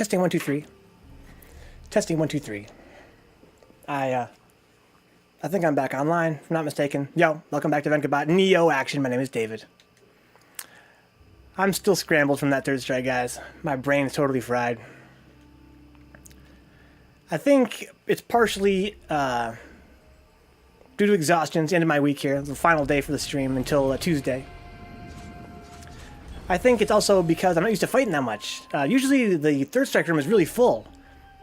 Testing 1 2 3. Testing 1 2 3. I think I'm back online, if I'm not mistaken. Yo, welcome back to Vencabot Nioh action. My name is David. I'm still scrambled from that third strike, guys. My brain is totally fried. I think it's partially due to exhaustion. It's the end of my week here. It's the final day for the stream until Tuesday. I think it's also because I'm not used to fighting that much. Usually the third strike room is really full.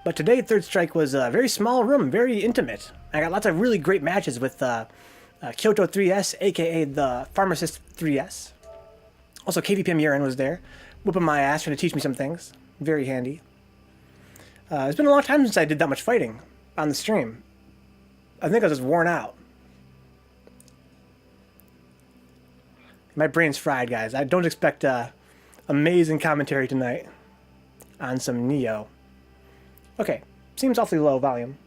But today, third strike was a very small room, very intimate. I got lots of really great matches with Kyoto 3S, aka the Pharmacist 3S. Also, KVP Murin was there, whooping my ass, trying to teach me some things. Very handy. It's been a long time since I did that much fighting on the stream. I think I was just worn out. My brain's fried, guys. I don't expect amazing commentary tonight on some Nioh. Okay, seems awfully low volume.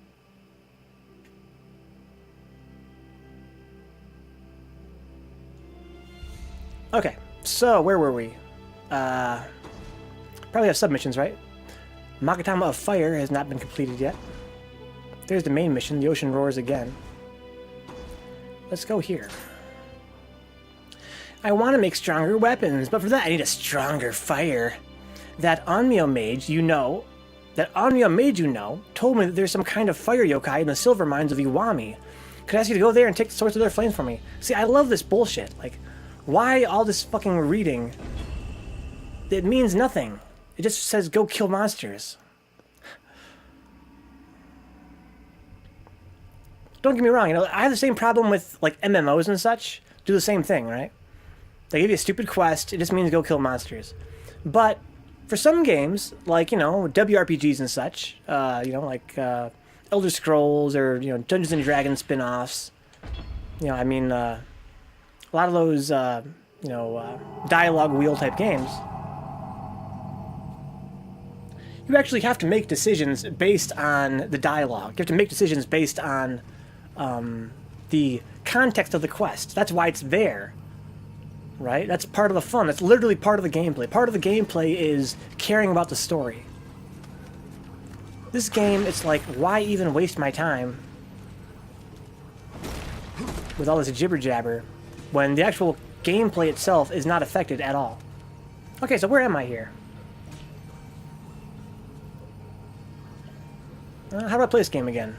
Okay, so where were we? Probably have submissions, right? Makatama of Fire has not been completed yet. There's the main mission, the ocean roars again. Let's go here. I want to make stronger weapons, but for that I need a stronger fire. That Onmyo mage you know told me that there's some kind of fire yokai in the silver mines of Iwami. Could I ask you to go there and take the source of their flames for me? See, I love this bullshit. Like, why all this fucking reading? It means nothing. It just says go kill monsters. Don't get me wrong, you know, I have the same problem with like MMOs and such. Do the same thing, right? They give you a stupid quest, it just means go kill monsters. But for some games, like, you know, WRPGs and such, you know, like Elder Scrolls or, you know, Dungeons and Dragons spin-offs, you know, I mean, a lot of those, you know, dialogue wheel type games, you actually have to make decisions based on the dialogue. You have to make decisions based on the context of the quest. That's why it's there. Right? That's part of the fun. That's literally part of the gameplay. Part of the gameplay is caring about the story. This game, it's like, why even waste my time with all this jibber-jabber when the actual gameplay itself is not affected at all? Okay, so where am I here? How do I play this game again?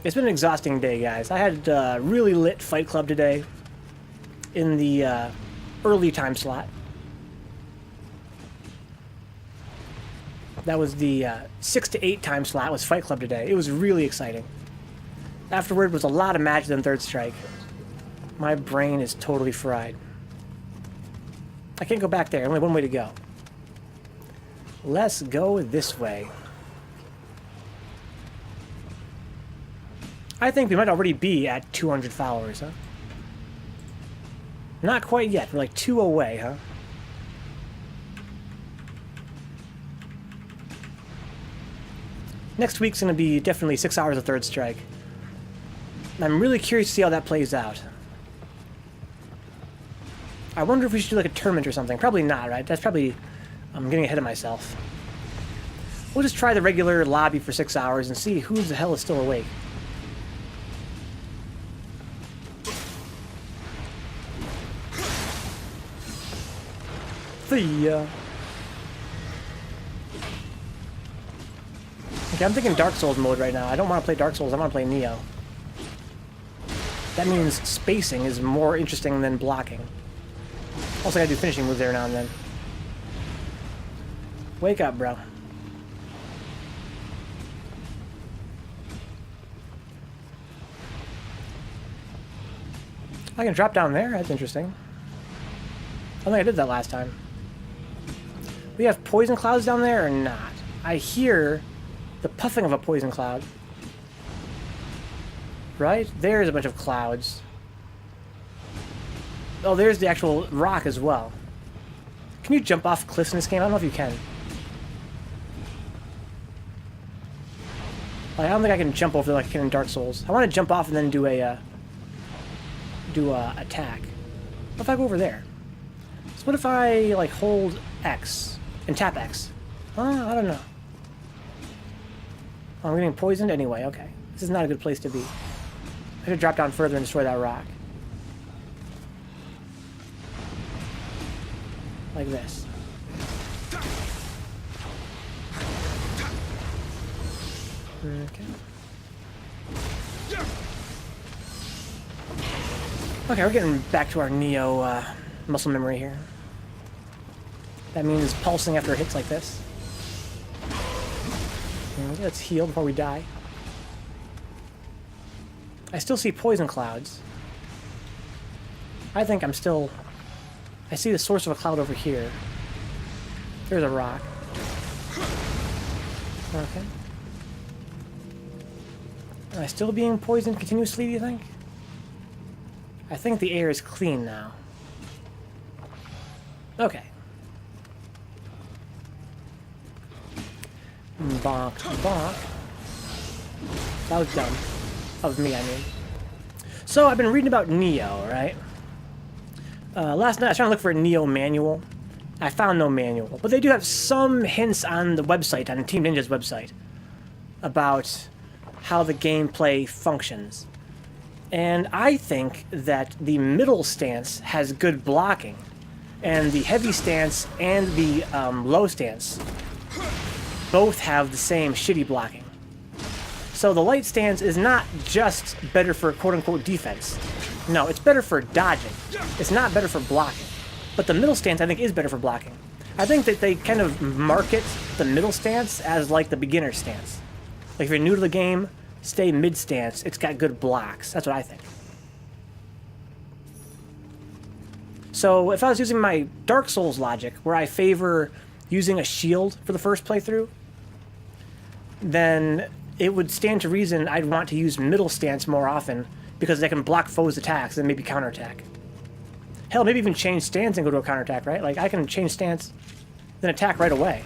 It's been an exhausting day, guys. I had a really lit Fight Club today in the early time slot. That was the 6 to 8 time slot was Fight Club today. It was really exciting. Afterward was a lot of matches in Third Strike. My brain is totally fried. I can't go back there. Only one way to go. Let's go this way. I think we might already be at 200 followers, huh? Not quite yet. We're like 2 away, huh? Next week's going to be definitely 6 hours of Third Strike. I'm really curious to see how that plays out. I wonder if we should do like a tournament or something. Probably not, right? That's probably... I'm getting ahead of myself. We'll just try the regular lobby for 6 hours and see who the hell is still awake. Okay, I'm thinking Dark Souls mode right now. I don't want to play Dark Souls, I want to play Nioh. That means spacing is more interesting than blocking. Also, I gotta do finishing moves there now and then. Wake up, bro. I can drop down there, that's interesting. I think I did that last time. We have poison clouds down there or not? I hear the puffing of a poison cloud. Right? There's a bunch of clouds. Oh, there's the actual rock as well. Can you jump off cliffs in this game? I don't know if you can. Like, I don't think I can jump over like I can in Dark Souls. I want to jump off and then do a attack. What if I go over there? So what if I like hold X And tap X. I don't know. Oh, I'm getting poisoned anyway. Okay. This is not a good place to be. I should drop down further and destroy that rock. Like this. Okay. Okay, we're getting back to our Nioh muscle memory here. That means pulsing after hits like this. And let's heal before we die. I still see poison clouds. I think I'm still... I see the source of a cloud over here. There's a rock. Okay. Am I still being poisoned continuously, do you think? I think the air is clean now. Okay. Bonk, bonk. That was dumb. Of me, I mean. So, I've been reading about Nioh, right? Last night I was trying to look for a Nioh manual. I found no manual. But they do have some hints on the website, on Team Ninja's website, about how the gameplay functions. And I think that the middle stance has good blocking. And the heavy stance and the low stance both have the same shitty blocking. So the light stance is not just better for quote-unquote defense. No, it's better for dodging. It's not better for blocking. But the middle stance, I think, is better for blocking. I think that they kind of market the middle stance as like the beginner stance. Like if you're new to the game, stay mid stance. It's got good blocks. That's what I think. So if I was using my Dark Souls logic, where I favor using a shield for the first playthrough, then it would stand to reason I'd want to use middle stance more often, because they can block foes' attacks and maybe counterattack. Hell, maybe even change stance and go to a counterattack, right? Like, I can change stance, then attack right away.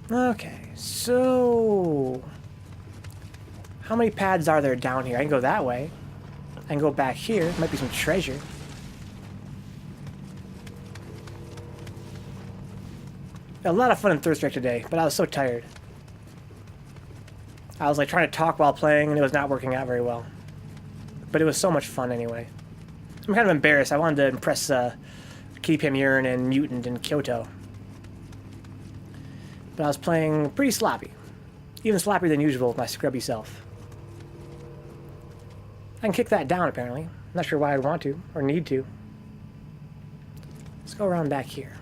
Okay, so... how many pads are there down here? I can go that way. I can go back here. Might be some treasure. A lot of fun in Third Strike today, but I was so tired. I was like trying to talk while playing, and it was not working out very well. But it was so much fun anyway. I'm kind of embarrassed. I wanted to impress KPM Urine and Mutant and Kyoto. But I was playing pretty sloppy. Even sloppier than usual with my scrubby self. I can kick that down, apparently. I'm not sure why I'd want to, or need to. Let's go around back here.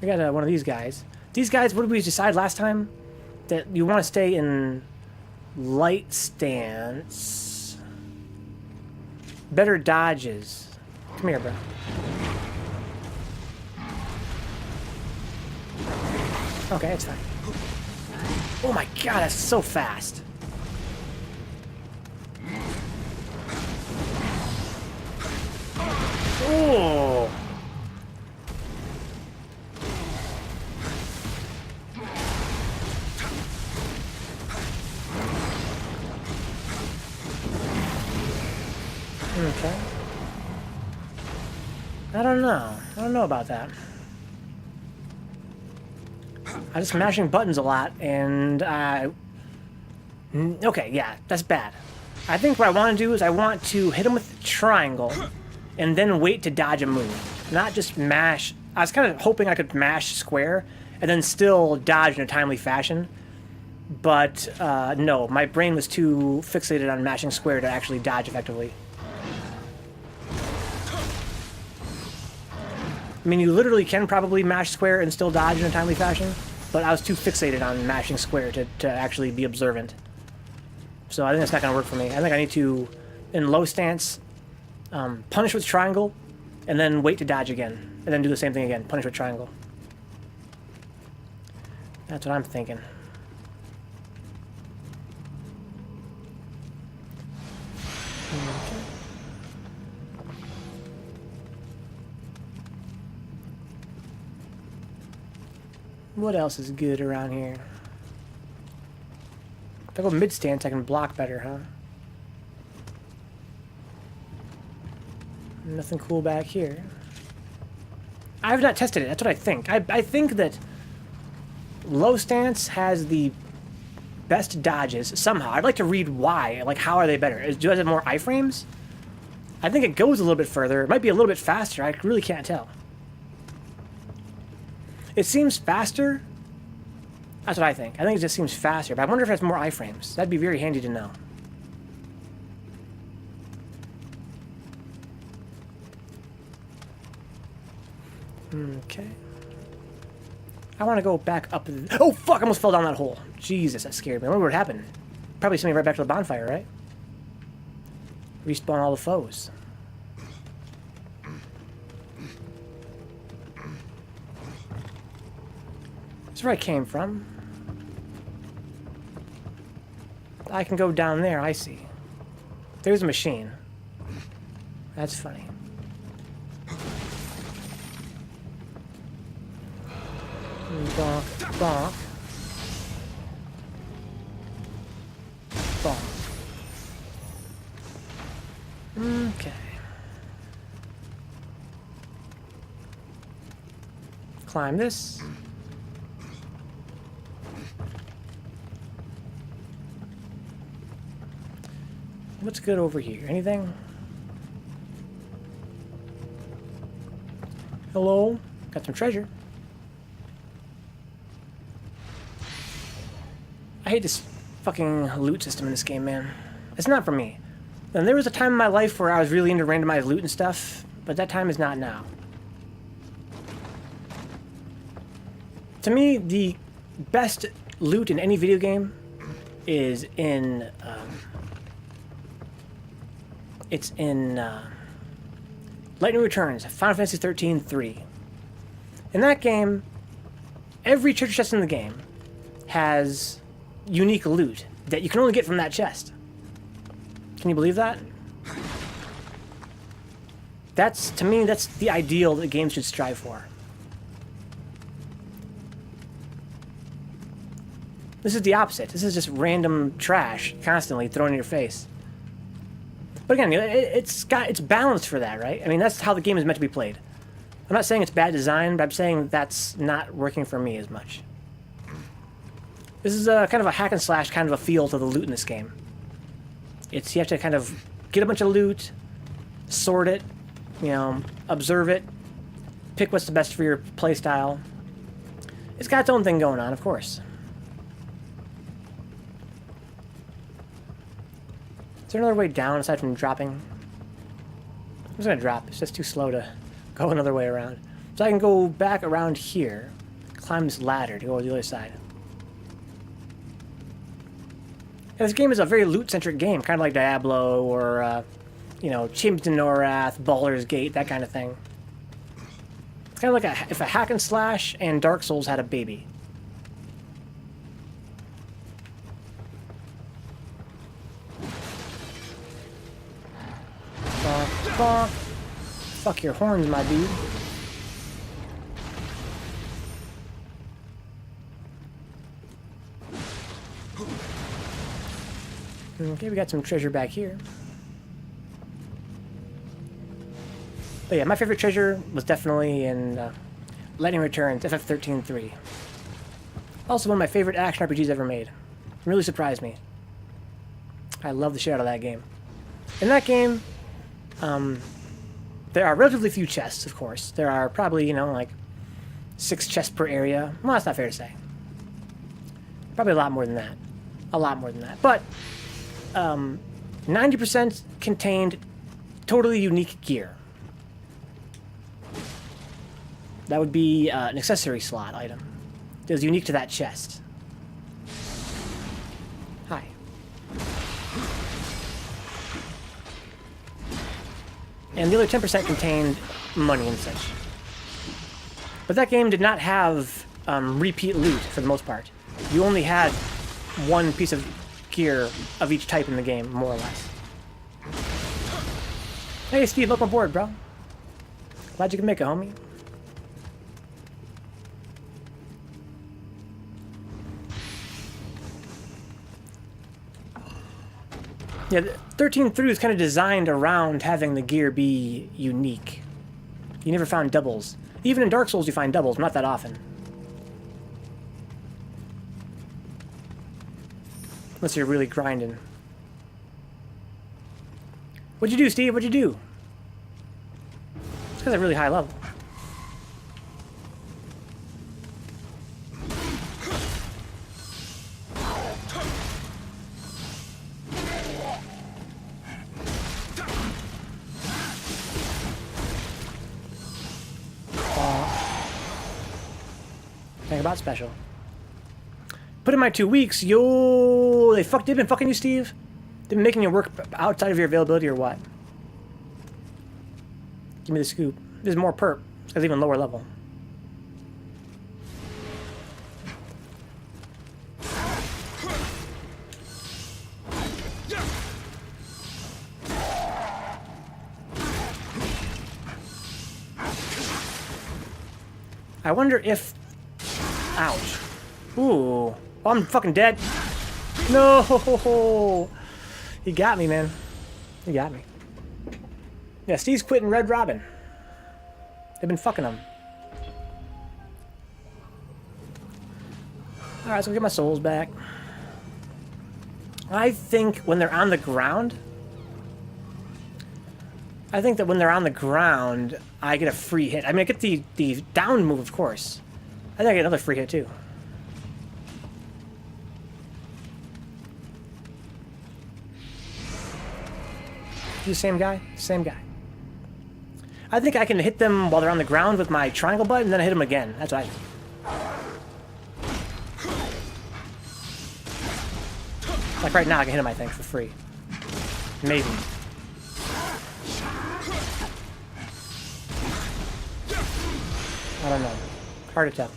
We got one of these guys. These guys, what did we decide last time? That you want to stay in light stance. Better dodges. Come here, bro. Okay, it's fine. Oh my god, that's so fast. Oh. Okay. I don't know. I don't know about that. I'm just mashing buttons a lot, and okay, yeah, that's bad. I think what I want to do is I want to hit him with the triangle, and then wait to dodge a move. Not just mash. I was kind of hoping I could mash square, and then still dodge in a timely fashion. But, no, my brain was too fixated on mashing square to actually dodge effectively. I mean, you literally can probably mash square and still dodge in a timely fashion, but I was too fixated on mashing square to actually be observant. So I think that's not going to work for me. I think I need to, in low stance, punish with triangle, and then wait to dodge again. And then do the same thing again, punish with triangle. That's what I'm thinking. Okay. What else is good around here? If I go mid stance, I can block better, huh? Nothing cool back here. I've not tested it. That's what I think. I think that low stance has the best dodges somehow. I'd like to read why. Like, how are they better? Do it have more iframes? I think it goes a little bit further. It might be a little bit faster. I really can't tell. It seems faster. That's what I think. I think it just seems faster. But I wonder if it has more iframes. That'd be very handy to know. Okay. I want to go back up. Oh, fuck! I almost fell down that hole. Jesus, that scared me. I wonder what happened. Probably sent me right back to the bonfire, right? Respawn all the foes. That's where I came from. I can go down there, I see. There's a machine. That's funny. Bonk, bonk. Bonk. Okay. Climb this. What's good over here? Anything? Hello? Got some treasure. I hate this fucking loot system in this game, man. It's not for me. And there was a time in my life where I was really into randomized loot and stuff, but that time is not now. To me, the best loot in any video game is in, Lightning Returns, Final Fantasy 13-3. In that game, every treasure chest in the game has unique loot that you can only get from that chest. Can you believe that? To me, that's the ideal that games should strive for. This is the opposite. This is just random trash constantly thrown in your face. But again, it's balanced for that, right? I mean, that's how the game is meant to be played. I'm not saying it's bad design, but I'm saying that's not working for me as much. This is kind of a hack and slash kind of a feel to the loot in this game. You have to kind of get a bunch of loot, sort it, you know, observe it, pick what's the best for your playstyle. It's got its own thing going on, of course. Is there another way down aside from dropping? I'm just gonna drop. It's just too slow to go another way around. So I can go back around here, climb this ladder to go to the other side. And this game is a very loot-centric game, kind of like Diablo or, you know, Chimps to Norath, Baldur's Gate, that kind of thing. It's kind of like if a hack and slash and Dark Souls had a baby. Bonk, bonk. Fuck your horns, my dude. Okay, we got some treasure back here. But yeah, my favorite treasure was definitely in Lightning Returns, FF13-3. Also one of my favorite action RPGs ever made. It really surprised me. I love the shit out of that game. In that game, there are relatively few chests, of course. There are probably, you know, like 6 chests per area. Well, that's not fair to say. Probably a lot more than that. A lot more than that. But 90% contained totally unique gear. That would be an accessory slot item. It was unique to that chest. Hi. And the other 10% contained money and such. But that game did not have repeat loot for the most part. You only had one piece of gear of each type in the game, more or less. Hey Steve, welcome aboard, bro. Glad you can make it, homie. Yeah, 13 through is kind of designed around having the gear be unique. You never found doubles. Even in Dark Souls you find doubles, not that often. Unless you're really grinding. What'd you do, Steve? What'd you do? It's because I'm really high level. Vencabot special. Put in my 2 weeks, yo! They've been fucking you, Steve? They've been making you work outside of your availability or what? Give me the scoop. There's more perp. It's even lower level. I wonder if... Ouch. Ooh. Oh, I'm fucking dead. No! He got me, man. He got me. Yeah, Steve's quitting Red Robin. They've been fucking him. Alright, so I'll get my souls back. I think when they're on the ground... I think that when they're on the ground, I get a free hit. I mean, I get the down move, of course. I think I get another free hit, too. The same guy? Same guy. I think I can hit them while they're on the ground with my triangle button, and then I hit them again. That's what I do. Like right now, I can hit him, I think, for free. Maybe. I don't know. Hard to tell.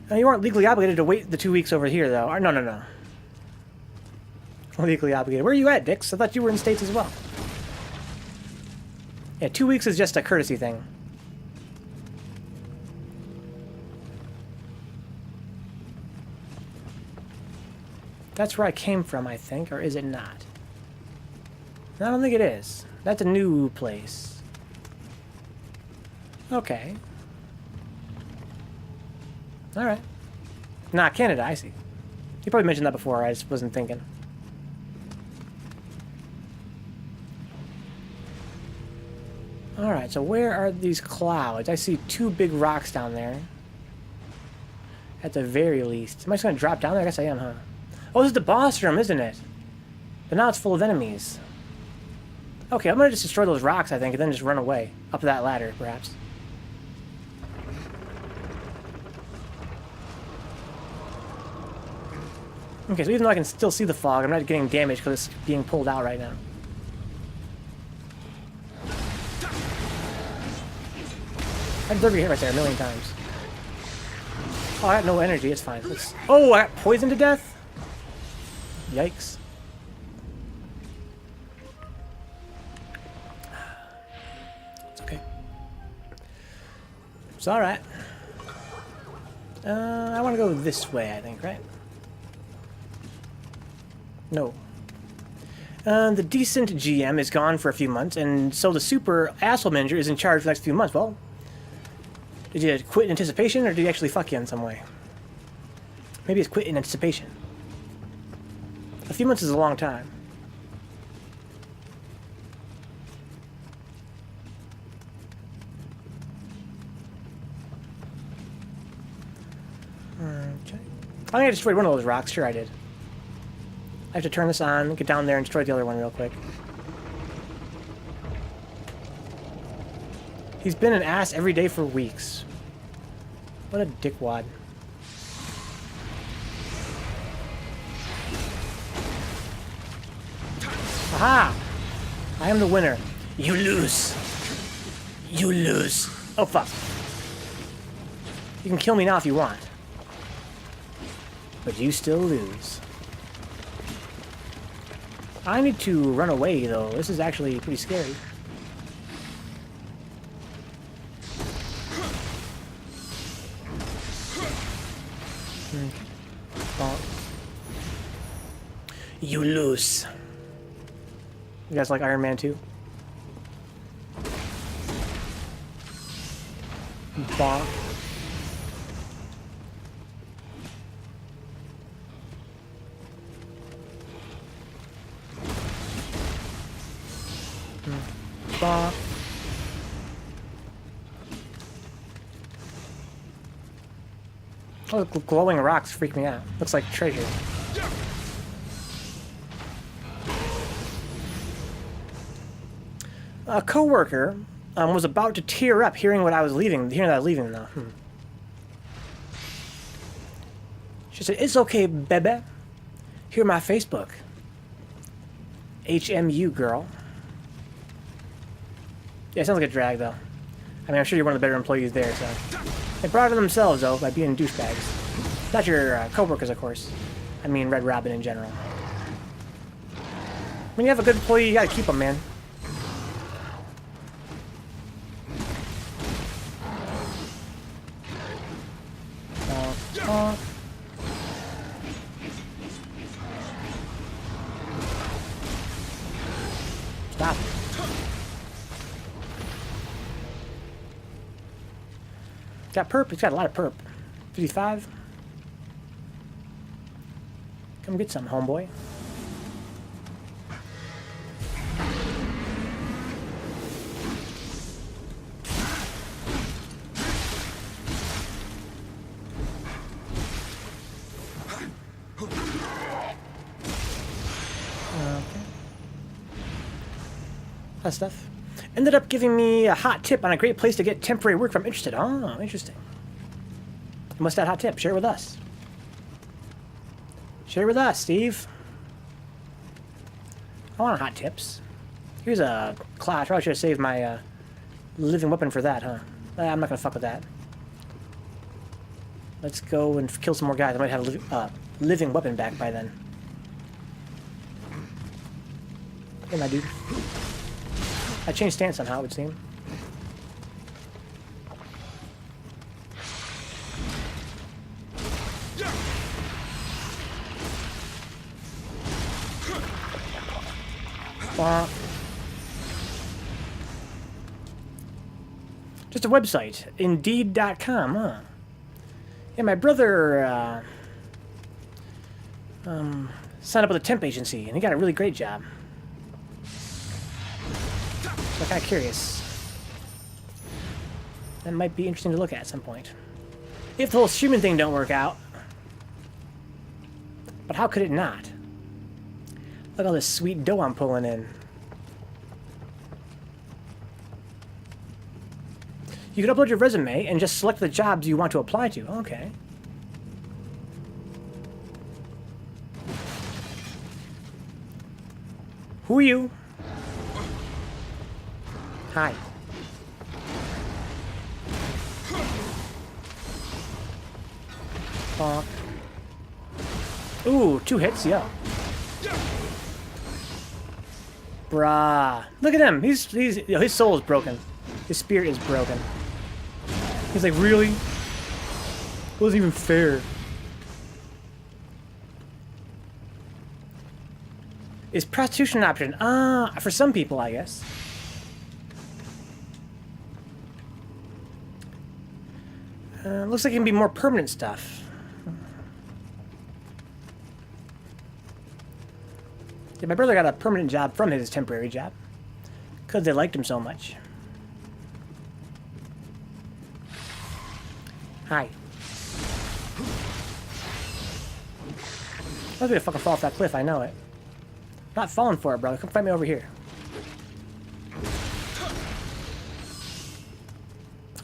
Now, you aren't legally obligated to wait the 2 weeks over here, though. Or, no. Legally obligated. Where are you at, Dix? I thought you were in States as well. Yeah, 2 weeks is just a courtesy thing. That's where I came from, I think. Or is it not? I don't think it is. That's a new place. Okay. Alright. Nah, Canada, I see. You probably mentioned that before, I just wasn't thinking. Alright, so where are these clouds? I see 2 big rocks down there. At the very least. Am I just gonna drop down there? I guess I am, huh? Oh, this is the boss room, isn't it? But now it's full of enemies. Okay, I'm gonna just destroy those rocks, I think, and then just run away. Up that ladder, perhaps. Okay, so even though I can still see the fog, I'm not getting damaged because it's being pulled out right now. I deserve to get hit right there a million times. Oh, I got no energy, it's fine. Oh, I got poisoned to death? Yikes. It's okay. It's alright. I want to go this way, I think, right? No. The decent GM is gone for a few months, and so the super asshole manager is in charge for the next few months. Well, did you quit in anticipation, or did he actually fuck you in some way? Maybe it's quit in anticipation. A few months is a long time. Okay. I think I destroyed one of those rocks. Sure I did. I have to turn this on, get down there, and destroy the other one real quick. He's been an ass every day for weeks. What a dickwad. Aha! I am the winner. You lose. You lose. Oh, fuck. You can kill me now if you want. But you still lose. I need to run away, though. This is actually pretty scary. You lose. You guys like Iron Man 2? Bonk. Bonk. Oh, the glowing rocks freak me out. Looks like treasure. A coworker was about to tear up hearing that I was leaving though. She said, "It's okay, bebe. Here my Facebook. HMU girl." Yeah, it sounds like a drag though. I mean, I'm sure you're one of the better employees there, so. They brought it on themselves though by being douchebags. Not your coworkers, of course. I mean, Red Robin in general. When you have a good employee, you gotta keep them, man. Stop. Got perp. It's got a lot of perp. 55. Come get some, homeboy. That stuff. Ended up giving me a hot tip on a great place to get temporary work if I'm interested. Oh, interesting. What's that hot tip? Share it with us. Share it with us, Steve. I want hot tips. Here's a class. I probably should have saved my living weapon for that, huh? I'm not gonna fuck with that. Let's go and kill some more guys. I might have a living weapon back by then. Hey, my dude. I changed stance somehow, it would seem. Just a website, Indeed.com, huh? Yeah, my brother signed up with a temp agency, and he got a really great job. So I'm kind of curious. That might be interesting to look at some point. If the whole streaming thing don't work out. But how could it not? Look at all this sweet dough I'm pulling in. You can upload your resume and just select the jobs you want to apply to. Okay. Who are you? Hi. Bonk. Ooh, 2 hits, yeah. Bruh. Look at him. His soul is broken. His spirit is broken. He's like, really? It wasn't even fair. Is prostitution an option? For some people, I guess. Looks like it can be more permanent stuff. Yeah, my brother got a permanent job from his temporary job. Because they liked him so much. Hi. I was gonna fucking fall off that cliff, I know it. I'm not falling for it, brother. Come fight me over here.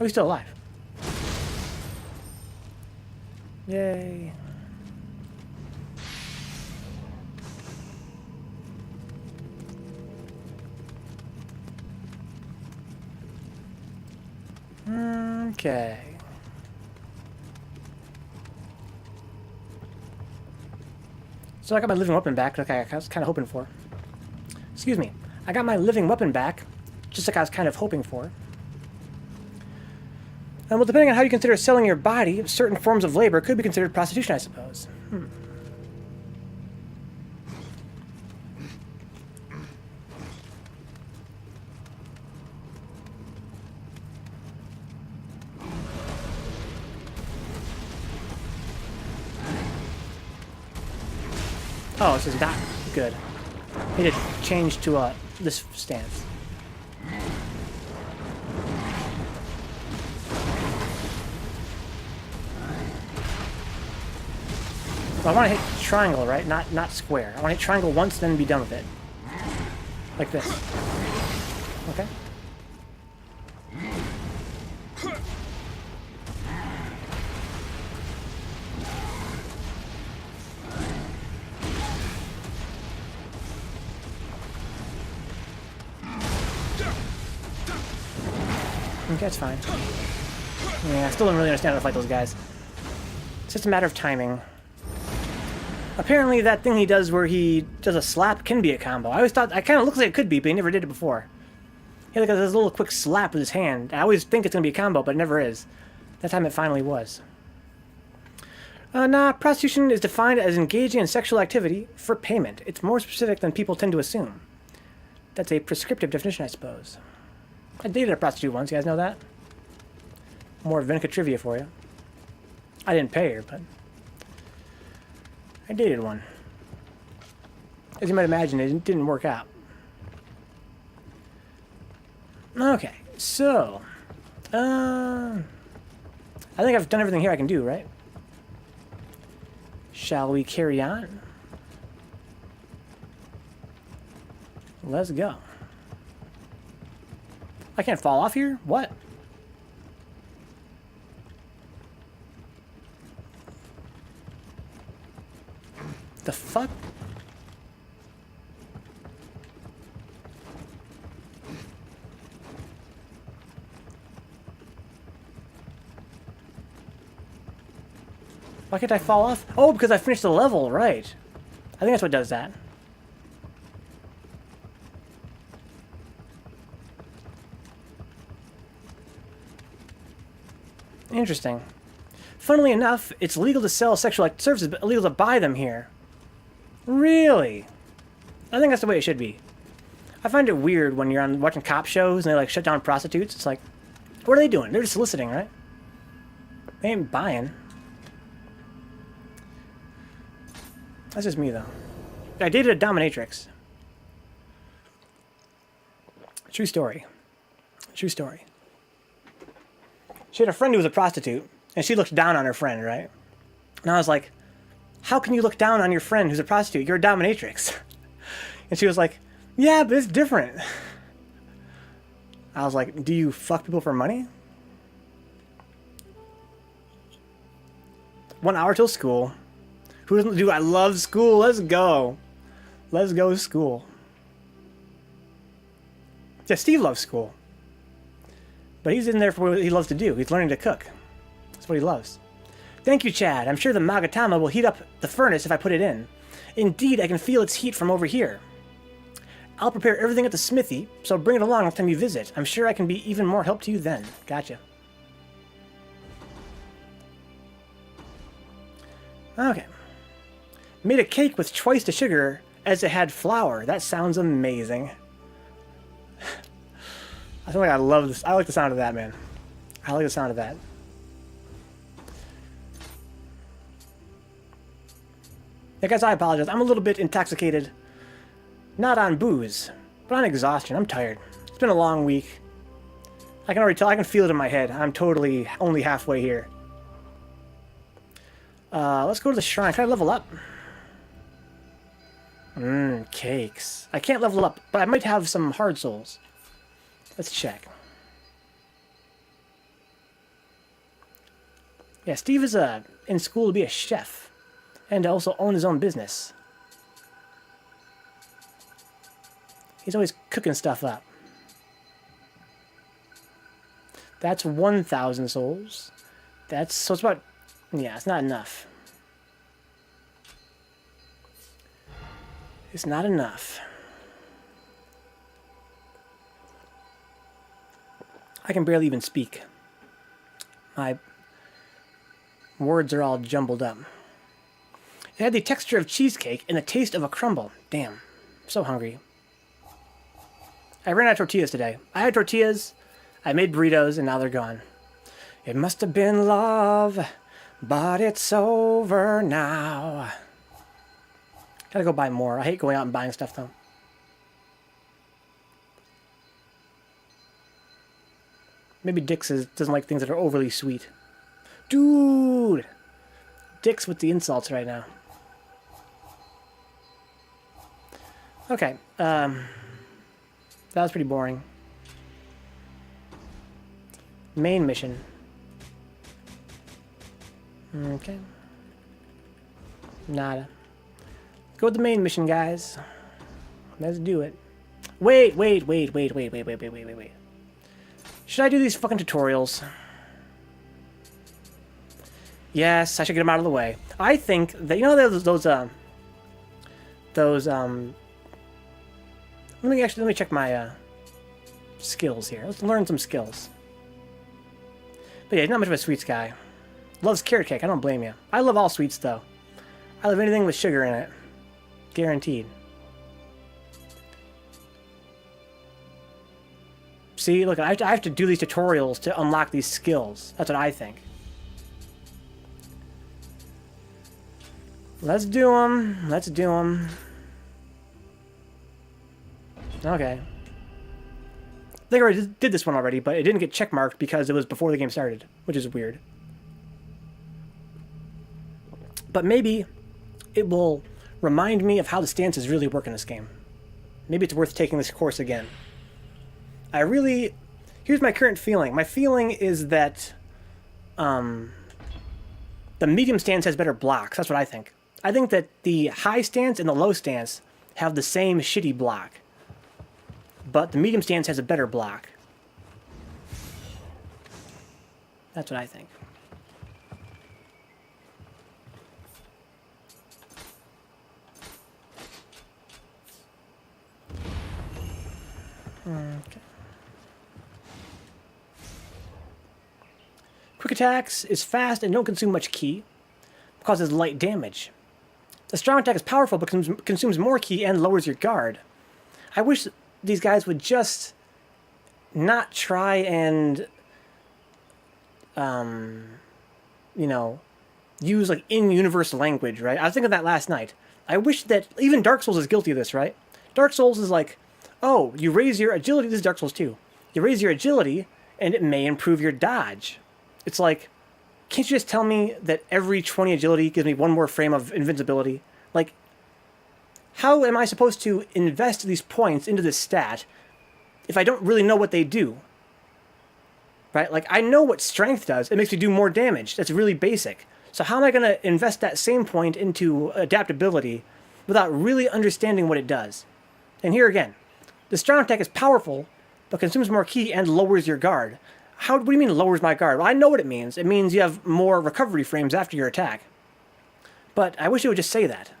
Oh, he's still alive. Yay. Okay. So I got my living weapon back, like I was kind of hoping for. Excuse me. I got my living weapon back, just like I was kind of hoping for. And well, depending on how you consider selling your body, certain forms of labor could be considered prostitution, I suppose. Oh, this is not good. I need to change to this stance. Well, I want to hit triangle, right? Not square. I want to hit triangle once, then be done with it. Like this. Okay. Okay, that's fine. Yeah, I still don't really understand how to fight those guys. It's just a matter of timing. Apparently that thing he does where he does a slap can be a combo. I always thought, I kind of looks like it could be, but he never did it before. He like this little quick slap with his hand. I always think it's going to be a combo, but it never is. That time it finally was. Nah, prostitution is defined as engaging in sexual activity for payment. It's more specific than people tend to assume. That's a prescriptive definition, I suppose. I dated a prostitute once, you guys know that? More Venca trivia for you. I didn't pay her, but I dated one. As you might imagine, it didn't work out. Okay, so... I think I've done everything here I can do, right? Shall we carry on? Let's go. I can't fall off here? What? The fuck? Why can't I fall off? Oh, because I finished the level, right. I think that's what does that. Interesting. Funnily enough, it's legal to sell sexual services, but illegal to buy them here. Really? I think that's the way it should be. I find it weird when you're watching cop shows and they like shut down prostitutes. It's like, what are they doing? They're just soliciting, right? They ain't buying. That's just me, though. I dated a dominatrix. True story. True story. She had a friend who was a prostitute, and she looked down on her friend, right? And I was like, how can you look down on your friend who's a prostitute? You're a dominatrix. And she was like, yeah, but it's different. I was like, do you fuck people for money? 1 hour till school. Who doesn't do? I love school. Let's go. Let's go to school. Yeah, Steve loves school. But he's in there for what he loves to do. He's learning to cook. That's what he loves. Thank you, Chad. I'm sure the Magatama will heat up the furnace if I put it in. Indeed, I can feel its heat from over here. I'll prepare everything at the smithy, so bring it along next time you visit. I'm sure I can be even more help to you then. Gotcha. Okay. Made a cake with twice the sugar as it had flour. That sounds amazing. I feel like I love this. I like the sound of that, man. I like the sound of that. Yeah, guys, I apologize. I'm a little bit intoxicated. Not on booze, but on exhaustion. I'm tired. It's been a long week. I can already tell. I can feel it in my head. I'm totally only halfway here. Let's go to the shrine. Can I level up? Cakes. I can't level up, but I might have some hard souls. Let's check. Yeah, Steve is in school to be a chef and to also own his own business. He's always cooking stuff up. That's 1,000 souls. So it's about, yeah, it's not enough. It's not enough. I can barely even speak. My words are all jumbled up. It had the texture of cheesecake and the taste of a crumble. Damn, I'm so hungry. I ran out of tortillas today. I had tortillas, I made burritos, and now they're gone. It must have been love, but it's over now. Gotta go buy more. I hate going out and buying stuff, though. Maybe Dix doesn't like things that are overly sweet. Dude! Dix with the insults right now. Okay, that was pretty boring. Main mission. Okay. Nada. Go with the main mission, guys. Let's do it. Wait. Should I do these fucking tutorials? Yes, I should get them out of the way. I think that, you know, those let me check my skills here. Let's learn some skills. But yeah, he's not much of a sweets guy. Loves carrot cake. I don't blame you. I love all sweets, though. I love anything with sugar in it. Guaranteed. See, look, I have to do these tutorials to unlock these skills. That's what I think. Let's do them. Let's do them. Okay. I think I already did this one already, but it didn't get checkmarked because it was before the game started, which is weird. But maybe it will remind me of how the stances really work in this game. Maybe it's worth taking this course again. Here's my current feeling. My feeling is that the medium stance has better blocks. That's what I think. I think that the high stance and the low stance have the same shitty block. But the medium stance has a better block. That's what I think. Okay. Quick attacks is fast and don't consume much ki. Causes light damage. The strong attack is powerful but consumes more ki and lowers your guard. I wish these guys would just not try and you know, use like in-universe language, right? I was thinking that last night. I wish that even Dark Souls is guilty of this, right? Dark Souls is like, oh, you raise your agility. This is Dark Souls 2. You raise your agility, and it may improve your dodge. It's like, can't you just tell me that every 20 agility gives me one more frame of invincibility? Like, how am I supposed to invest these points into this stat if I don't really know what they do? Right? Like, I know what strength does. It makes me do more damage. That's really basic. So how am I going to invest that same point into adaptability without really understanding what it does? And here again, the strong attack is powerful, but consumes more ki and lowers your guard. What do you mean lowers my guard? Well, I know what it means. It means you have more recovery frames after your attack. But I wish it would just say that.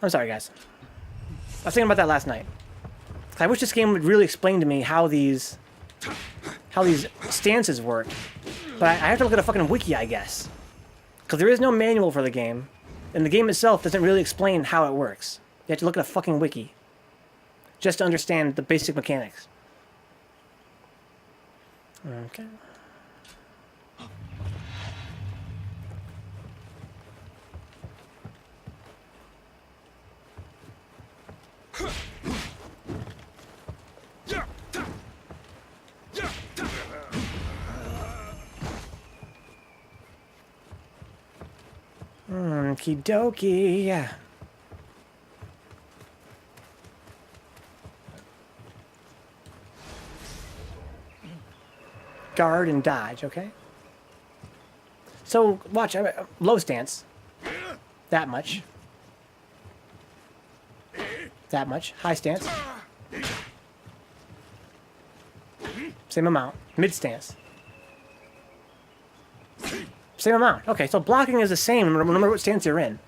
I'm sorry, guys. I was thinking about that last night. I wish this game would really explain to me how these stances work. But I have to look at a fucking wiki, I guess. Because there is no manual for the game, and the game itself doesn't really explain how it works. You have to look at a fucking wiki just to understand the basic mechanics. Okay. Okie dokie. Guard and dodge, okay? So, watch, low stance. That much. That much. High stance. Same amount. Mid stance. Same amount. Okay, so blocking is the same no matter what stance you're in.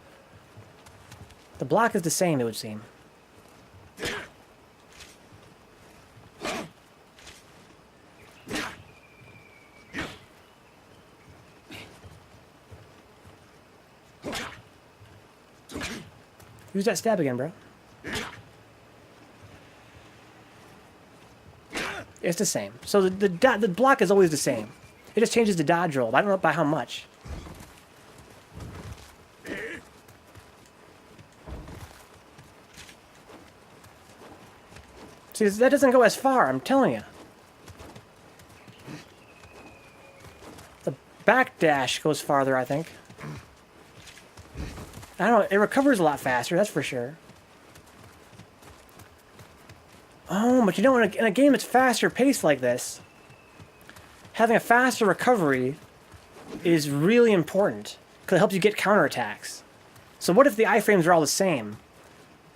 The block is the same, it would seem. Use that stab again, bro. It's the same. So the block is always the same. It just changes the dodge roll. I don't know by how much. See, that doesn't go as far, I'm telling you. The back dash goes farther, I think. I don't know, it recovers a lot faster, that's for sure. Oh, but you know, in a game that's faster paced like this, having a faster recovery is really important, because it helps you get counterattacks. So what if the iframes are all the same,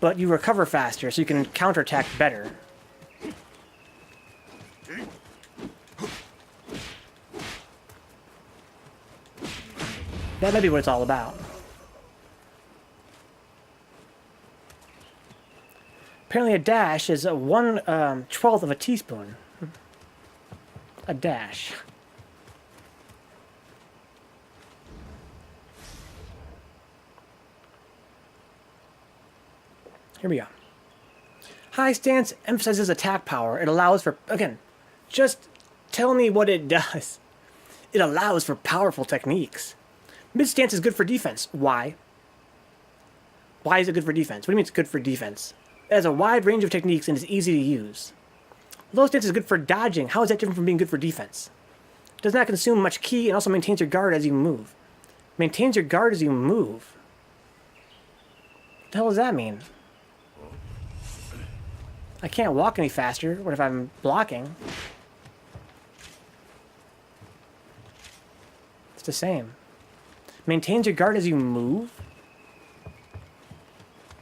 but you recover faster so you can counterattack better? That might be what it's all about. Apparently a dash is a 1/12 of a teaspoon. A dash. Here we go. High stance emphasizes attack power. It allows for, again, just tell me what it does. It allows for powerful techniques. Mid stance is good for defense. Why? Why is it good for defense? What do you mean it's good for defense? It has a wide range of techniques and is easy to use. Low stance is good for dodging. How is that different from being good for defense? It does not consume much ki and also maintains your guard as you move. Maintains your guard as you move. What the hell does that mean? I can't walk any faster. What if I'm blocking? It's the same. Maintains your guard as you move?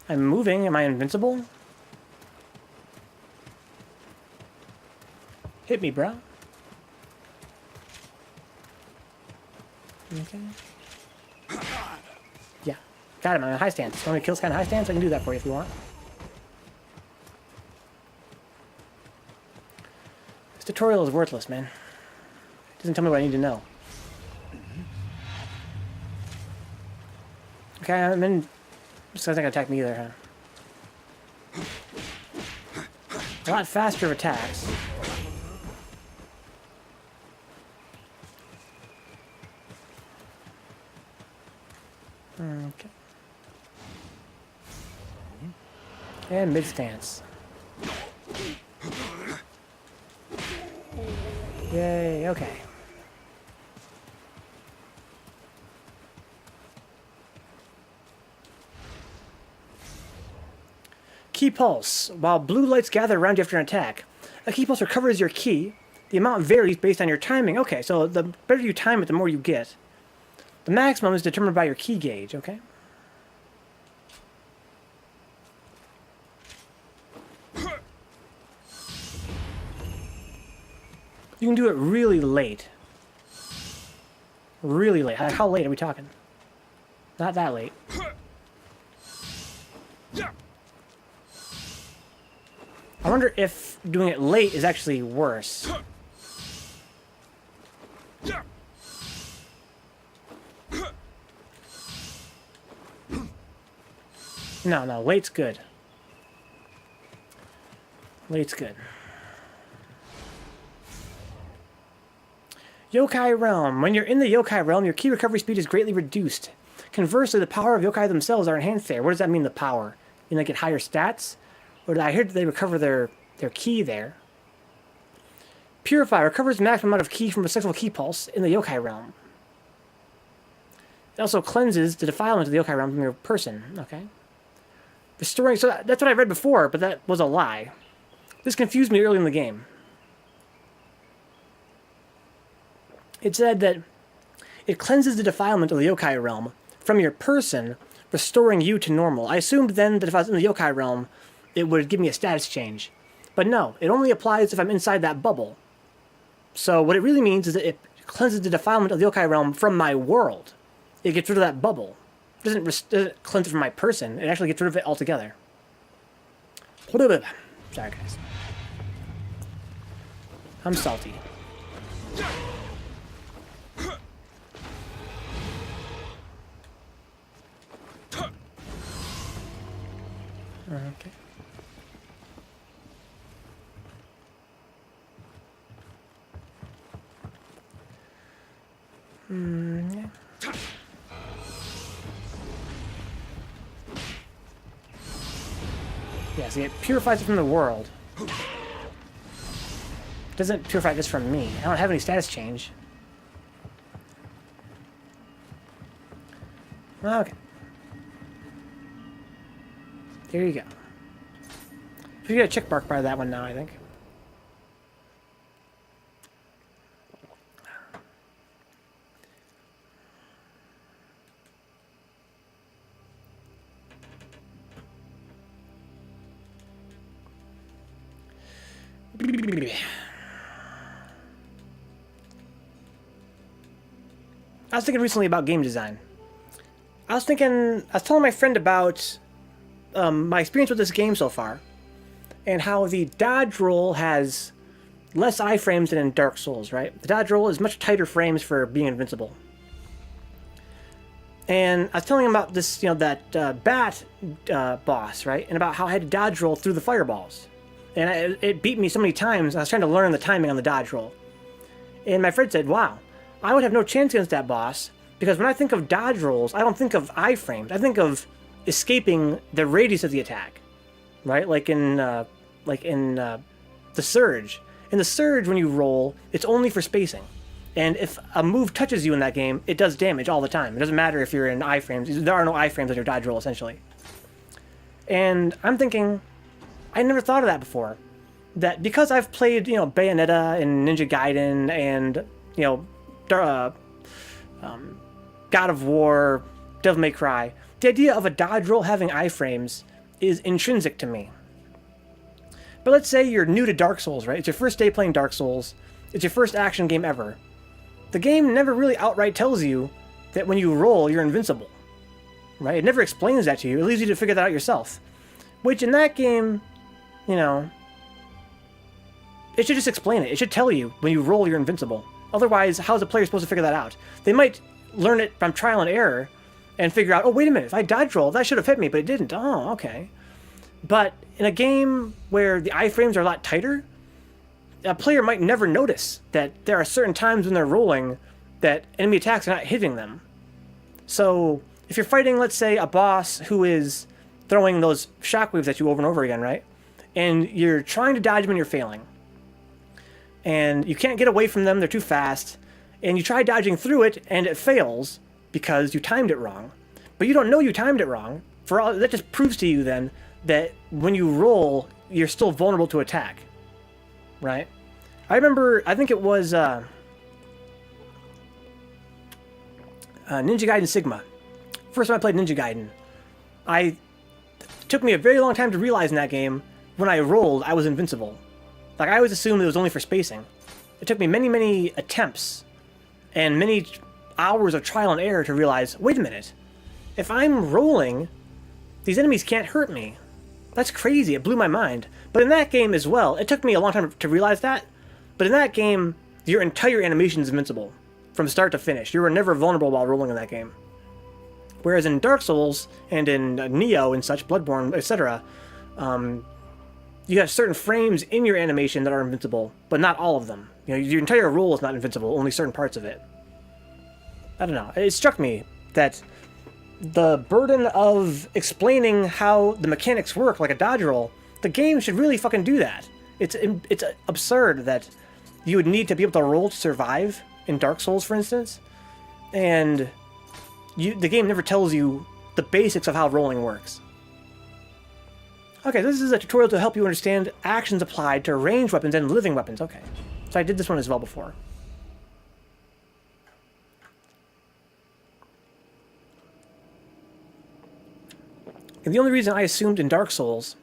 I'm moving. Am I invincible? Hit me, bro. Okay. Yeah. Got him. I'm in high stance. You want me to kill this guy in high stance? I can do that for you if you want. This tutorial is worthless, man. It doesn't tell me what I need to know. Okay, I'm in... This guy's not gonna attack me either, huh? A lot faster of attacks. Okay. And mid stance. Yay, okay. Ki pulse. While blue lights gather around you after an attack, a ki pulse recovers your ki. The amount varies based on your timing. Okay, so the better you time it, the more you get. The maximum is determined by your ki gauge, okay? You can do it really late. Really late. How late are we talking? Not that late. I wonder if doing it late is actually worse. No, late's good. Late's good. Yokai Realm. When you're in the Yokai Realm, your ki recovery speed is greatly reduced. Conversely, the power of yokai themselves are enhanced there. What does that mean, the power? You get higher stats? Or did I hear that they recover their ki there? Purify recovers the maximum amount of ki from a successful ki pulse in the Yokai Realm. It also cleanses the defilement of the Yokai Realm from your person. Okay. Restoring... So that's what I read before, but that was a lie. This confused me early in the game. It said that it cleanses the defilement of the Yokai Realm from your person, restoring you to normal. I assumed then that if I was in the Yokai Realm, it would give me a status change. But no, it only applies if I'm inside that bubble. So what it really means is that it cleanses the defilement of the Yokai Realm from my world. It gets rid of that bubble. It doesn't cleanse it from my person. It actually gets rid of it altogether. Sorry, guys. I'm salty. Okay. Yeah. Yeah, see, it purifies it from the world. It doesn't purify this from me. I don't have any status change. Okay. Here you go. You get a check mark by that one now, I think. I was thinking recently about game design. I was telling my friend about my experience with this game so far, and how the dodge roll has less iframes than in Dark Souls, right? The dodge roll is much tighter frames for being invincible. And I was telling him about this, that bat boss, right? And about how I had to dodge roll through the fireballs. And it beat me so many times, I was trying to learn the timing on the dodge roll. And my friend said, wow, I would have no chance against that boss, because when I think of dodge rolls, I don't think of iframes. I think of escaping the radius of the attack, right? Like in the Surge. In the Surge, when you roll, it's only for spacing. And if a move touches you in that game, it does damage all the time. It doesn't matter if you're in iframes. There are no iframes on your dodge roll, essentially. And I'm thinking, I never thought of that before. That because I've played, Bayonetta and Ninja Gaiden and, God of War, Devil May Cry, the idea of a dodge roll having iframes is intrinsic to me. But let's say you're new to Dark Souls, right? It's your first day playing Dark Souls. It's your first action game ever. The game never really outright tells you that when you roll, you're invincible, right? It never explains that to you. It leaves you to figure that out yourself. Which in that game, it should just explain it. It should tell you when you roll, you're invincible. Otherwise, how's a player supposed to figure that out? They might learn it from trial and error and figure out, oh, wait a minute, if I dodge roll, that should have hit me, but it didn't. Oh, okay. But in a game where the iframes are a lot tighter, a player might never notice that there are certain times when they're rolling that enemy attacks are not hitting them. So if you're fighting, let's say, a boss who is throwing those shockwaves at you over and over again, right? And you're trying to dodge them and you're failing. And you can't get away from them, they're too fast. And you try dodging through it and it fails because you timed it wrong. But you don't know you timed it wrong. That just proves to you then that when you roll, you're still vulnerable to attack. Right? I remember, I think it was Ninja Gaiden Sigma. First time I played Ninja Gaiden. It took me a very long time to realize in that game, when I rolled, I was invincible. Like, I always assumed it was only for spacing. It took me many, many attempts and many hours of trial and error to realize, wait a minute, if I'm rolling, these enemies can't hurt me. That's crazy. It blew my mind. But in that game as well, it took me a long time to realize that. But in that game, your entire animation is invincible from start to finish. You were never vulnerable while rolling in that game. Whereas in Dark Souls and in Nioh and such, Bloodborne, etc., you have certain frames in your animation that are invincible, but not all of them. Your entire roll is not invincible, only certain parts of it. I don't know. It struck me that the burden of explaining how the mechanics work, like a dodge roll, the game should really fucking do that. It's absurd that you would need to be able to roll to survive in Dark Souls, for instance, and the game never tells you the basics of how rolling works. Okay, this is a tutorial to help you understand actions applied to ranged weapons and living weapons. Okay, so I did this one as well before. And the only reason I assumed in Dark Souls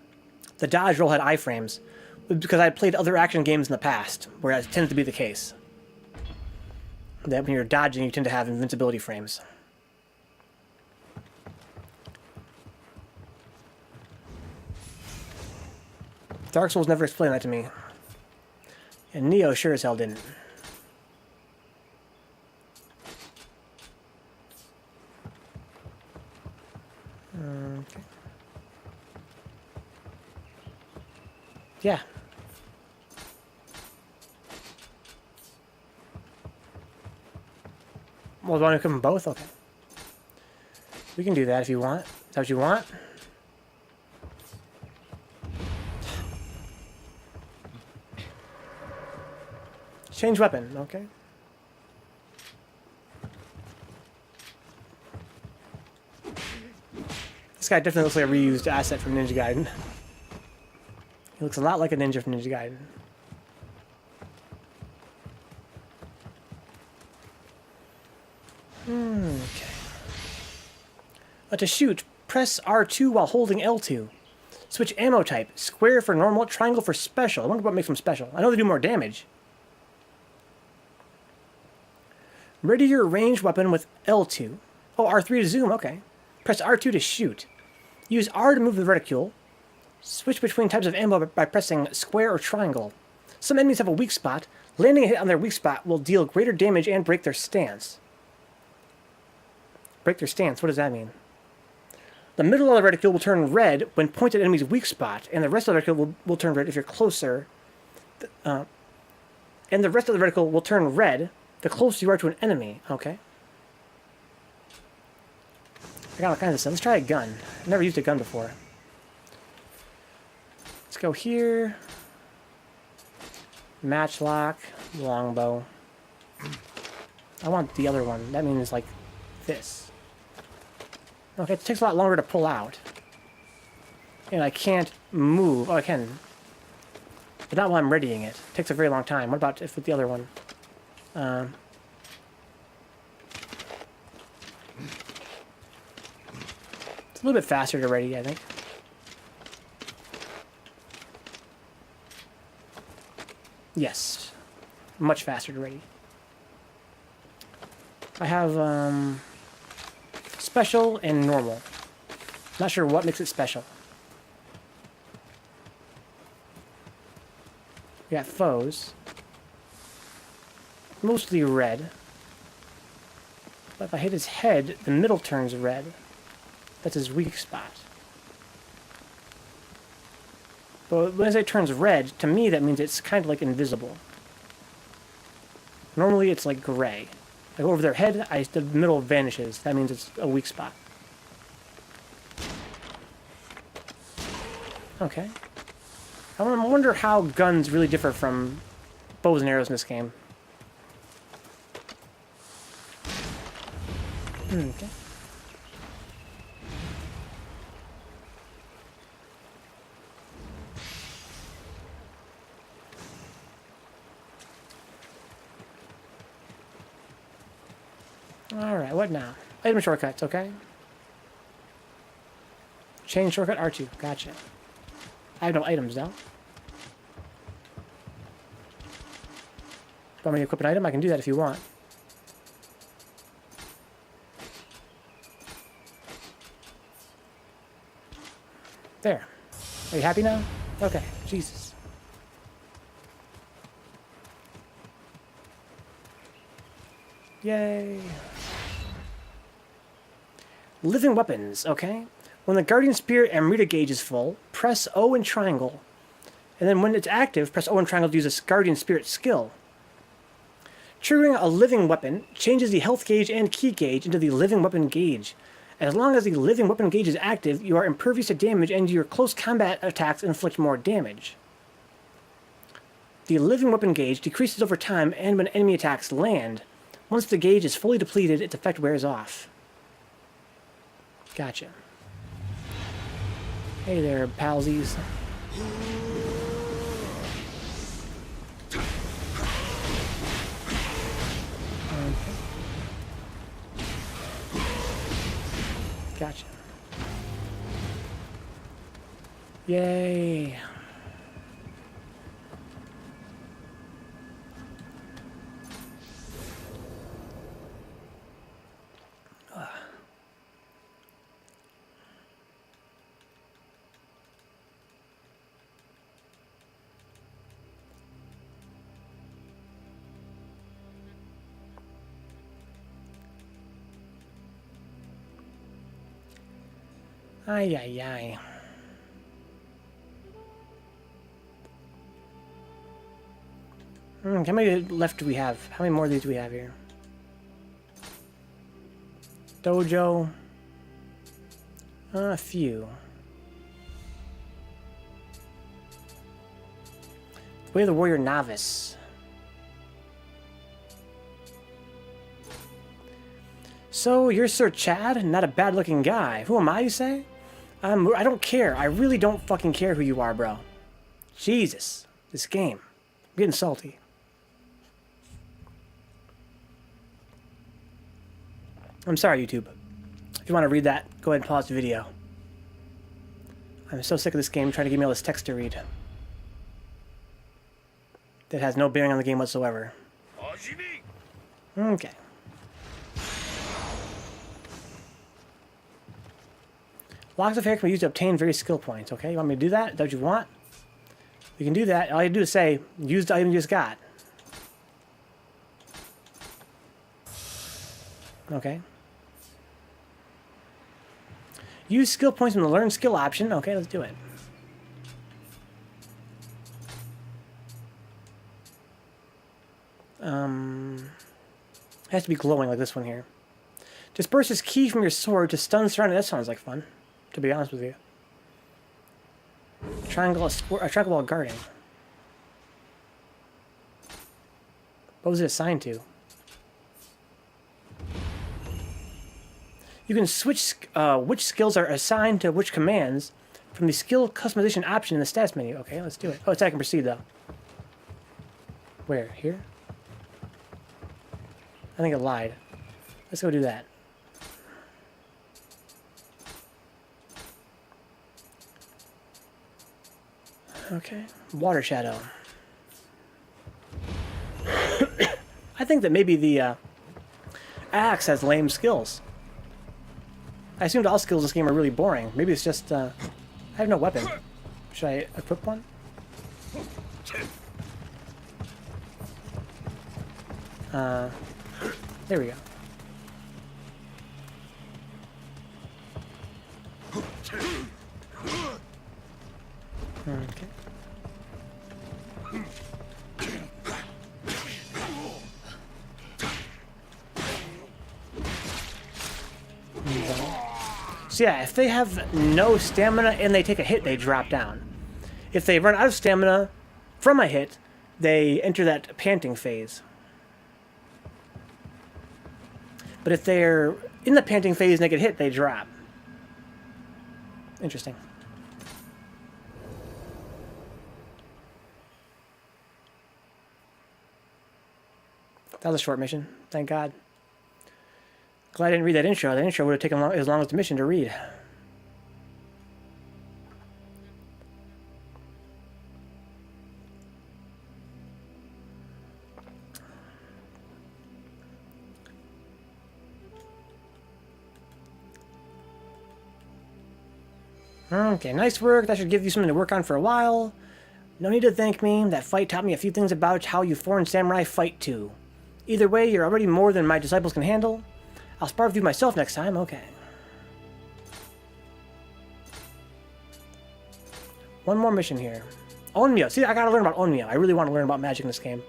the dodge roll had iframes was because I had played other action games in the past, where that tends to be the case. That when you're dodging, you tend to have invincibility frames. Dark Souls never explained that to me. And Nioh sure as hell didn't. Okay. Yeah. Well, do you want to equip them both? Okay. We can do that if you want. Is that what you want? Change weapon, okay. This guy definitely looks like a reused asset from Ninja Gaiden. He looks a lot like a ninja from Ninja Gaiden. Okay. To shoot, press R2 while holding L2. Switch ammo type. Square for normal, triangle for special. I wonder what makes them special. I know they do more damage. Ready your ranged weapon with L2. Oh, R3 to zoom, okay. Press R2 to shoot. Use R to move the reticule. Switch between types of ammo by pressing square or triangle. Some enemies have a weak spot. Landing a hit on their weak spot will deal greater damage and break their stance. Break their stance, what does that mean? The middle of the reticule will turn red when pointed at enemy's weak spot, and the rest of the reticule will turn red if you're closer. And the rest of the reticle will turn red the closer you are to an enemy. Okay. I got all kinds of stuff. Let's try a gun. I've never used a gun before. Let's go here. Matchlock, longbow. I want the other one. That means like this. Okay, it takes a lot longer to pull out. And I can't move. Oh, I can. But not while I'm readying it. It takes a very long time. What about if with the other one? It's a little bit faster to ready, I think. Yes. Much faster to ready. I have, special and normal. Not sure what makes it special. We got foes. Mostly red. But if I hit his head, the middle turns red. That's his weak spot. But when I say it turns red, to me that means it's kind of like invisible. Normally it's like gray. Like over their head, the middle vanishes. That means it's a weak spot. Okay. I wonder how guns really differ from bows and arrows in this game. Okay. Alright, what now? Item shortcuts, okay? Change shortcut R2. Gotcha. I have no items now. Want me to equip an item? I can do that if you want. There. Are you happy now? Okay. Jesus. Yay. Living weapons, okay? When the Guardian Spirit Amrita gauge is full, press O and triangle. And then when it's active, press O and triangle to use a Guardian Spirit skill. Triggering a living weapon changes the health gauge and key gauge into the living weapon gauge. As long as the living weapon gauge is active, you are impervious to damage and your close combat attacks inflict more damage. The living weapon gauge decreases over time and when enemy attacks land. Once the gauge is fully depleted, its effect wears off. Gotcha. Hey there, palsies. Okay. Gotcha. Yay. Ay, ay, ay. How many left do we have? How many more of these do we have here? Dojo. A few. Way of the Warrior Novice. So, you're Sir Chad? Not a bad-looking guy. Who am I, you say? I don't care. I really don't fucking care who you are, bro. Jesus. This game. I'm getting salty. I'm sorry, YouTube. If you want to read that, go ahead and pause the video. I'm so sick of this game trying to give me all this text to read. That has no bearing on the game whatsoever. Okay. Locks of hair can be used to obtain various skill points. Okay, you want me to do that? Is that what you want? You can do that. All you do is say, use the item you just got. Okay. Use skill points from the learn skill option. Okay, let's do it. It has to be glowing like this one here. Disperses ki from your sword to stun surrounding. That sounds like fun, to be honest with you. Triangle while guarding. What was it assigned to? You can switch which skills are assigned to which commands from the skill customization option in the stats menu. Okay, let's do it. Oh, it's I can proceed though. Where? Here? I think it lied. Let's go do that. Okay. Water Shadow. I think that maybe the axe has lame skills. I assumed all skills in this game are really boring. Maybe it's just, I have no weapon. Should I equip one? There we go. Okay. So yeah, if they have no stamina and they take a hit, they drop down. If they run out of stamina from a hit, they enter that panting phase. But if they're in the panting phase and they get hit, they drop. Interesting. That was a short mission. Thank God. Glad I didn't read that intro. That intro would have taken as long as the mission to read. Okay, nice work. That should give you something to work on for a while. No need to thank me. That fight taught me a few things about how you foreign samurai fight too. Either way, you're already more than my disciples can handle. I'll spar with you myself next time. Okay. One more mission here. Onmyo. See, I gotta learn about Onmyo. I really want to learn about magic in this game.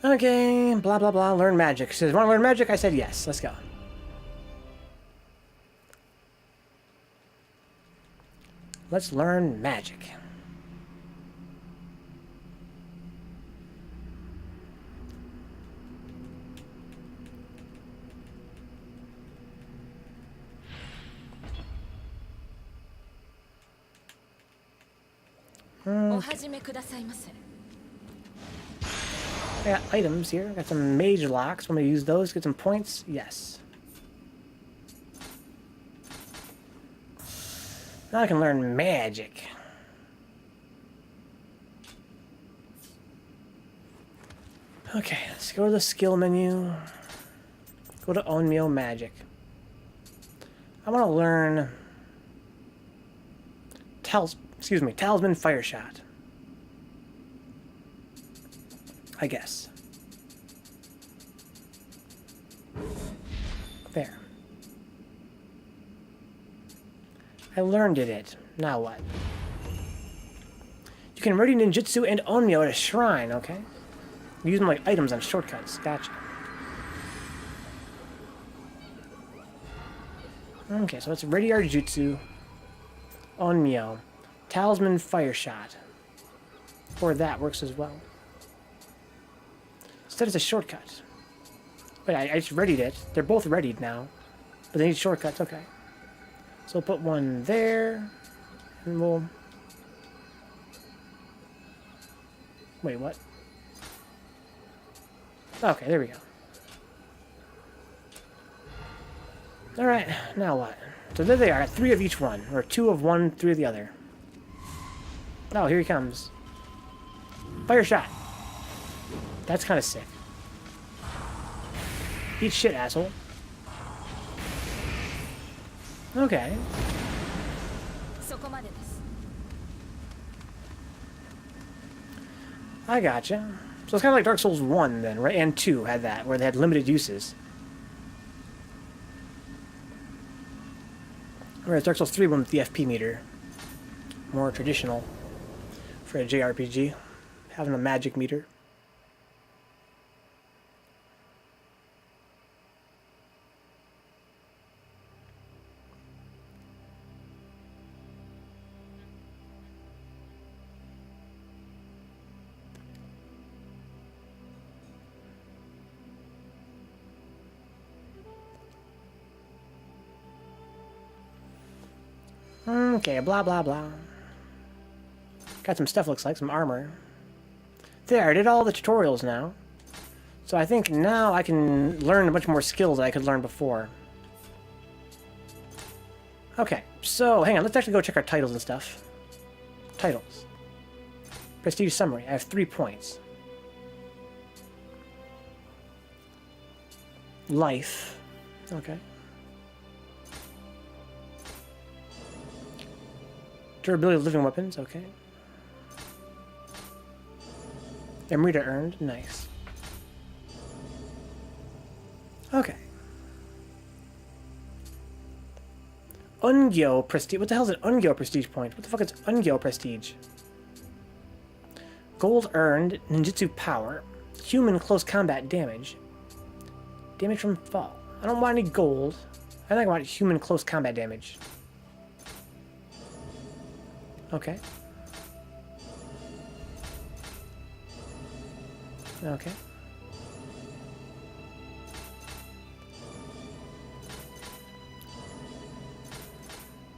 Okay, blah, blah, blah. Learn magic. She says, want to learn magic? I said yes. Let's go. Let's learn magic. I got items here. Got some mage locks. Want me to use those? Get some points? Yes. Now I can learn magic. Okay, let's go to the skill menu. Go to Onmyo Magic. I want to learn Talisman Fire Shot. I guess. There. I learned it. Now what? You can ready ninjutsu and Onmyo at a shrine, okay? Use them like items on shortcuts. Gotcha. Okay, so it's Ready Our Jutsu. Onmyo. Talisman Fire Shot. Or that works as well. Instead, it's a shortcut. Wait, I just readied it. They're both readied now. But they need shortcuts, okay. So we'll put one there. And we'll... Wait, what? Okay, there we go. Alright, now what? So there they are, 3 of each one. Or 2 of one, 3 of the other. Oh, here he comes. Fire shot. That's kind of sick. Eat shit, asshole. Okay. I gotcha. So it's kind of like Dark Souls 1 then, right? And 2 had that, where they had limited uses. Whereas Dark Souls 3 went with the FP meter. More traditional for a JRPG. Having a magic meter. Okay, blah blah blah. Got some stuff, looks like, some armor. There, I did all the tutorials now. So I think now I can learn a bunch more skills that I could learn before. Okay, so hang on, let's actually go check our titles and stuff. Titles. Prestige summary, I have 3 points. Life. Okay. Durability of living weapons, okay. Emerita earned, nice. Okay. Ungyo prestige. What the hell is an Ungyo prestige point? What the fuck is Ungyo prestige? Gold earned, ninjutsu power, human close combat damage, damage from fall. I don't want any gold. I think I want human close combat damage. Okay. Okay.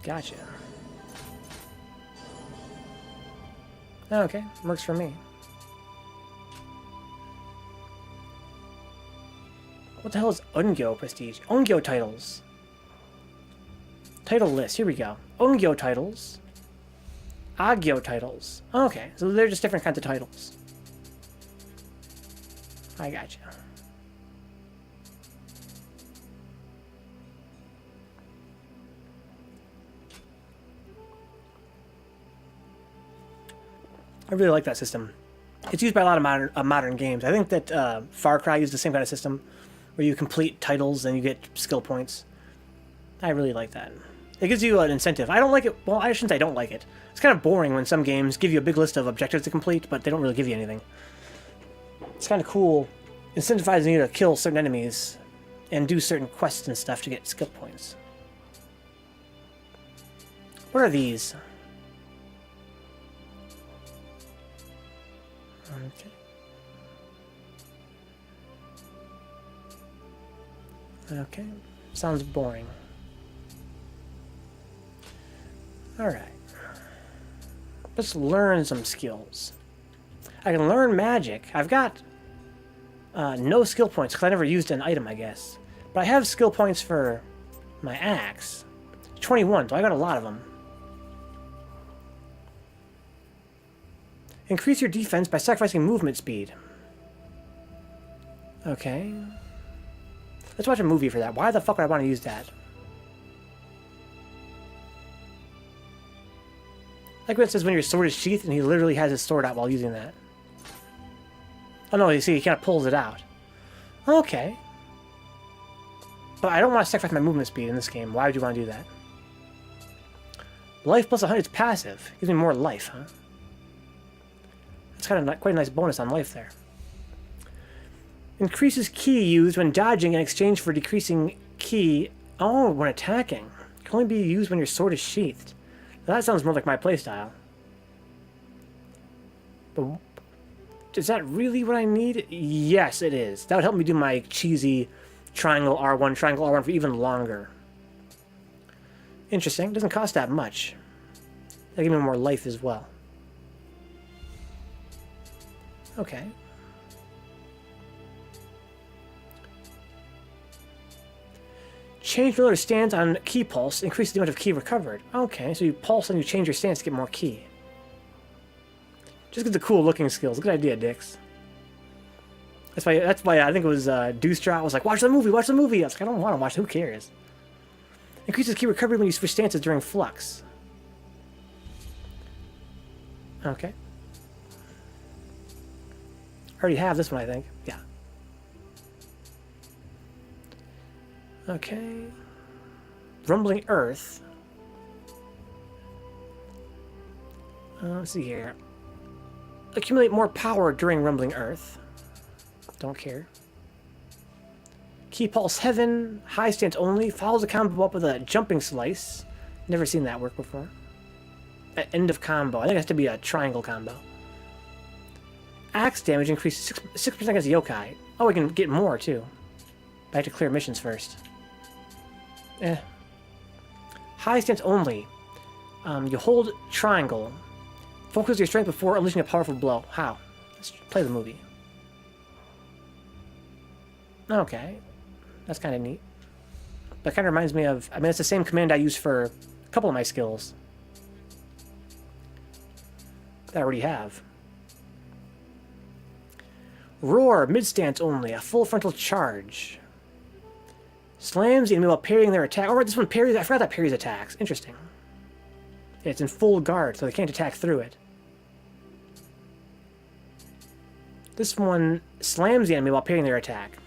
Gotcha. Okay, works for me. What the hell is Ungyo prestige? Ungyo titles. Title list, here we go. Ungyo titles. Agyo titles. Okay, so they're just different kinds of titles. I gotcha. I really like that system. It's used by a lot of modern games. I think that Far Cry used the same kind of system, where you complete titles and you get skill points. I really like that. It gives you an incentive. I don't like it. Well, I shouldn't say I don't like it. It's kind of boring when some games give you a big list of objectives to complete, but they don't really give you anything. It's kind of cool, incentivizing you to kill certain enemies and do certain quests and stuff to get skill points. What are these? Okay. Okay. Sounds boring. Alright. Let's learn some skills. I can learn magic. I've got no skill points because I never used an item, I guess. But I have skill points for my axe. 21, so I got a lot of them. Increase your defense by sacrificing movement speed. Okay. Let's watch a movie for that. Why the fuck would I want to use that? Like when it says when your sword is sheathed and he literally has his sword out while using that. Oh no, you see, he kind of pulls it out. Okay. But I don't want to sacrifice my movement speed in this game. Why would you want to do that? Life plus 100 is passive. Gives me more life, huh? That's kind of quite a nice bonus on life there. Increases ki used when dodging in exchange for decreasing ki. Oh, when attacking. Can only be used when your sword is sheathed. Now, that sounds more like my playstyle. But is that really what I need? Yes, it is. That would help me do my cheesy triangle R1 for even longer. Interesting. Doesn't cost that much. That'll give me more life as well. Okay. Change ruler stance on key pulse. Increases the amount of key recovered. Okay, so you pulse and you change your stance to get more key. Just get the cool looking skills. Good idea, Dix. That's why I think it was Dewstraw was like, watch the movie, watch the movie. I was like, I don't want to watch it, who cares? Increases key recovery when you switch stances during flux. Okay. Already have this one, I think. Yeah. Okay. Rumbling Earth. Let's see here. Accumulate more power during Rumbling Earth. Don't care. Key Pulse Heaven. High stance only. Follows the combo up with a jumping slice. Never seen that work before. At end of combo. I think it has to be a triangle combo. Axe damage increases 6% against yokai. Oh, we can get more too. But I have to clear missions first. High stance only. You hold triangle. Focus your strength before unleashing a powerful blow. How? Let's play the movie. Okay. That's kind of neat. That kind of reminds me of... I mean, it's the same command I use for a couple of my skills. That I already have. Roar, mid-stance only. A full frontal charge. Slams the enemy while parrying their attack. Oh, right, this one parries... I forgot that parries attacks. Interesting. Yeah, it's in full guard, so they can't attack through it. This one slams the enemy while parrying their attack.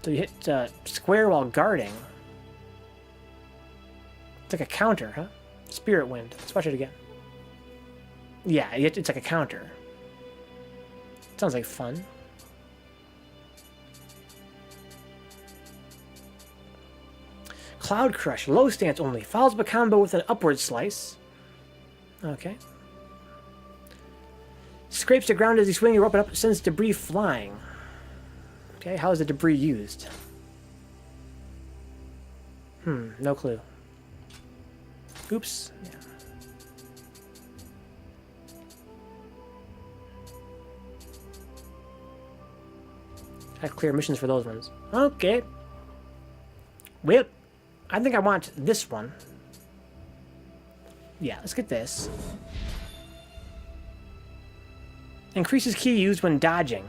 So you hit square while guarding. It's like a counter, huh? Spirit Wind. Let's watch it again. Yeah, it's like a counter. Sounds like fun. Cloud Crush, low stance only. Follows up a combo with an upward slice. Okay. Scrapes the ground as you swing your weapon up, sends debris flying. Okay, how is the debris used? No clue. Oops. Yeah. I clear missions for those ones. Okay. Well, I think I want this one. Yeah, let's get this. Increases key used when dodging.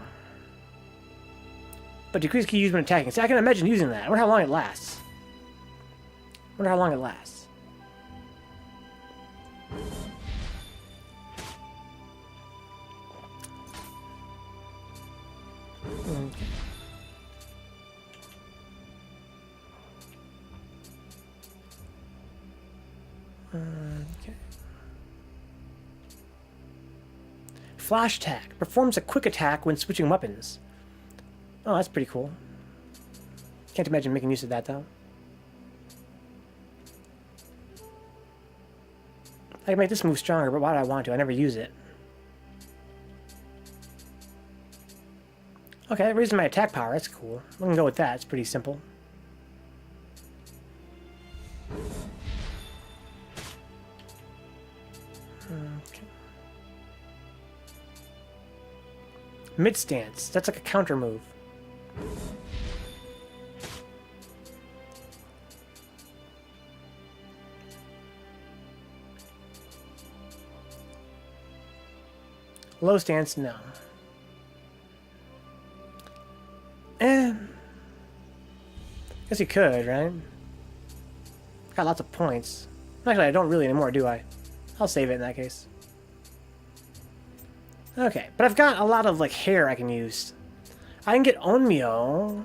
But decreases key used when attacking. See, I can imagine using that. I wonder how long it lasts. Wonder how long it lasts. Okay. Okay. Flash attack. Performs a quick attack when switching weapons. Oh, that's pretty cool. Can't imagine making use of that, though. I can make this move stronger, but why do I want to? I never use it. Okay, that raises my attack power. That's cool. We can go with that. It's pretty simple. Okay. Mid stance. That's like a counter move. Low stance, no. Guess you could, right? Got lots of points. Actually, I don't really anymore, do I? I'll save it in that case. Okay, but I've got a lot of, like, hair I can use. I can get Onmyo.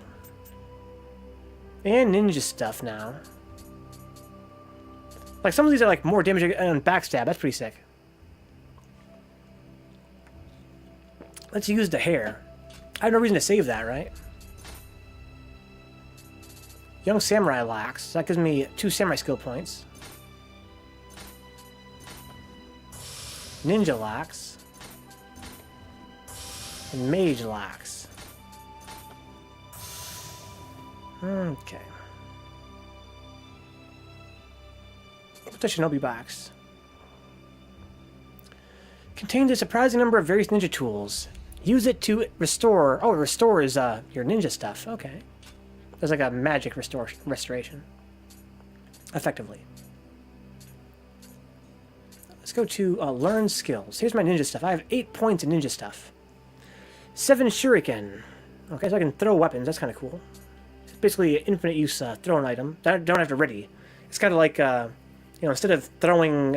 And ninja stuff now. Like, some of these are, like, more damage on backstab. That's pretty sick. Let's use the hair. I have no reason to save that, right? Young Samurai locks. So that gives me 2 samurai skill points. Ninja locks. And mage locks. Okay. What's the shinobi box? Contains a surprising number of various ninja tools. Use it to restore... Oh, it restores your ninja stuff. Okay. There's like a magic restoration. Effectively. Let's go to learn skills. Here's my ninja stuff. I have 8 points in ninja stuff. 7 shuriken. Okay, so I can throw weapons. That's kind of cool. It's basically an infinite use throwing item. I don't have to ready. It's kind of like, you know, instead of throwing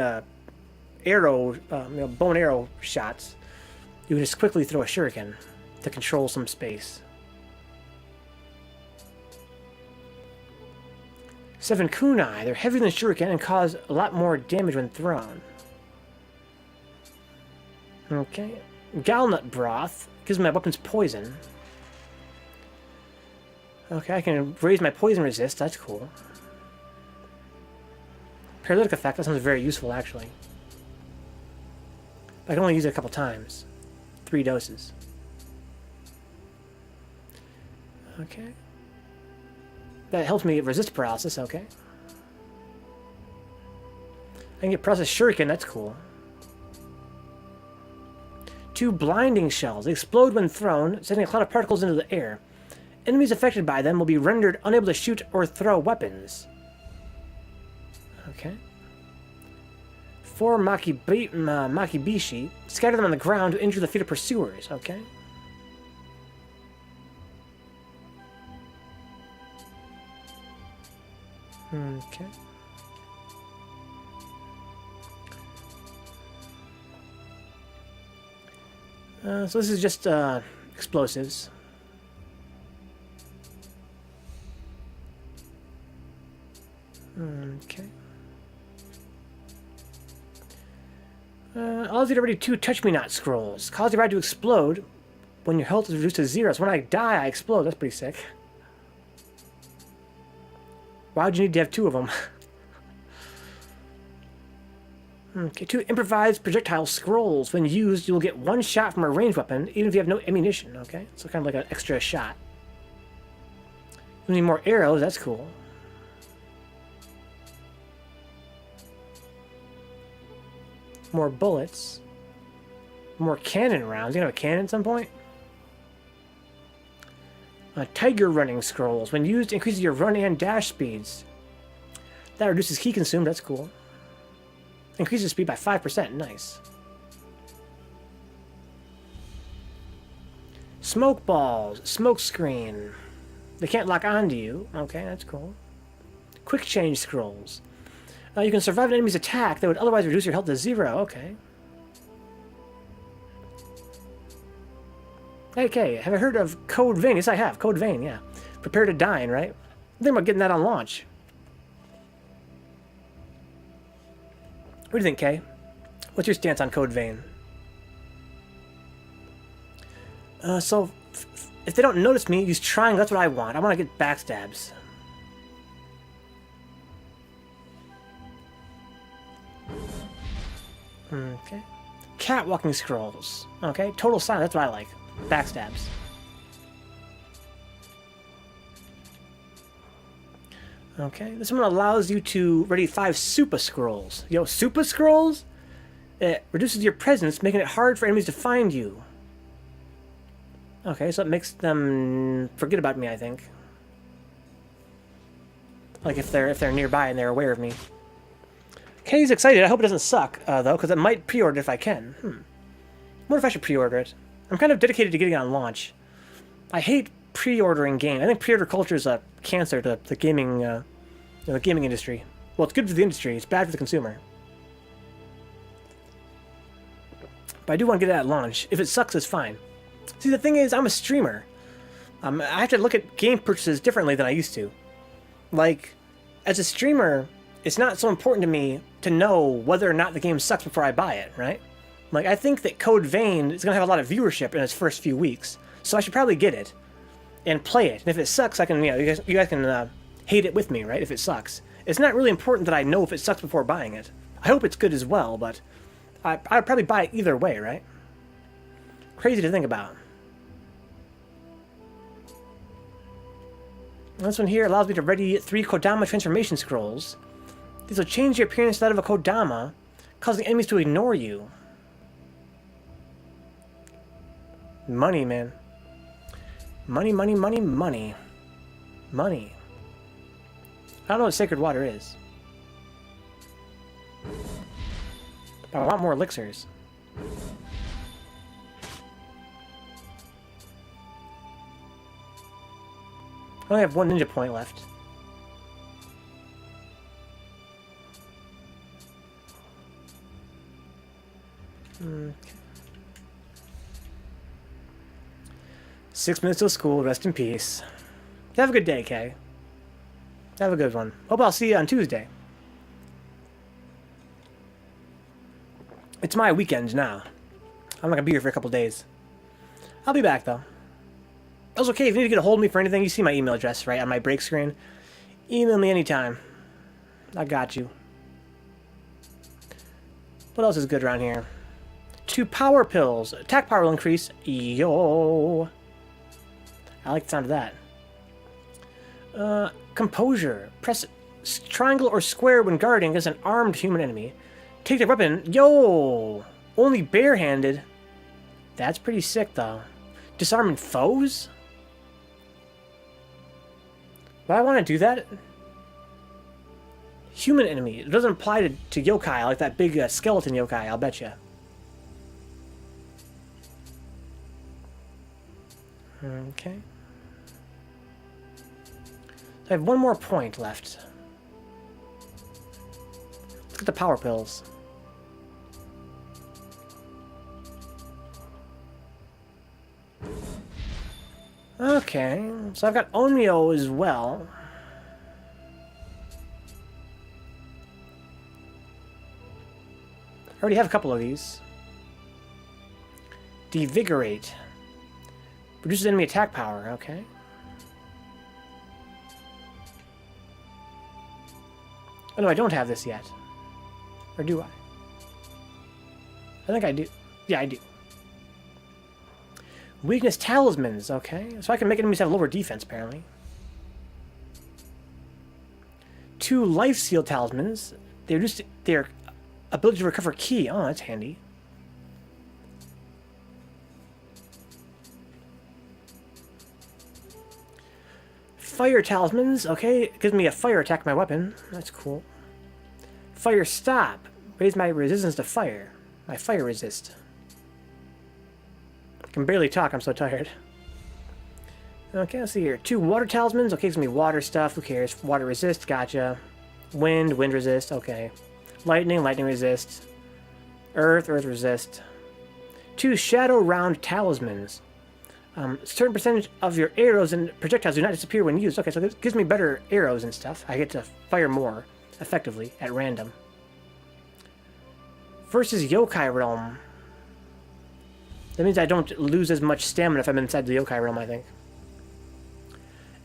arrow, you know, bow and arrow shots, you can just quickly throw a shuriken to control some space. 7 kunai. They're heavier than shuriken and cause a lot more damage when thrown. Okay. Galnut broth gives my weapons poison. Okay, I can raise my poison resist. That's cool. Paralytic effect. That sounds very useful, actually. I can only use it a couple times. 3 doses. Okay. That helps me resist paralysis, okay. I can get paralysis shuriken, that's cool. 2 blinding shells. They explode when thrown, sending a cloud of particles into the air. Enemies affected by them will be rendered unable to shoot or throw weapons. Okay. 4 makibishi. Scatter them on the ground to injure the feet of pursuers, okay. Okay. So this is just explosives. Okay. Allows you to ready 2 touch me not scrolls. Cause your ride to explode when your health is reduced to 0. So when I die, I explode. That's pretty sick. Why would you need to have 2 of them? Okay, 2 improvised projectile scrolls. When used, you will get 1 shot from a ranged weapon, even if you have no ammunition, okay? So kind of like an extra shot. You need more arrows, that's cool. More bullets. More cannon rounds. You gonna have a cannon at some point? Tiger running scrolls. When used, increases your run and dash speeds. That reduces ki consumed. That's cool. Increases speed by 5%. Nice. Smoke balls. Smoke screen. They can't lock onto you. Okay, that's cool. Quick change scrolls. You can survive an enemy's attack that would otherwise reduce your health to 0. Okay. Okay, have I heard of Code Vein? Yes, I have. Code Vein, yeah. Prepare to dine, right? I'm thinking about getting that on launch. What do you think, Kay? What's your stance on Code Vein? So, if they don't notice me, use triangle. That's what I want. I want to get backstabs. Okay. Catwalking scrolls. Okay, total silence. That's what I like. Backstabs. Okay, this one allows you to ready 5 super scrolls. Yo, super scrolls? It reduces your presence, making it hard for enemies to find you. Okay, so it makes them forget about me, I think. Like if they're nearby and they're aware of me. Kay's excited. I hope it doesn't suck, though, because I might pre-order it if I can. I wonder if I should pre-order it. I'm kind of dedicated to getting it on launch. I hate pre-ordering games. I think pre-order culture is a cancer to the gaming, the gaming industry. Well, it's good for the industry. It's bad for the consumer. But I do want to get it at launch. If it sucks, it's fine. See, the thing is, I'm a streamer. I have to look at game purchases differently than I used to. Like, as a streamer, it's not so important to me to know whether or not the game sucks before I buy it, right? Like, I think that Code Vein is going to have a lot of viewership in its first few weeks, so I should probably get it and play it. And if it sucks, I can, you know, you guys can hate it with me, right, if it sucks. It's not really important that I know if it sucks before buying it. I hope it's good as well, but I'd probably buy it either way, right? Crazy to think about. This one here allows me to ready 3 Kodama transformation scrolls. These will change your appearance to that of a Kodama, causing enemies to ignore you. Money, man. Money, money, money, money. Money. I don't know what sacred water is. But I want more elixirs. I only have 1 ninja point left. Okay. 6 minutes till school. Rest in peace. Have a good day, Kay. Have a good one. Hope I'll see you on Tuesday. It's my weekend now. I'm not gonna be here for a couple days. I'll be back, though. That's okay. If you need to get a hold of me for anything, you see my email address right on my break screen. Email me anytime. I got you. What else is good around here? 2 power pills. Attack power will increase. Yo. I like the sound of that. Composure. Press triangle or square when guarding against an armed human enemy. Take their weapon. Yo! Only barehanded. That's pretty sick, though. Disarming foes? Why I want to do that? Human enemy. It doesn't apply to yokai, like that big skeleton yokai, I'll bet you. Okay. I have 1 more point left. Look at the power pills. Okay, so I've got Nioh as well. I already have a couple of these. Devigorate. Reduces enemy attack power, okay. Oh no, I don't have this yet. Or do I? I think I do. Yeah, I do. Weakness talismans, okay. So I can make enemies have lower defense, apparently. 2 life seal talismans. They reduce their ability to recover ki. Oh, that's handy. Fire talismans, okay. It gives me a fire attack with my weapon. That's cool. Fire stop. Raise my resistance to fire. My fire resist. I can barely talk, I'm so tired. Okay, let's see here. 2 water talismans. Okay, gives me water stuff. Who cares? Water resist, gotcha. Wind, wind resist, okay. Lightning, lightning resist. Earth, earth resist. 2 shadow round talismans. Certain percentage of your arrows and projectiles do not disappear when used. Okay, so this gives me better arrows and stuff. I get to fire more effectively at random. Versus Yokai Realm. That means I don't lose as much stamina if I'm inside the Yokai Realm, I think.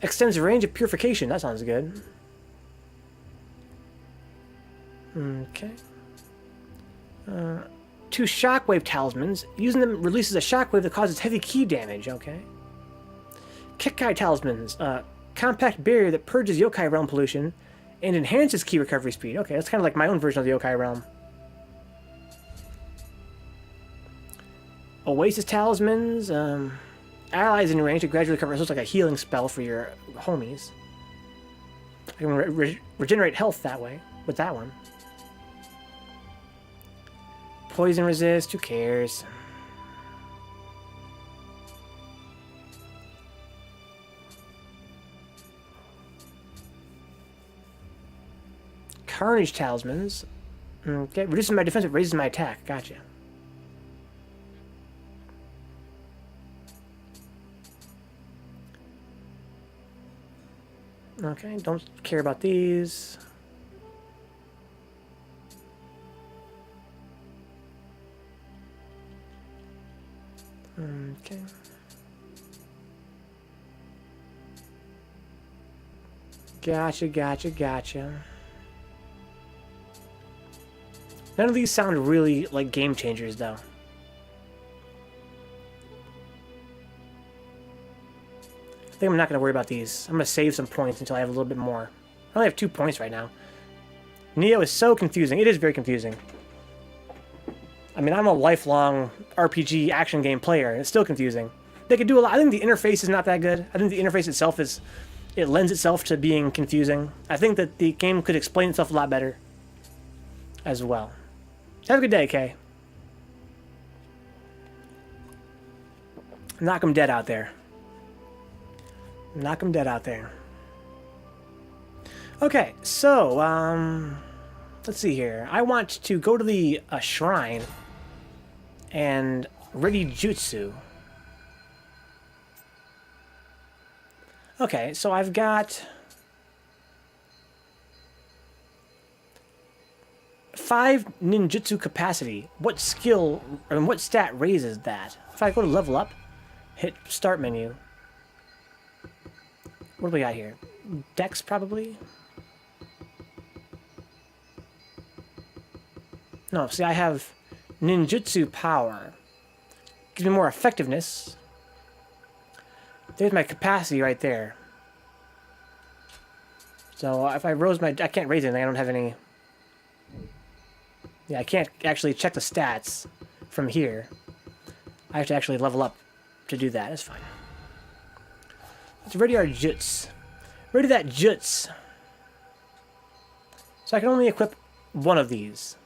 Extends the range of purification. That sounds good. Okay. 2 shockwave talismans. Using them releases a shockwave that causes heavy ki damage. Okay. Kekai talismans. Compact barrier that purges Yokai Realm pollution and enhances ki recovery speed. Okay, that's kind of like my own version of the Yokai Realm. Oasis talismans. Allies in range to gradually recover. So it's like a healing spell for your homies. I can regenerate health that way with that one. Poison resist, who cares? Carnage talismans. Okay, reduces my defense, but raises my attack. Gotcha. Okay, don't care about these. Okay. Gotcha, gotcha, gotcha. None of these sound really like game changers, though. I think I'm not going to worry about these. I'm going to save some points until I have a little bit more. I only have 2 points right now. Nioh is so confusing. It is very confusing. I mean, I'm a lifelong RPG action game player, and it's still confusing. They could do a lot. I think the interface is not that good. I think the interface itself is... It lends itself to being confusing. I think that the game could explain itself a lot better as well. Have a good day, Kay. Knock 'em dead out there. Knock 'em dead out there. Okay, so, let's see here. I want to go to the shrine and ready jutsu. Okay, so I've got 5 ninjutsu capacity. What skill, or what stat raises that? If I go to level up, hit start menu. What do we got here? Dex, probably? No, see, I have ninjutsu power. Gives me more effectiveness. There's my capacity right there. So if I rose my... I can't raise anything. I don't have any... Yeah, I can't actually check the stats from here. I have to actually level up to do that. That's fine. Let's ready our juts. Ready that juts. So I can only equip one of these.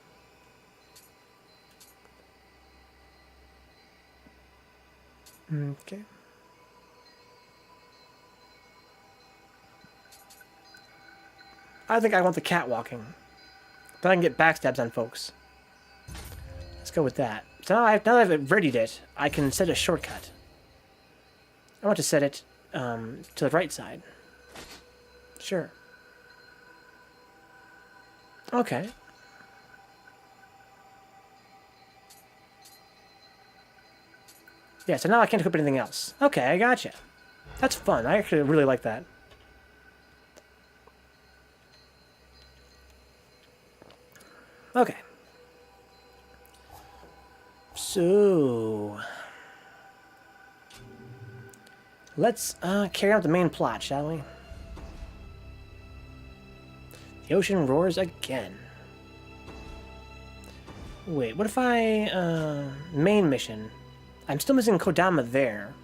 Okay. I think I want the catwalking. But I can get backstabs on folks. Let's go with that. So now that I've readied it, I can set a shortcut. I want to set it to the right side. Sure. Okay. Yeah, so now I can't equip anything else. Okay, I gotcha. That's fun. I actually really like that. Okay. So... let's carry out the main plot, shall we? The ocean roars again. Wait, what if I... main mission. I'm still missing Kodama there.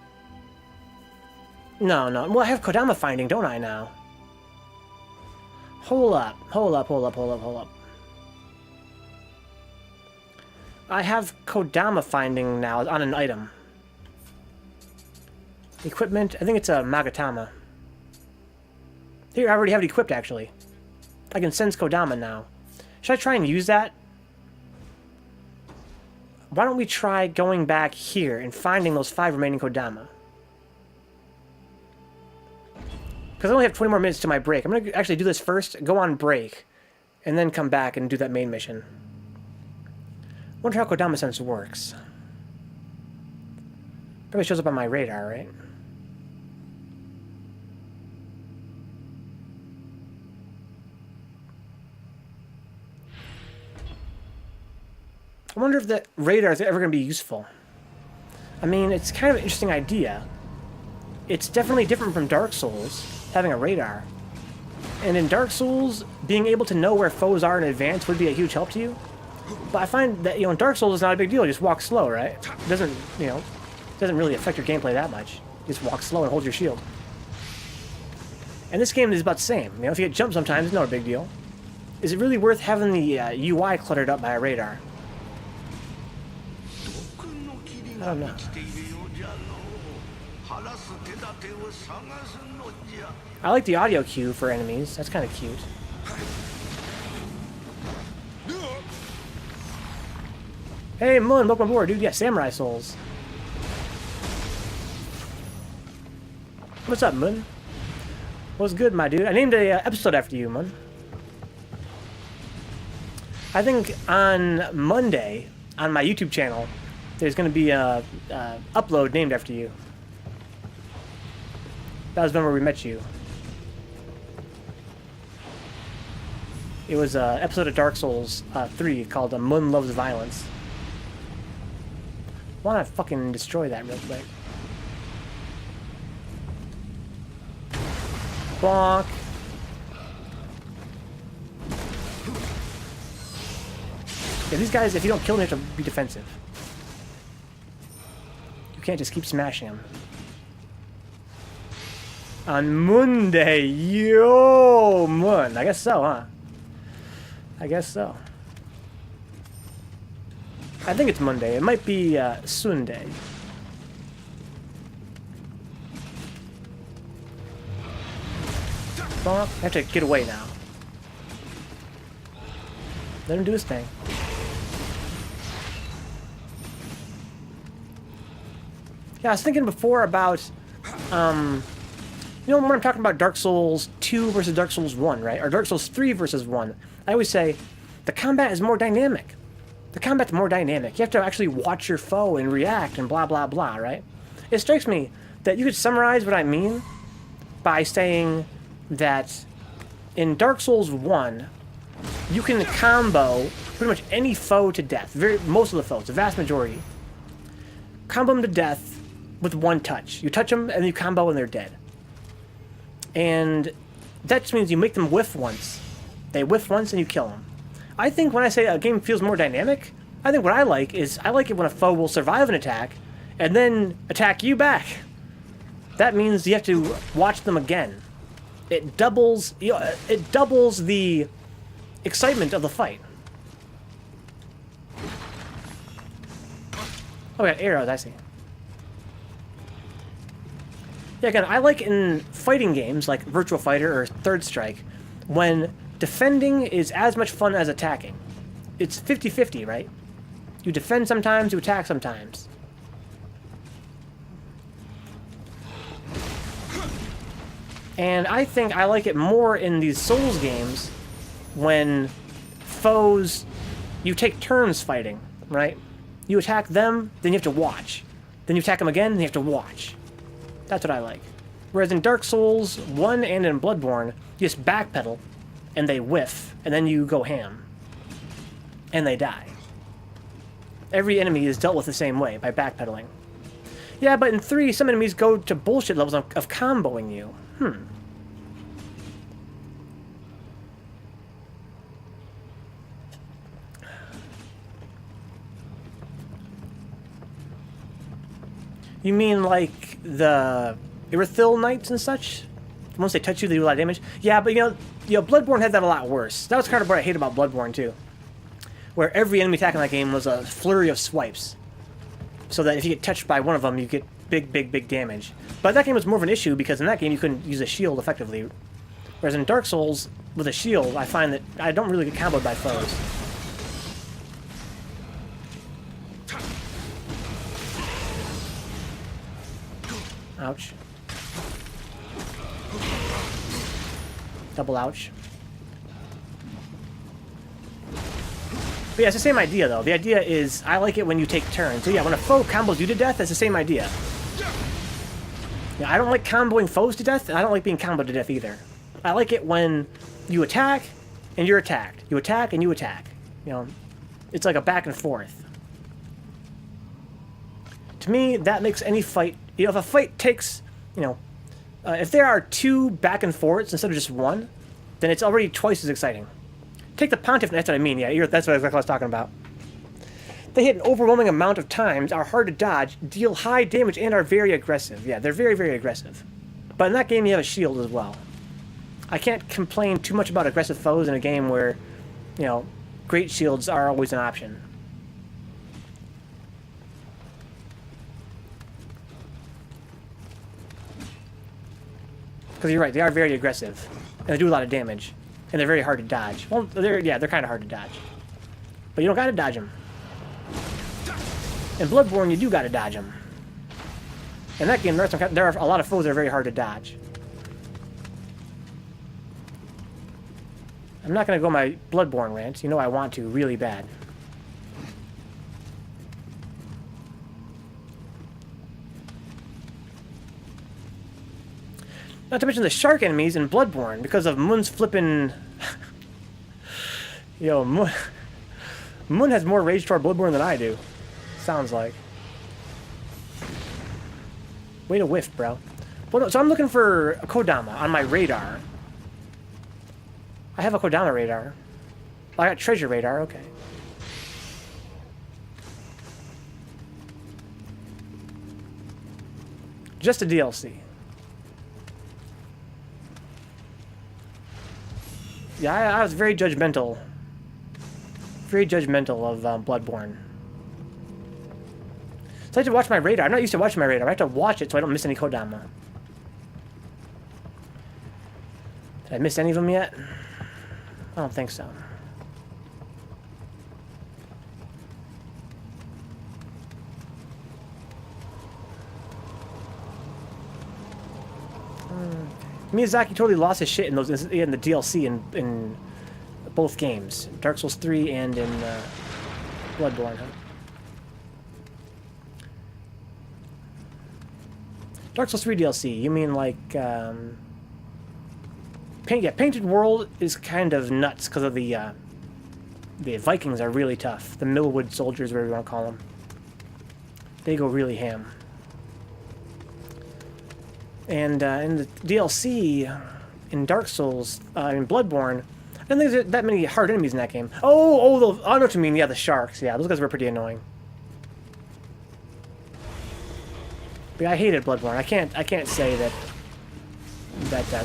No. Well, I have Kodama finding, don't I, now? Hold up. I have Kodama finding now on an item. Equipment, I think it's a Magatama. Here, I already have it equipped, actually. I can sense Kodama now. Should I try and use that? Why don't we try going back here and finding those 5 remaining Kodama? Because I only have 20 more minutes to my break. I'm going to actually do this first, go on break, and then come back and do that main mission. Wonder how Kodama sense works. Probably shows up on my radar, right? I wonder if that radar is ever going to be useful. I mean, it's kind of an interesting idea. It's definitely different from Dark Souls, having a radar. And in Dark Souls, being able to know where foes are in advance would be a huge help to you. But I find that, in Dark Souls is not a big deal. You just walk slow, right? It doesn't, doesn't really affect your gameplay that much. You just walk slow and hold your shield. And this game is about the same. If you get jumped sometimes, it's not a big deal. Is it really worth having the UI cluttered up by a radar? I don't know. I like the audio cue for enemies. That's kind of cute. Hey, Mun, welcome aboard, dude. Yeah, Samurai Souls. What's up, Mun? What's good, my dude? I named a episode after you, Mun. I think on Monday, on my YouTube channel, there's going to be a upload named after you. That was when we met you. It was an episode of Dark Souls 3 called Mun Loves Violence. Why not fucking destroy that real quick? Bonk. Yeah, these guys, if you don't kill them, you have to be defensive. You can't just keep smashing them. On Monday, yo, Mun. I guess so, huh? I guess so. I think it's Monday. It might be Sunday. Bonk. I have to get away now. Let him do his thing. Yeah, I was thinking before about, you know, when I'm talking about Dark Souls 2 versus Dark Souls 1, right? Or Dark Souls 3 versus 1. I always say, the combat is more dynamic. The combat's more dynamic. You have to actually watch your foe and react and blah, blah, blah, right? It strikes me that you could summarize what I mean by saying that in Dark Souls 1, you can combo pretty much any foe to death. Most of the foes, the vast majority. Combo them to death with one touch. You touch them and you combo and they're dead. And that just means you make them whiff once. They whiff once and you kill them. I think when I say a game feels more dynamic, I think what I like is I like it when a foe will survive an attack and then attack you back. That means you have to watch them again. It doubles, you know, it doubles the excitement of the fight. Oh, we got arrows, I see. Yeah, again, I like in fighting games like Virtual Fighter or Third Strike when defending is as much fun as attacking. It's 50-50, right? You defend sometimes, you attack sometimes. And I think I like it more in these Souls games when foes, you take turns fighting, right? You attack them, then you have to watch. Then you attack them again, then you have to watch. That's what I like. Whereas in Dark Souls 1 and in Bloodborne, you just backpedal, and they whiff, and then you go ham. And they die. Every enemy is dealt with the same way, by backpedaling. Yeah, but in 3, some enemies go to bullshit levels of comboing you. You mean like the Irithil Knights and such? Once they touch you, they do a lot of damage. Yeah, but you know, Bloodborne had that a lot worse. That was kind of what I hate about Bloodborne too, where every enemy attack in that game was a flurry of swipes, so that if you get touched by one of them, you get big damage. But that game was more of an issue because in that game you couldn't use a shield effectively, whereas in Dark Souls with a shield, I find that I don't really get comboed by foes. Ouch. Double ouch. But yeah, it's the same idea, though. The idea is, I like it when you take turns. So yeah, when a foe combos you to death, it's the same idea. Yeah, I don't like comboing foes to death, and I don't like being comboed to death either. I like it when you attack, and you're attacked. You attack, and you attack. You know, it's like a back and forth. To me, that makes any fight... You know, if a fight takes, you know... if there are 2 back and forths instead of just 1, then it's already twice as exciting. Take the Pontiff, that's what I mean, yeah, that's what I was talking about. They hit an overwhelming amount of times, are hard to dodge, deal high damage, and are very aggressive. Yeah, they're very aggressive. But in that game, you have a shield as well. I can't complain too much about aggressive foes in a game where, you know, great shields are always an option. Because you're right, they are very aggressive, and they do a lot of damage, and they're very hard to dodge. Well, they're kind of hard to dodge, but you don't gotta dodge them. In Bloodborne, you do gotta dodge them. In that game, there are a lot of foes that are very hard to dodge. I'm not gonna go my Bloodborne rant. You know I want to really bad. Not to mention the shark enemies in Bloodborne, because of Mun's flippin'... Yo, Mun has more rage toward Bloodborne than I do. Sounds like. Way to whiff, bro. Well, no, so I'm looking for a Kodama on my radar. I have a Kodama radar. I got treasure radar, okay. Just a DLC. Yeah, I was very judgmental. Very judgmental of Bloodborne. So I have to watch my radar. I'm not used to watching my radar. I have to watch it so I don't miss any Kodama. Did I miss any of them yet? I don't think so. Miyazaki totally lost his shit in the DLC in both games, Dark Souls 3 and in Bloodborne. Huh? Dark Souls 3 DLC. You mean like Painted World is kind of nuts because of the Vikings are really tough. The Millwood soldiers, whatever you want to call them. They go really ham. And in the DLC, in Dark Souls, in Bloodborne, I don't think there's that many hard enemies in that game. I know what you mean. Yeah, the sharks. Yeah, those guys were pretty annoying. But I hated Bloodborne. I can't say that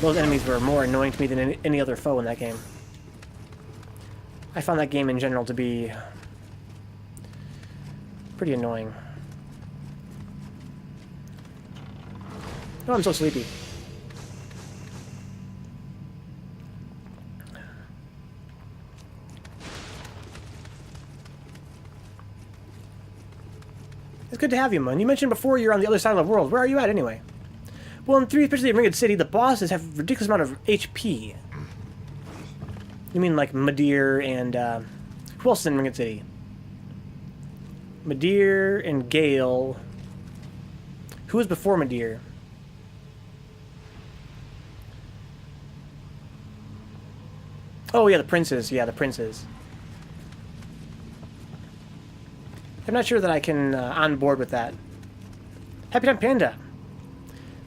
those enemies were more annoying to me than any other foe in that game. I found that game in general to be pretty annoying. Oh, I'm so sleepy. It's good to have you, Mun. You mentioned before you're on the other side of the world. Where are you at, anyway? Well, in 3, especially in Ringed City, the bosses have a ridiculous amount of HP. You mean like Midir and, who else is in Ringed City? Midir and Gale. Who was before Midir? Oh, yeah, the princes. Yeah, the princes. I'm not sure that I can on board with that. Happy Time Panda.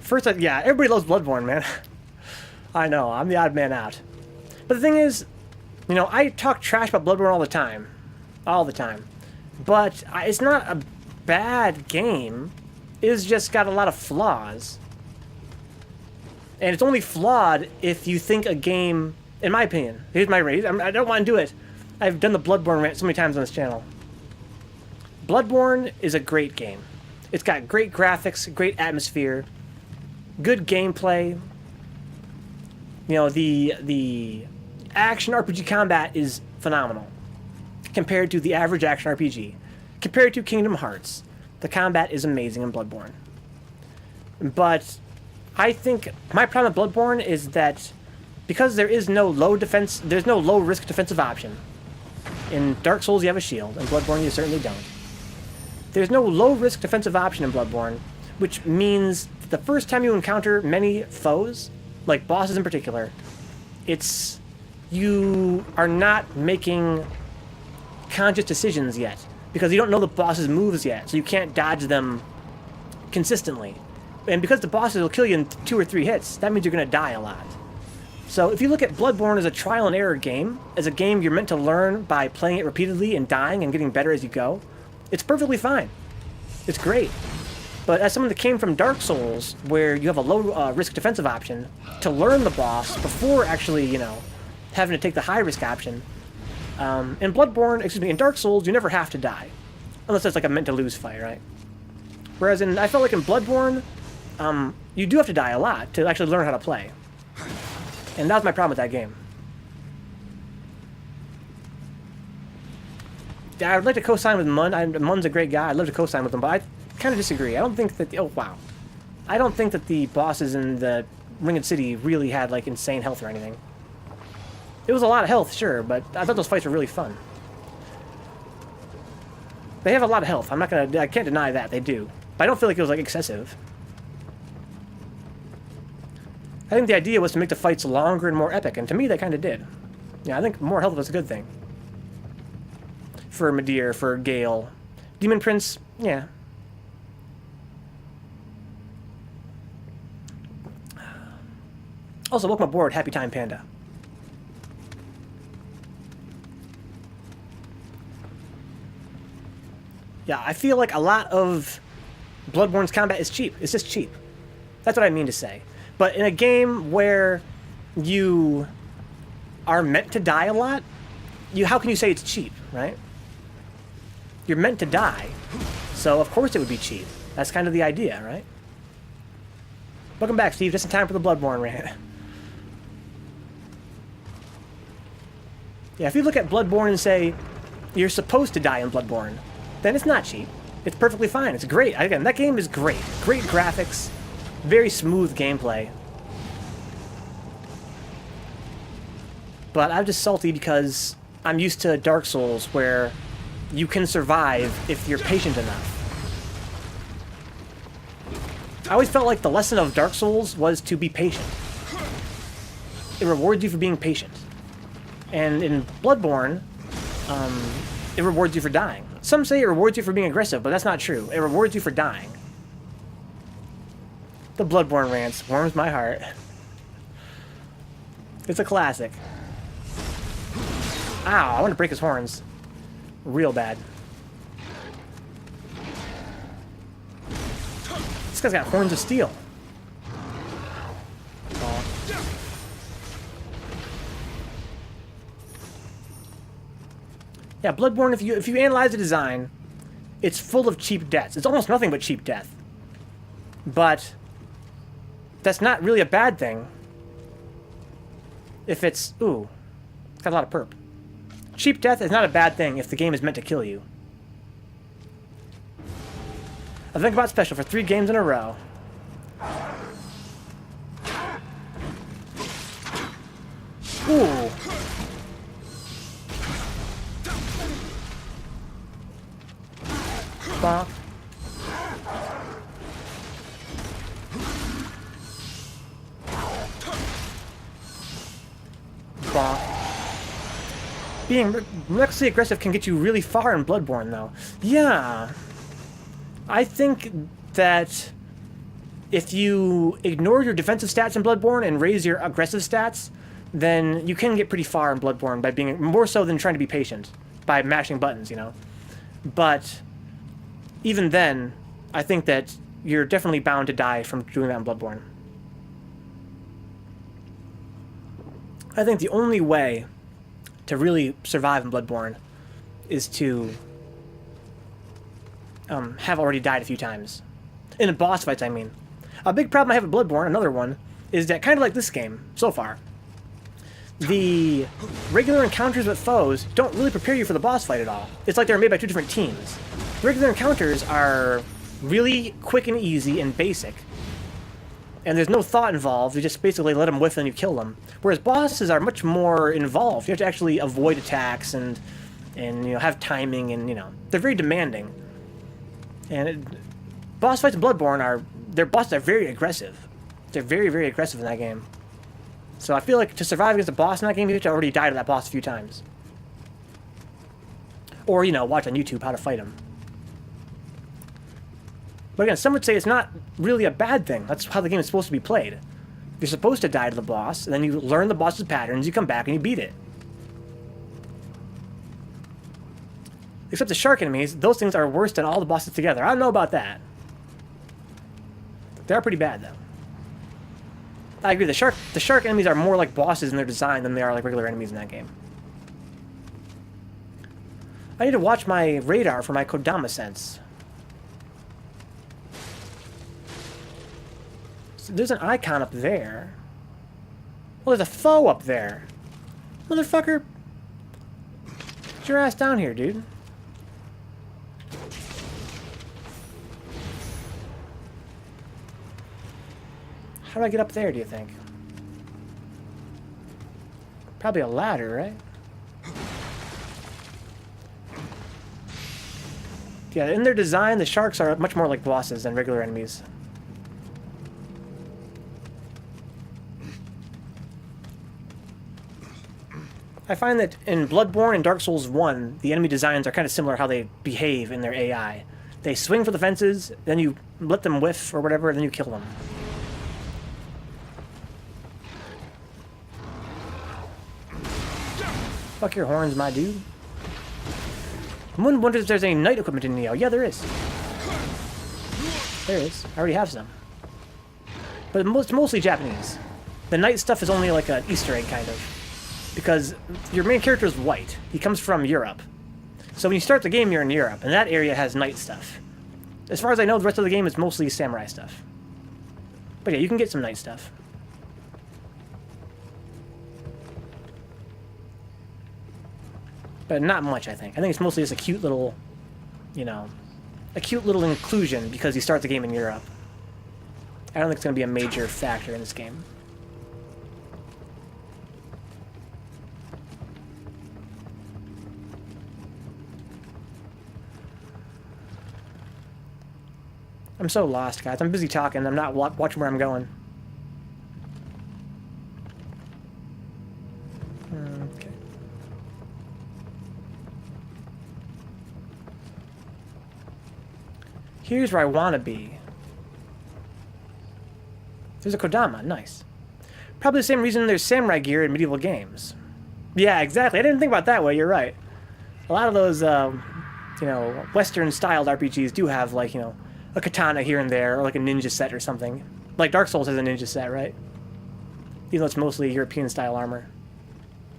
First, yeah, everybody loves Bloodborne, man. I know, I'm the odd man out. But the thing is, you know, I talk trash about Bloodborne all the time. All the time. But it's not a bad game. It's just got a lot of flaws. And it's only flawed if you think a game... In my opinion, here's my rate. I don't want to do it. I've done the Bloodborne rant so many times on this channel. Bloodborne is a great game. It's got great graphics, great atmosphere, good gameplay. You know, the action RPG combat is phenomenal compared to the average action RPG. Compared to Kingdom Hearts, the combat is amazing in Bloodborne. But I think my problem with Bloodborne is that because there is no there's no low risk defensive option. In Dark Souls you have a shield, in Bloodborne you certainly don't. There's no low risk defensive option in Bloodborne, which means the first time you encounter many foes, like bosses in particular, you are not making conscious decisions yet, because you don't know the boss's moves yet, so you can't dodge them consistently. And because the bosses will kill you in 2 or 3 hits, that means you're going to die a lot. So if you look at Bloodborne as a trial and error game, as a game you're meant to learn by playing it repeatedly and dying and getting better as you go, it's perfectly fine. It's great. But as someone that came from Dark Souls, where you have a low risk defensive option, to learn the boss before actually, you know, having to take the high risk option, in in Dark Souls, you never have to die. Unless it's like a meant to lose fight, right? Whereas I felt like in Bloodborne, you do have to die a lot to actually learn how to play. And that was my problem with that game. I would like to co-sign with Mun. Mun's a great guy. I'd love to co-sign with him, but I kind of disagree. I don't think that... Oh, wow. I don't think that the bosses in the Ringed City really had, like, insane health or anything. It was a lot of health, sure, but I thought those fights were really fun. They have a lot of health. I can't deny that. They do. But I don't feel like it was, like, excessive. I think the idea was to make the fights longer and more epic, and to me, they kind of did. Yeah, I think more health was a good thing. for Midir, for Gale. Demon Prince, yeah. Also, welcome aboard, Happy Time Panda. Yeah, I feel like a lot of Bloodborne's combat is cheap. It's just cheap. That's what I mean to say. But in a game where you are meant to die a lot, how can you say it's cheap, right? You're meant to die, so of course it would be cheap. That's kind of the idea, right? Welcome back, Steve. Just in time for the Bloodborne rant. Yeah, if you look at Bloodborne and say, you're supposed to die in Bloodborne, then it's not cheap. It's perfectly fine. It's great. Again, that game is great. Great graphics. Very smooth gameplay. But I'm just salty because I'm used to Dark Souls where you can survive if you're patient enough. I always felt like the lesson of Dark Souls was to be patient. It rewards you for being patient. And in Bloodborne, it rewards you for dying. Some say it rewards you for being aggressive, but that's not true. It rewards you for dying. The Bloodborne rants warms my heart. It's a classic. Ow, I want to break his horns. Real bad. This guy's got horns of steel. Oh. Yeah, Bloodborne, if you analyze the design, it's full of cheap deaths. It's almost nothing but cheap death. But that's not really a bad thing. If it's... Ooh. It's got a lot of perp. Cheap death is not a bad thing if the game is meant to kill you. A Vencabot special for 3 games in a row. Ooh. Bonk. Bonk. Being recklessly aggressive can get you really far in Bloodborne, though. Yeah. I think that if you ignore your defensive stats in Bloodborne and raise your aggressive stats, then you can get pretty far in Bloodborne by being more so than trying to be patient, by mashing buttons, you know. But even then, I think that you're definitely bound to die from doing that in Bloodborne. I think the only way to really survive in Bloodborne is to have already died a few times. In boss fights, I mean. A big problem I have with Bloodborne, another one, is that kind of like this game, so far, the regular encounters with foes don't really prepare you for the boss fight at all. It's like they're made by 2 different teams. The regular encounters are really quick and easy and basic. And there's no thought involved, you just basically let them whiff and you kill them. Whereas bosses are much more involved. You have to actually avoid attacks and you know, have timing and, you know, they're very demanding. And boss fights in Bloodborne their bosses are very aggressive. They're very, very aggressive in that game. So I feel like to survive against a boss in that game, you have to already die to that boss a few times. Or, you know, watch on YouTube how to fight him. But again, some would say it's not really a bad thing. That's how the game is supposed to be played. You're supposed to die to the boss, and then you learn the boss's patterns, you come back and you beat it. Except the shark enemies, those things are worse than all the bosses together. I don't know about that. They are pretty bad, though. I agree, the shark enemies are more like bosses in their design than they are like regular enemies in that game. I need to watch my radar for my Kodama sense. So there's an icon up there. Well, there's a foe up there. Motherfucker. Get your ass down here, dude. How do I get up there, do you think? Probably a ladder, right? Yeah, in their design, the sharks are much more like bosses than regular enemies. I find that in Bloodborne and Dark Souls 1, the enemy designs are kind of similar how they behave in their AI. They swing for the fences, then you let them whiff or whatever, and then you kill them. Fuck your horns, my dude. One wonders if there's any knight equipment in Nioh. Yeah, there is. There is. I already have some. But it's mostly Japanese. The knight stuff is only like an Easter egg, kind of. Because your main character is white. He comes from Europe. So when you start the game, you're in Europe, and that area has knight stuff. As far as I know, the rest of the game is mostly samurai stuff. But yeah, you can get some knight stuff. But not much, I think. I think it's mostly just a cute little, you know, a cute little inclusion because you start the game in Europe. I don't think it's going to be a major factor in this game. I'm so lost, guys. I'm busy talking. I'm not watching where I'm going. Okay. Here's where I want to be. There's a Kodama. Nice. Probably the same reason there's samurai gear in medieval games. Yeah, exactly. I didn't think about it that way. You're right. A lot of those, you know, Western-styled RPGs do have, like, you know, a katana here and there, or like a ninja set or something. Like Dark Souls has a ninja set, right? Even though it's mostly European-style armor.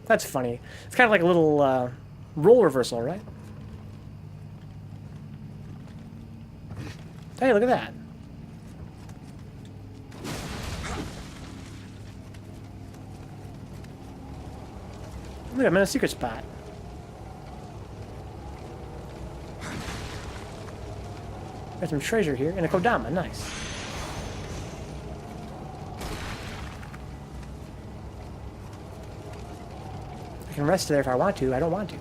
That's funny. It's kind of like a little role reversal, right? Hey, look at that. Look, I'm in a secret spot. Got some treasure here, and a Kodama, nice. I can rest there if I want to, I don't want to.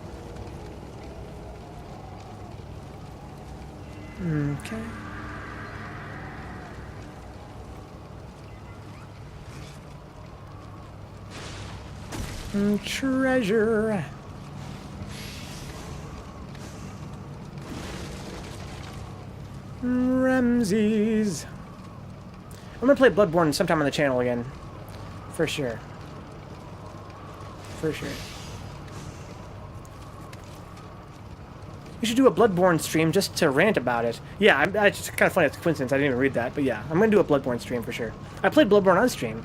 Okay. Treasure. Ramses. I'm gonna play Bloodborne sometime on the channel again. For sure. For sure. We should do a Bloodborne stream just to rant about it. Yeah, it's just kind of funny. It's a coincidence. I didn't even read that. But yeah, I'm gonna do a Bloodborne stream for sure. I played Bloodborne on stream.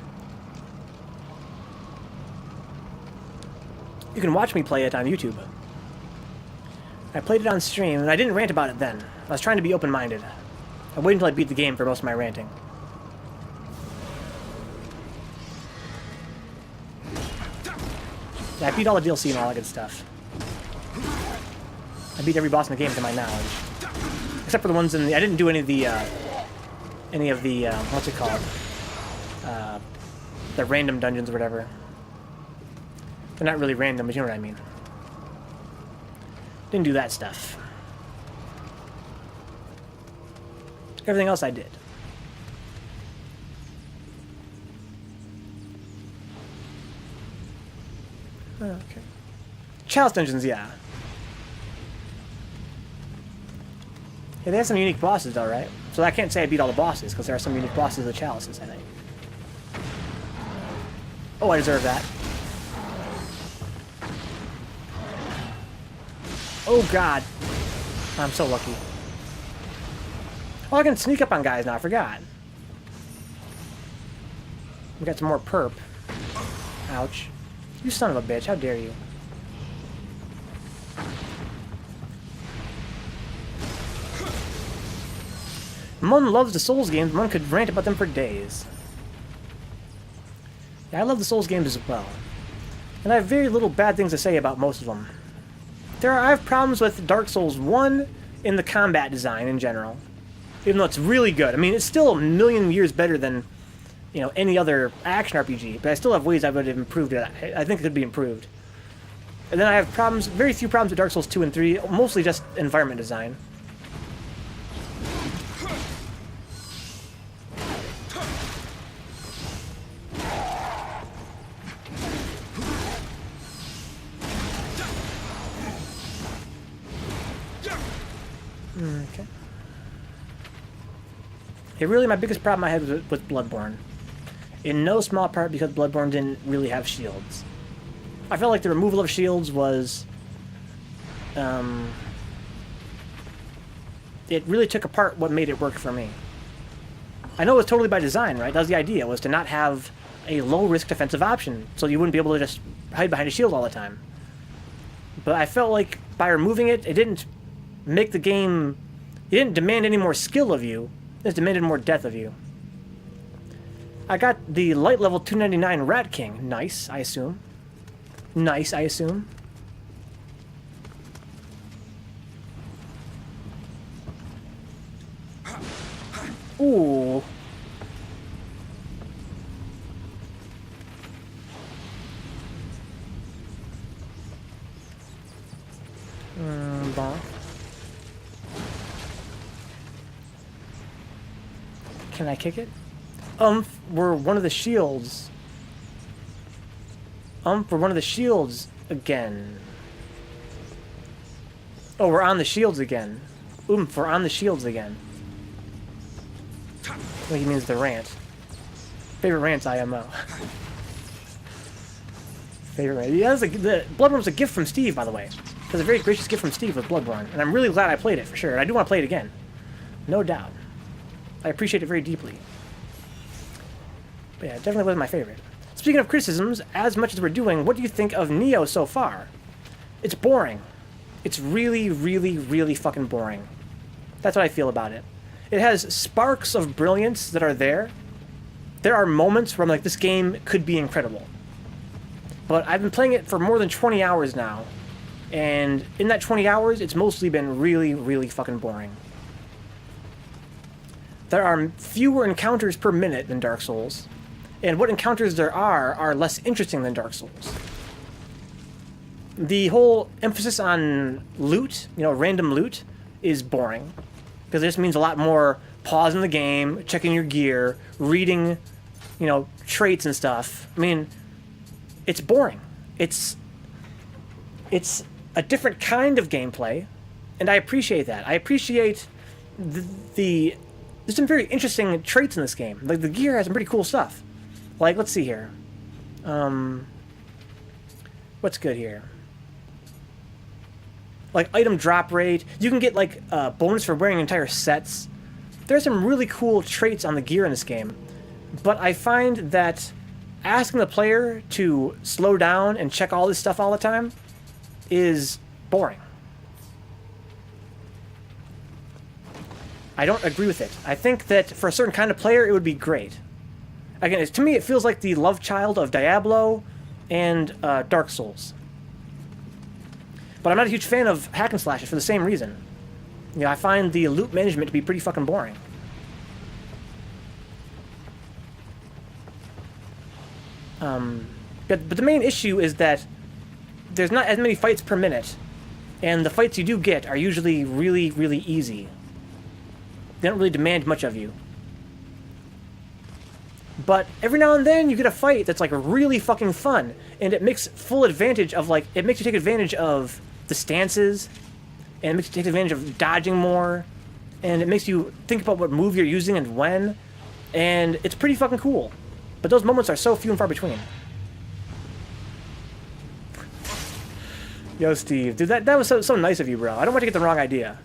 You can watch me play it on YouTube. I played it on stream, and I didn't rant about it then. I was trying to be open-minded. I waited until I beat the game for most of my ranting. Yeah, I beat all the DLC and all that good stuff. I beat every boss in the game to my knowledge. Except for the ones in the... I didn't do any of the, what's it called? The random dungeons or whatever. They're not really random, but you know what I mean. Didn't do that stuff. Everything else I did. Okay. Chalice dungeons, yeah. Yeah, they have some unique bosses though, right? So I can't say I beat all the bosses, because there are some unique bosses of the chalices, I think. Oh, I deserve that. Oh god. I'm so lucky. Oh, I can sneak up on guys now, I forgot. We got some more perp. Ouch. You son of a bitch, how dare you. Mun loves the Souls games. Mun could rant about them for days. Yeah, I love the Souls games as well. And I have very little bad things to say about most of them. I have problems with Dark Souls 1 in the combat design in general. Even though it's really good. I mean, it's still a million years better than, you know, any other action RPG. But I still have ways I would have improved it. I think it could be improved. And then I have problems, very few problems with Dark Souls 2 and 3. Mostly just environment design. Okay. Really, my biggest problem I had was with Bloodborne. In no small part because Bloodborne didn't really have shields. I felt like the removal of shields was... it really took apart what made it work for me. I know it was totally by design, right? That was the idea, was to not have a low-risk defensive option, so you wouldn't be able to just hide behind a shield all the time. But I felt like by removing it, it didn't make the game... It didn't demand any more skill of you, it just demanded more death of you. I got the light level 299 Rat King. Nice, I assume. Nice, I assume. Ooh. Bonk. Can I kick it? We're one of the shields. For one of the shields again. Oh, we're on the shields again. We're on the shields again. I think he means the rant. Favorite rants IMO. Favorite rant. Yeah, the Bloodborne was a gift from Steve, by the way. It was a very gracious gift from Steve with Bloodborne, and I'm really glad I played it for sure. And I do want to play it again, no doubt. I appreciate it very deeply. But yeah, it definitely wasn't my favorite. Speaking of criticisms, as much as we're doing, what do you think of Nioh so far? It's boring. It's really, really, really fucking boring. That's what I feel about it. It has sparks of brilliance that are there. There are moments where I'm like, this game could be incredible. But I've been playing it for more than 20 hours now. And in that 20 hours, it's mostly been really, really fucking boring. There are fewer encounters per minute than Dark Souls. And what encounters there are less interesting than Dark Souls. The whole emphasis on loot, random loot, is boring. Because it just means a lot more pausing the game, checking your gear, reading, traits and stuff. I mean, it's boring. It's a different kind of gameplay, and I appreciate that. I appreciate there's some very interesting traits in this game. Like, the gear has some pretty cool stuff. Like, let's see here. What's good here? Like, item drop rate. You can get, like, bonus for wearing entire sets. There's some really cool traits on the gear in this game. But I find that asking the player to slow down and check all this stuff all the time is boring. I don't agree with it. I think that for a certain kind of player, it would be great. Again, to me, it feels like the love child of Diablo and Dark Souls. But I'm not a huge fan of hack and slashes for the same reason. I find the loot management to be pretty fucking boring. But the main issue is that there's not as many fights per minute, and the fights you do get are usually really, really easy. They don't really demand much of you. But every now and then you get a fight that's like really fucking fun, and it makes full advantage of it makes you take advantage of the stances, and it makes you take advantage of dodging more, and it makes you think about what move you're using and when, and it's pretty fucking cool. But those moments are so few and far between. Yo, Steve. Dude, that was so nice of you, bro. I don't want to get the wrong idea.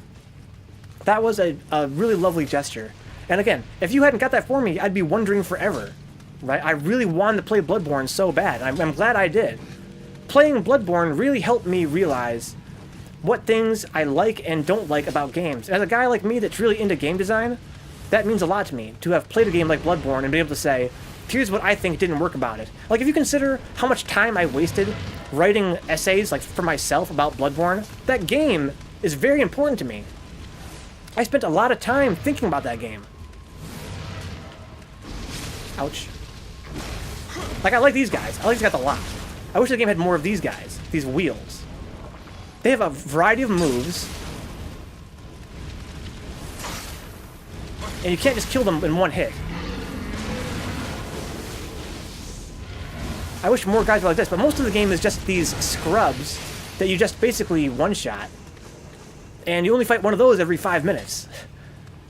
That was a really lovely gesture. And again, if you hadn't got that for me, I'd be wondering forever. Right? I really wanted to play Bloodborne so bad. I'm glad I did. Playing Bloodborne really helped me realize what things I like and don't like about games. As a guy like me that's really into game design, that means a lot to me, to have played a game like Bloodborne and be able to say, here's what I think didn't work about it. Like, if you consider how much time I wasted writing essays, for myself about Bloodborne, that game is very important to me. I spent a lot of time thinking about that game. Ouch. Like, I like these guys. I like these guys a lot. I wish the game had more of these guys, these wheels. They have a variety of moves, and you can't just kill them in one hit. I wish more guys were like this, but most of the game is just these scrubs that you just basically one-shot. And you only fight one of those every 5 minutes.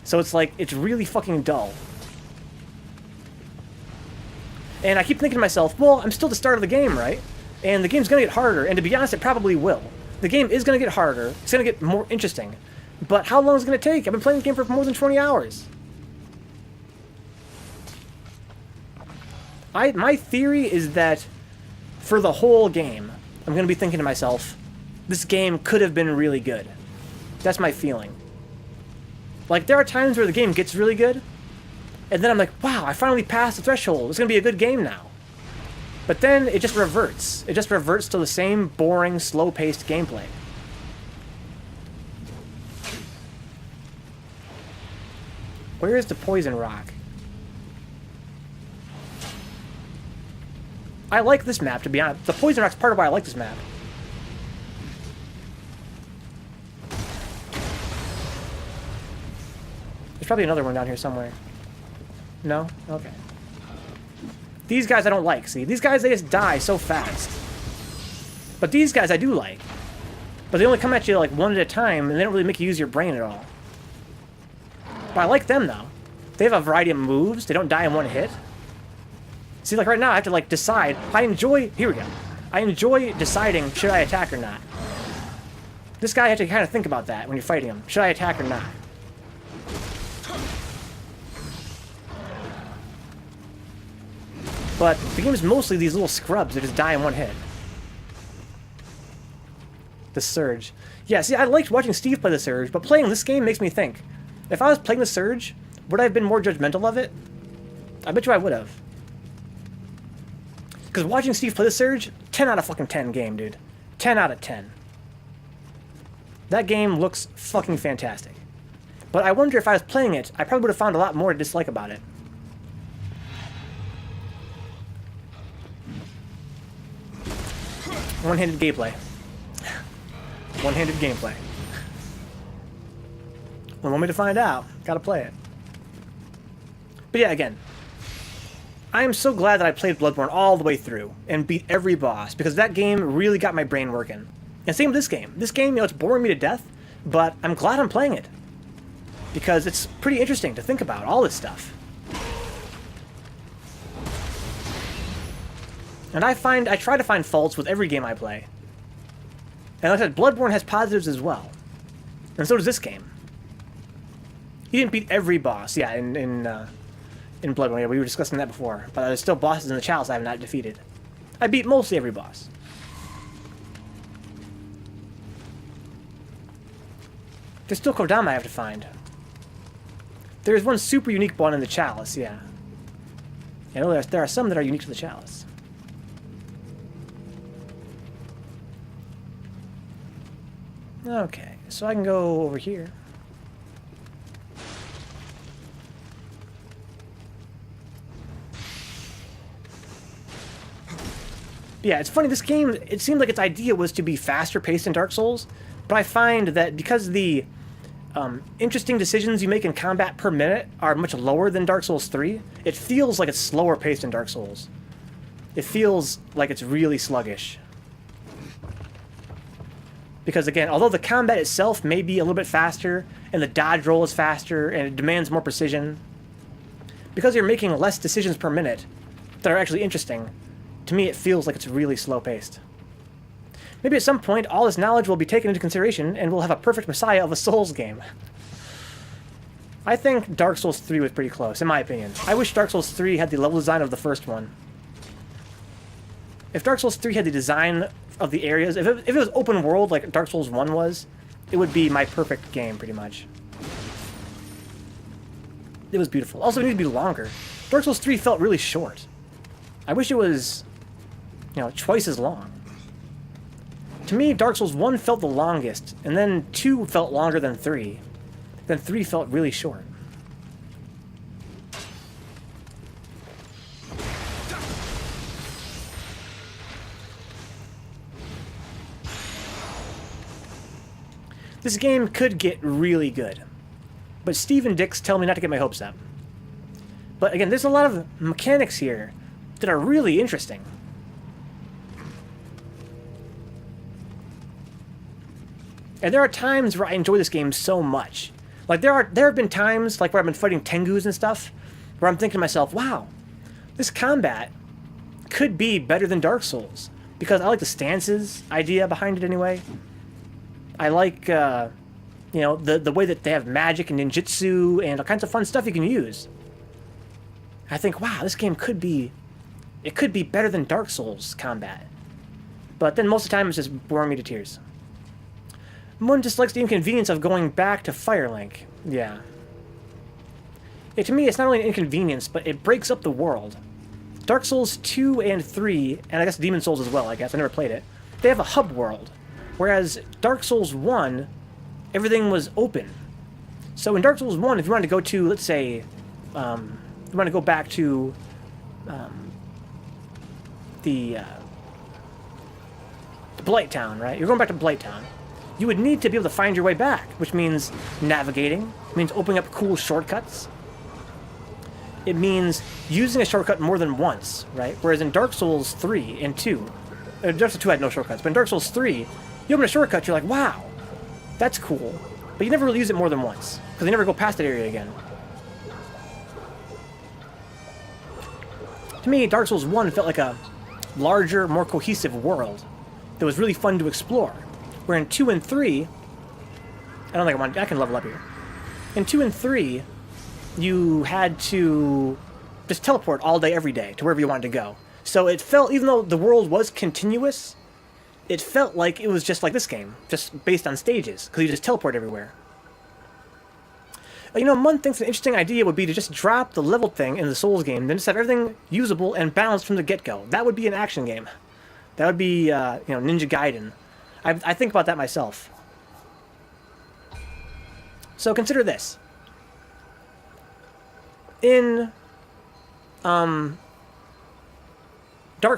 So it's like, it's really fucking dull. And I keep thinking to myself, well, I'm still at the start of the game, right? And the game's gonna get harder, and to be honest, it probably will. The game is gonna get harder, it's gonna get more interesting. But how long is it gonna take? I've been playing the game for more than 20 hours. My theory is that for the whole game, I'm gonna be thinking to myself, this game could have been really good. That's my feeling. Like, there are times where the game gets really good, and then I'm like, wow, I finally passed the threshold. It's gonna be a good game now. But then it just reverts. It just reverts to the same boring, slow-paced gameplay. Where is the poison rock? I like this map, to be honest. The poison rock's part of why I like this map. There's probably another one down here somewhere. No? Okay. These guys I don't like, see? These guys, they just die so fast. But these guys I do like. But they only come at you like one at a time, and they don't really make you use your brain at all. But I like them, though. They have a variety of moves. They don't die in one hit. See, like right now, I have to like decide. I enjoy... Here we go. I enjoy deciding, should I attack or not? This guy, you have to kind of think about that when you're fighting him. Should I attack or not? But the game is mostly these little scrubs that just die in one hit. The Surge. Yeah, see, I liked watching Steve play the Surge, but playing this game makes me think. If I was playing the Surge, would I have been more judgmental of it? I bet you I would have. Because watching Steve play the Surge, 10 out of fucking 10 game, dude. 10 out of 10. That game looks fucking fantastic. But I wonder if I was playing it, I probably would have found a lot more to dislike about it. One-handed gameplay. One-handed gameplay. Well, want me to find out? Gotta play it. But yeah, again, I am so glad that I played Bloodborne all the way through and beat every boss, because that game really got my brain working. And same with this game. This game, you know, it's boring me to death, but I'm glad I'm playing it. Because it's pretty interesting to think about, all this stuff. And I try to find faults with every game I play. And like I said, Bloodborne has positives as well. And so does this game. You didn't beat every boss, yeah, in Bloodborne. Yeah, we were discussing that before. But there's still bosses in the Chalice I have not defeated. I beat mostly every boss. There's still Kodama I have to find. There's one super unique one in the Chalice, yeah. You know, there are some that are unique to the Chalice. Okay, so I can go over here. Yeah, it's funny, this game, it seemed like its idea was to be faster paced in Dark Souls, but I find that because the interesting decisions you make in combat per minute are much lower than Dark Souls 3, it feels like it's slower paced in Dark Souls. It feels like it's really sluggish. Because again, although the combat itself may be a little bit faster, and the dodge roll is faster, and it demands more precision, because you're making less decisions per minute that are actually interesting, to me it feels like it's really slow-paced. Maybe at some point, all this knowledge will be taken into consideration, and we'll have a perfect messiah of a Souls game. I think Dark Souls 3 was pretty close, in my opinion. I wish Dark Souls 3 had the level design of the first one. If Dark Souls 3 had the design of the areas, if it was open world like Dark Souls 1 was, it would be my perfect game, pretty much. It was beautiful. Also, it needed to be longer. Dark Souls 3 felt really short. I wish it was, you know, twice as long. To me, Dark Souls 1 felt the longest, and then 2 felt longer than 3. Then 3 felt really short. This game could get really good, but Steve and Dix tell me not to get my hopes up. But again, there's a lot of mechanics here that are really interesting. And there are times where I enjoy this game so much. Like, there have been times, like, where I've been fighting Tengus and stuff, where I'm thinking to myself, wow, this combat could be better than Dark Souls. Because I like the stances idea behind it anyway. I like, you know, the way that they have magic and ninjutsu and all kinds of fun stuff you can use. I think, wow, this game could be... It could be better than Dark Souls combat. But then most of the time it's just boring me to tears. Mun dislikes the inconvenience of going back to Firelink. Yeah. To me, it's not only an inconvenience, but it breaks up the world. Dark Souls 2 and 3, and I guess Demon Souls as well, I guess, I never played it, they have a hub world. Whereas Dark Souls 1, everything was open. So in Dark Souls 1, if you wanted to go to, let's say, you want to go back to the Blight Town, right? You're going back to Blight Town. You would need to be able to find your way back, which means navigating, means opening up cool shortcuts. It means using a shortcut more than once, right? Whereas in Dark Souls 3 and 2, Dark Souls 2 had no shortcuts, but in Dark Souls 3, you open a shortcut, you're like, wow, that's cool. But you never really use it more than once, because you never go past that area again. To me, Dark Souls 1 felt like a larger, more cohesive world that was really fun to explore. Where in 2 and 3, I don't think I can level up here. In 2 and 3, you had to just teleport all day, every day, to wherever you wanted to go. So it felt, even though the world was continuous, it felt like it was just like this game, just based on stages, because you just teleport everywhere. You know, Mun thinks an interesting idea would be to just drop the level thing in the Souls game, then just have everything usable and balanced from the get-go. That would be an action game. That would be, you know, Ninja Gaiden. I think about that myself. So consider this. In Dark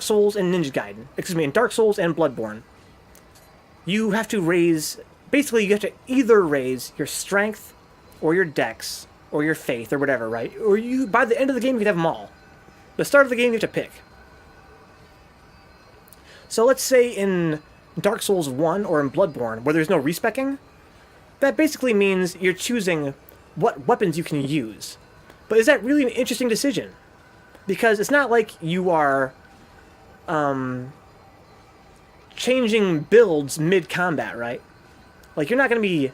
Souls and Ninja Gaiden, excuse me, in Dark Souls and Bloodborne, you have to raise, basically you have to either raise your strength or your dex or your faith or whatever, right? Or you, by the end of the game, you can have them all. The start of the game, you have to pick. So let's say in Dark Souls 1 or in Bloodborne, where there's no respecking, that basically means you're choosing what weapons you can use. But is that really an interesting decision? Because it's not like you are changing builds mid-combat, right? Like, you're not going to be...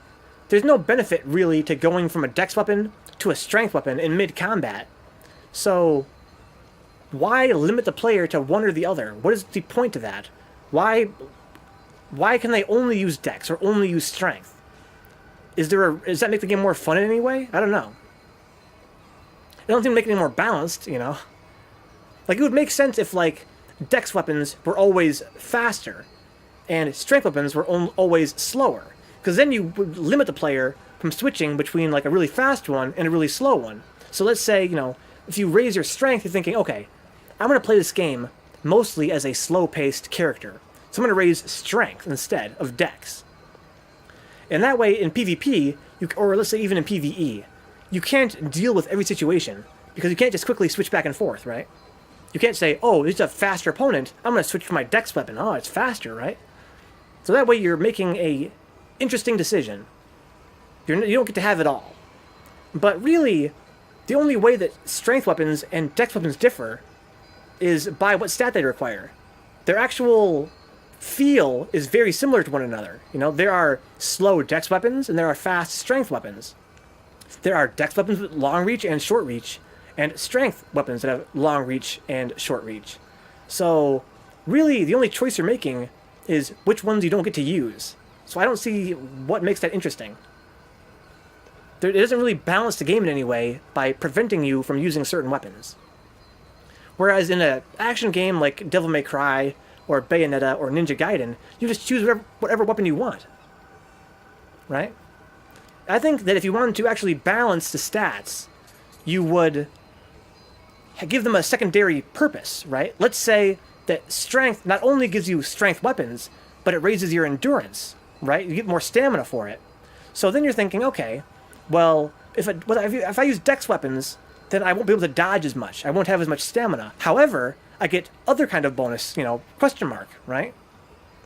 There's no benefit, really, to going from a dex weapon to a strength weapon in mid-combat. So, why limit the player to one or the other? What is the point to that? Why can they only use dex or only use strength? Does that make the game more fun in any way? I don't know. It doesn't seem to make it any more balanced, you know? Like, it would make sense if, like, dex weapons were always faster and strength weapons were always slower. Because then you would limit the player from switching between, like, a really fast one and a really slow one. So let's say, you know, if you raise your strength, you're thinking, okay, I'm going to play this game mostly as a slow-paced character. So I'm going to raise strength instead of dex. And that way, in PvP, or let's say even in PvE, you can't deal with every situation, because you can't just quickly switch back and forth, right? You can't say, oh, it's a faster opponent, I'm going to switch to my dex weapon. Oh, it's faster, right? So that way you're making a interesting decision. You don't get to have it all. But really, the only way that strength weapons and dex weapons differ is by what stat they require. Their actual feel is very similar to one another. You know, there are slow dex weapons and there are fast strength weapons. There are dex weapons with long reach and short reach, and strength weapons that have long reach and short reach. So, really, the only choice you're making is which ones you don't get to use. So I don't see what makes that interesting. It doesn't really balance the game in any way by preventing you from using certain weapons. Whereas in an action game like Devil May Cry, or Bayonetta, or Ninja Gaiden, you just choose whatever weapon you want. Right? I think that if you wanted to actually balance the stats, you would give them a secondary purpose, right? Let's say that strength not only gives you strength weapons, but it raises your endurance, right? You get more stamina for it. So then you're thinking, okay, well, if I use dex weapons, then I won't be able to dodge as much. I won't have as much stamina. However, I get other kind of bonus, you know, question mark, right?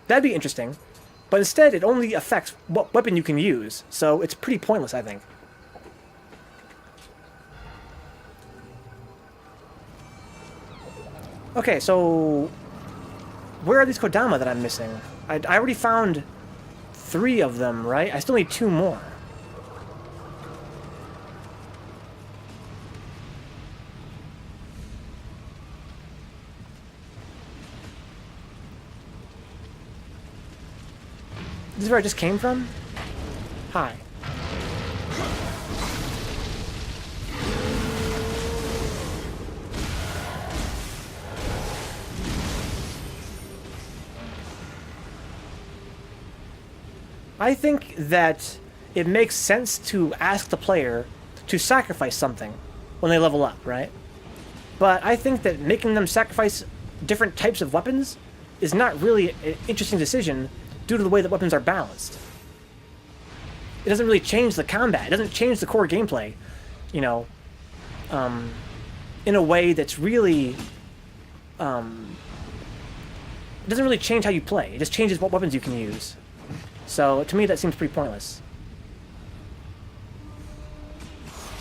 That'd be interesting. But instead, it only affects what weapon you can use, so it's pretty pointless, I think. Okay, so where are these Kodama that I'm missing? I already found 3 of them, right? I still need 2 more. This is where I just came from? Hi. I think that it makes sense to ask the player to sacrifice something when they level up, right? But I think that making them sacrifice different types of weapons is not really an interesting decision due to the way that weapons are balanced. It doesn't really change the combat. It doesn't change the core gameplay, you know, in a way that's really... it doesn't really change how you play. It just changes what weapons you can use. So, to me, that seems pretty pointless.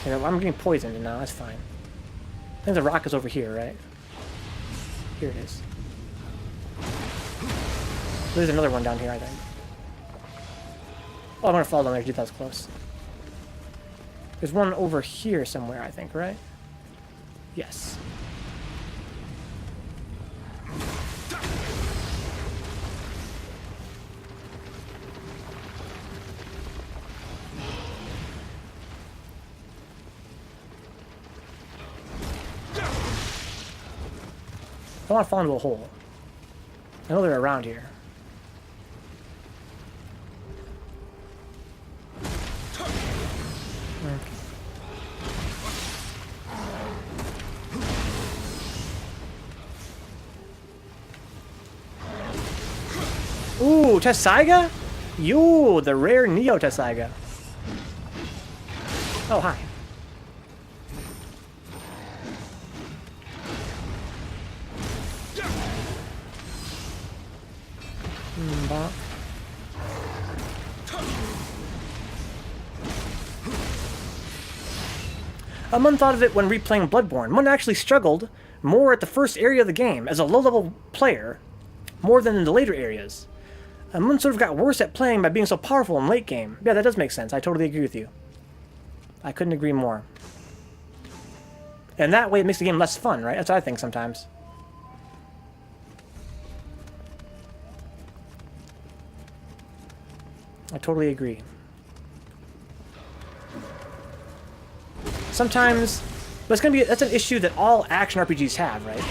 Okay, I'm getting poisoned now, that's fine. I think the rock is over here, right? Here it is. There's another one down here, I think. Oh, I'm gonna fall down there, dude, that was close. There's one over here somewhere, I think, right? Yes. I don't want to fall into a hole. I know they're around here. Ooh, Tessaiga? Yo, the rare Nioh Tessaiga. Oh, hi. Mun thought of it when replaying Bloodborne. Mun actually struggled more at the first area of the game as a low-level player, more than in the later areas. Mun sort of got worse at playing by being so powerful in late game. Yeah, that does make sense. I totally agree with you. I couldn't agree more. And that way it makes the game less fun, right? That's what I think sometimes. I totally agree. Sometimes, but that's an issue that all action RPGs have, right?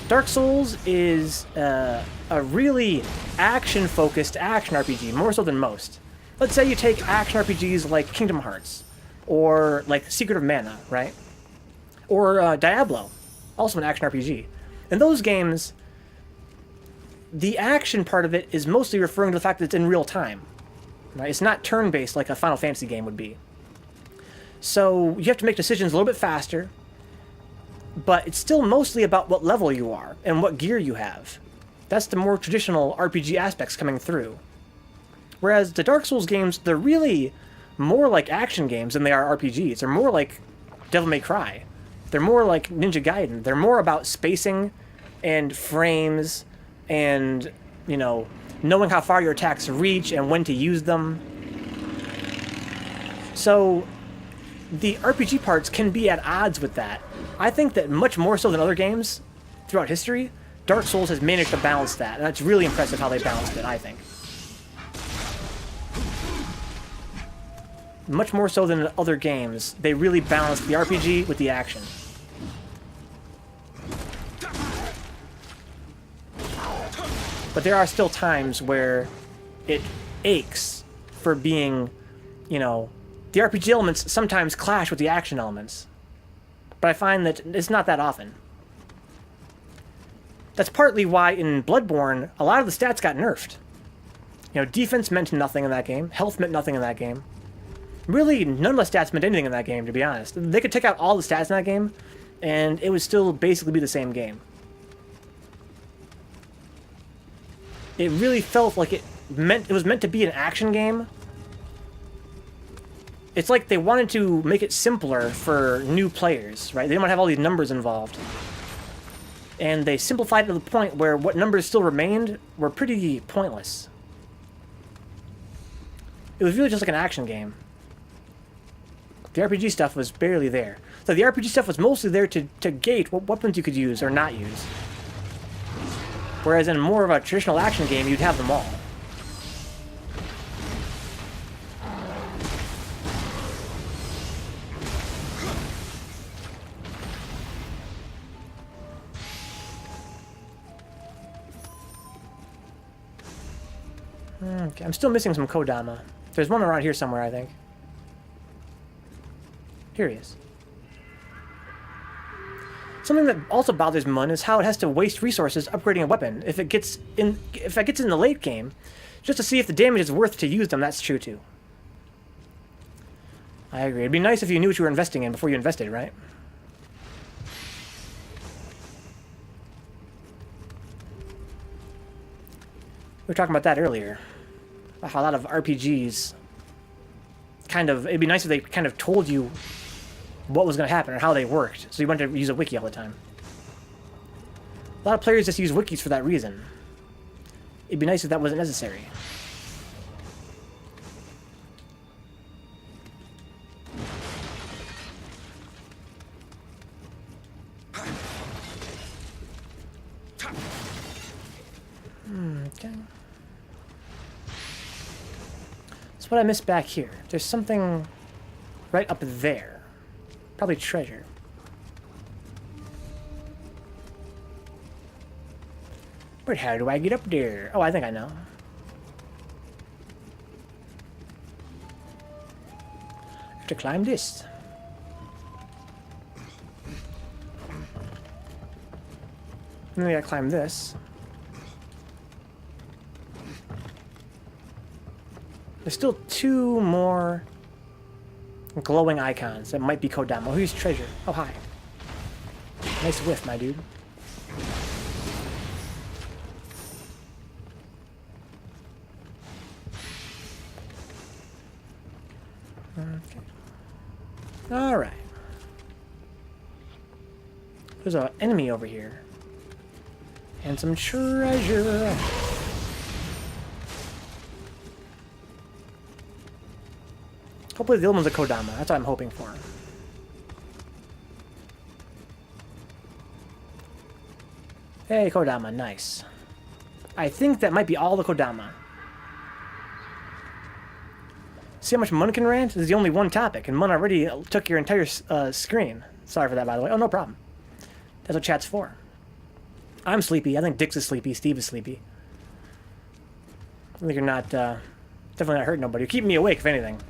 Dark Souls is a really action-focused action RPG, more so than most. Let's say you take action RPGs like Kingdom Hearts, or like Secret of Mana, right? Or Diablo, also an action RPG. In those games, the action part of it is mostly referring to the fact that it's in real time. Right? It's not turn-based like a Final Fantasy game would be. So you have to make decisions a little bit faster, but it's still mostly about what level you are and what gear you have. That's the more traditional RPG aspects coming through. Whereas the Dark Souls games, they're really more like action games than they are RPGs. They're more like Devil May Cry. They're more like Ninja Gaiden. They're more about spacing and frames and, you know, knowing how far your attacks reach and when to use them. So the RPG parts can be at odds with that. I think that much more so than other games throughout history, Dark Souls has managed to balance that, and that's really impressive how they balanced it, I think. Much more so than other games, they really balanced the RPG with the action. But there are still times where it aches for being, you know, the RPG elements sometimes clash with the action elements. But I find that it's not that often. That's partly why in Bloodborne, a lot of the stats got nerfed. You know, defense meant nothing in that game. Health meant nothing in that game. Really, none of the stats meant anything in that game, to be honest. They could take out all the stats in that game, and it would still basically be the same game. It really felt like it was meant to be an action game. It's like they wanted to make it simpler for new players, right? They don't want to have all these numbers involved. And they simplified it to the point where what numbers still remained were pretty pointless. It was really just like an action game. The RPG stuff was barely there. So the RPG stuff was mostly there to gate what weapons you could use or not use. Whereas in more of a traditional action game, you'd have them all. Okay, I'm still missing some Kodama. There's one around here somewhere, I think. Here he is. Something that also bothers Mun is how it has to waste resources upgrading a weapon. If it gets in the late game, just to see if the damage is worth to use them, that's true too. I agree. It'd be nice if you knew what you were investing in before you invested, right? We were talking about that earlier. How a lot of RPGs it'd be nice if they kind of told you what was going to happen or how they worked, so you wouldn't have to use a wiki all the time. A lot of players just use wikis for that reason. It'd be nice if that wasn't necessary. Okay. So what I missed back here? There's something right up there. Probably treasure. But how do I get up there? Oh, I think I know. I have to climb this. And then I gotta climb this. There's still two more glowing icons that might be Kodama. Oh, here's treasure. Oh, hi. Nice whiff, my dude. Okay. Alright. There's an enemy over here. And some treasure. Hopefully the other one's a Kodama. That's what I'm hoping for. Hey, Kodama. Nice. I think that might be all the Kodama. See how much Mun can rant? This is the only one topic, and Mun already took your entire screen. Sorry for that, by the way. Oh, no problem. That's what chat's for. I'm sleepy. I think Dix is sleepy. Steve is sleepy. I think you're not, definitely not hurting nobody. You're keeping me awake, if anything.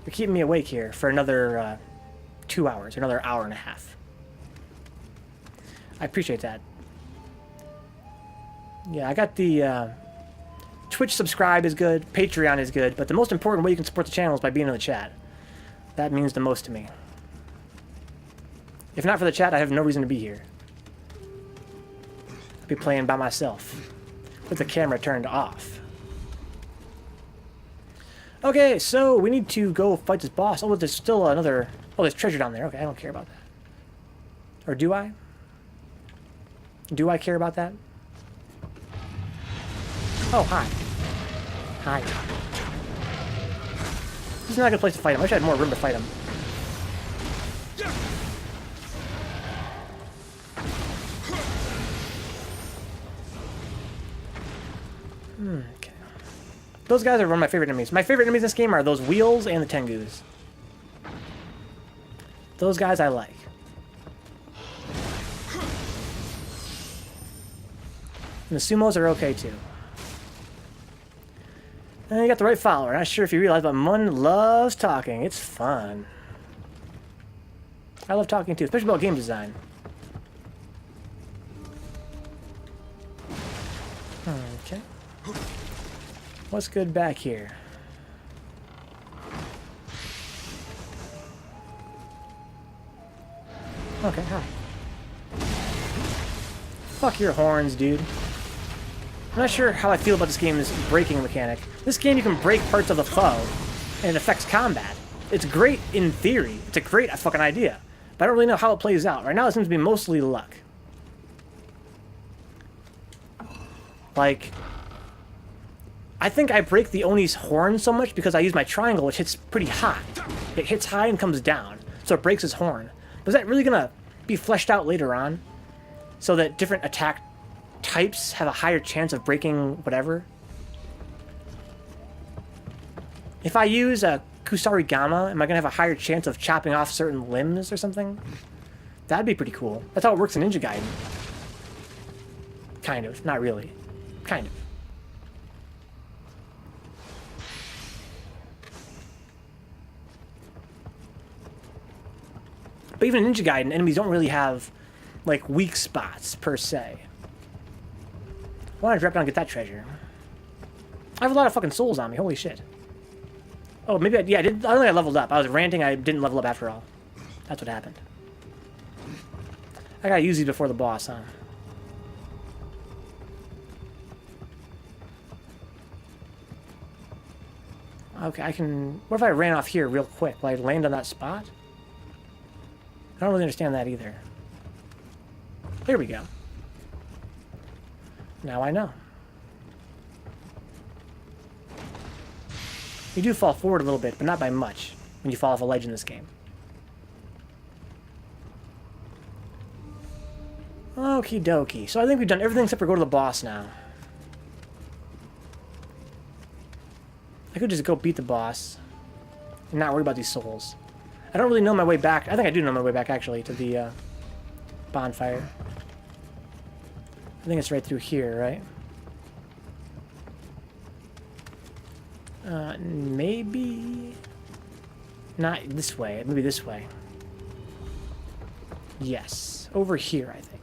You're keeping me awake here for another 2 hours, another hour and a half. I appreciate that. Yeah, I got the Twitch subscribe is good, Patreon is good, but the most important way you can support the channel is by being in the chat. That means the most to me. If not for the chat, I have no reason to be here. I'd be playing by myself with the camera turned off. Okay, so we need to go fight this boss. Oh, there's still another... Oh, there's treasure down there. Okay, I don't care about that. Or do I? Do I care about that? Oh, hi. Hi. This is not a good place to fight him. I wish I had more room to fight him. Okay. Those guys are one of my favorite enemies. My favorite enemies in this game are those wheels and the Tengus. Those guys I like. And the sumos are okay too. And you got the right follower. Not sure if you realize, but Mun loves talking. It's fun. I love talking too, especially about game design. Okay. What's good back here? Okay, hi. Fuck your horns, dude. I'm not sure how I feel about this game's breaking mechanic. This game, you can break parts of the foe, and it affects combat. It's great in theory. It's a great fucking idea. But I don't really know how it plays out. Right now, it seems to be mostly luck. Like, I think I break the Oni's horn so much because I use my triangle, which hits pretty high. It hits high and comes down, so it breaks his horn. But is that really going to be fleshed out later on? So that different attack types have a higher chance of breaking whatever? If I use a Kusarigama, am I going to have a higher chance of chopping off certain limbs or something? That'd be pretty cool. That's how it works in Ninja Gaiden. Kind of. Not really. Kind of. But even in Ninja Gaiden, enemies don't really have, like, weak spots, per se. Why don't I drop down and get that treasure? I have a lot of fucking souls on me. Holy shit. Oh, maybe I did. I don't think I leveled up. I was ranting. I didn't level up after all. That's what happened. I gotta use these before the boss, huh? Okay, I can... What if I ran off here real quick? Will I land on that spot? I don't really understand that either. Here we go. Now I know. You do fall forward a little bit, but not by much when you fall off a ledge in this game. Okie dokie. So I think we've done everything except for go to the boss now. I could just go beat the boss and not worry about these souls. I don't really know my way back. I think I do know my way back, actually, to the bonfire. I think it's right through here, right? Maybe... Not this way. Maybe this way. Yes. Over here, I think.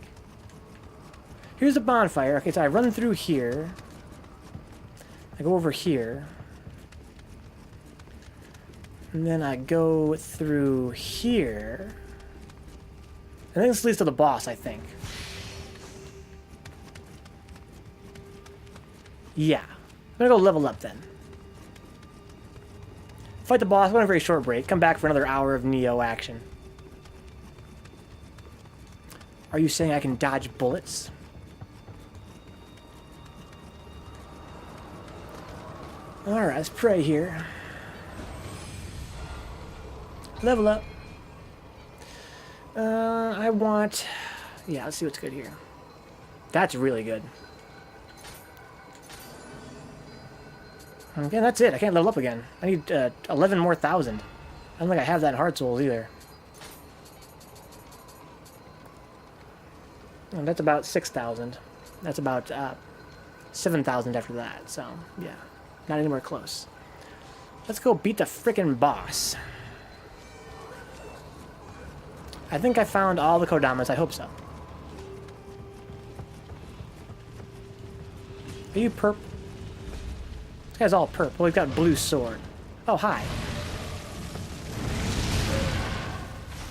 Here's the bonfire. Okay, so I run through here. I go over here. And then I go through here. I think this leads to the boss, I think. Yeah. I'm gonna go level up then. Fight the boss, go on a very short break. Come back for another hour of Nioh action. Are you saying I can dodge bullets? Alright, let's pray here. Level up. I want... Yeah, let's see what's good here. That's really good. Okay, that's it. I can't level up again. I need 11 more thousand. I don't think I have that in Heart Souls either. And that's about 6,000. That's about 7,000 after that. So, yeah. Not anywhere close. Let's go beat the frickin' boss. I think I found all the Kodamas. I hope so. Are you perp? This guy's all perp. Well, we've got blue sword. Oh, hi.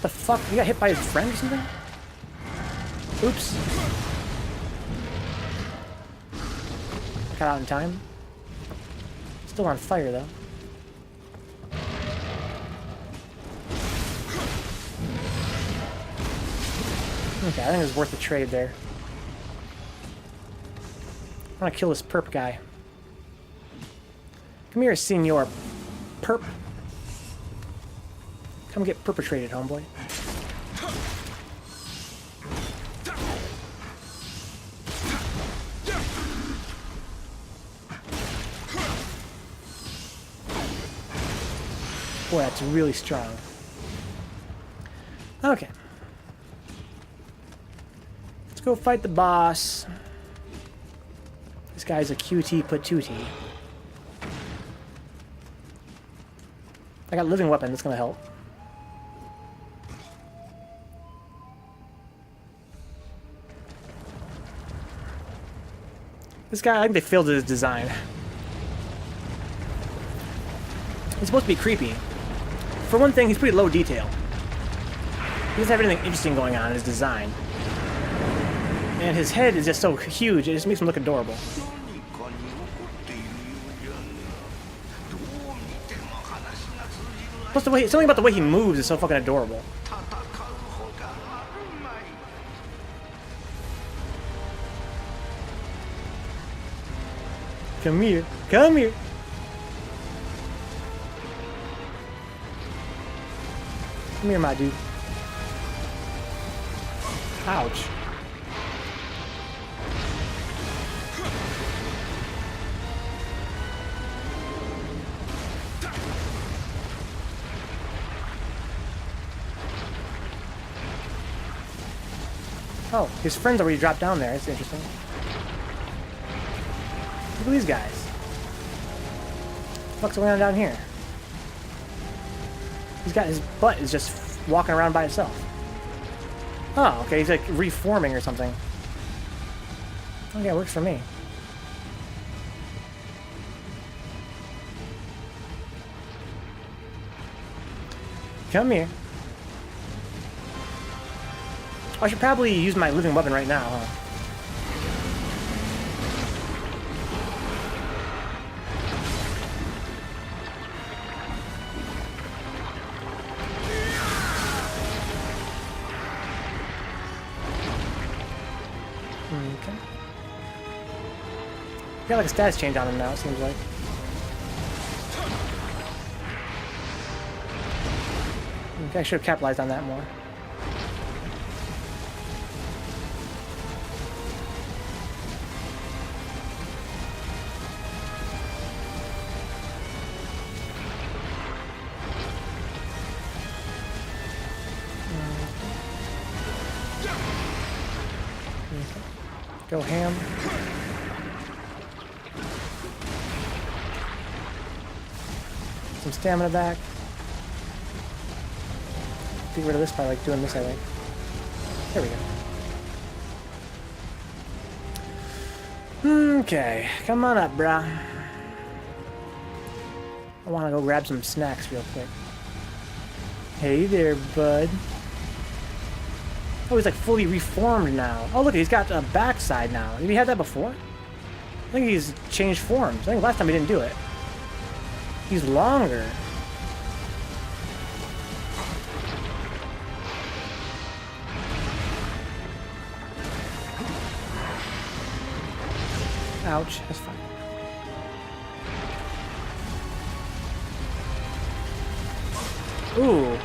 The fuck? You got hit by his friend or something? Oops. Got out in time. Still on fire, though. Okay, I think it's worth the trade there. I want to kill this perp guy. Come here, senor perp. Come get perpetrated, homeboy. Boy, that's really strong. Okay. Let's go fight the boss. This guy's a QT patootie. I got living weapon, that's gonna help. This guy, I think they failed his design. He's supposed to be creepy. For one thing, he's pretty low detail. He doesn't have anything interesting going on in his design. And his head is just so huge, it just makes him look adorable. Plus the way, something about the way he moves is so fucking adorable. Come here. Come here. Come here, my dude. Ouch. Oh, his friends already dropped down there. That's interesting. Look at these guys. What's going on down here? He's got his butt is just walking around by itself. Oh, okay, he's like reforming or something. Okay, it works for me. Come here. I should probably use my living weapon right now, huh? Okay. Got like a status change on him now, it seems like. Okay, I should have capitalized on that more. Go ham. Some stamina back. Get rid of this by like doing this, I think. There we go. Okay, come on up, brah. I want to go grab some snacks real quick. Hey there, bud. Oh, he's like fully reformed now. Oh, look, he's got a backside now. Did he have that before? I think he's changed forms. I think last time he didn't do it. He's longer. Ouch, that's fine. Ooh.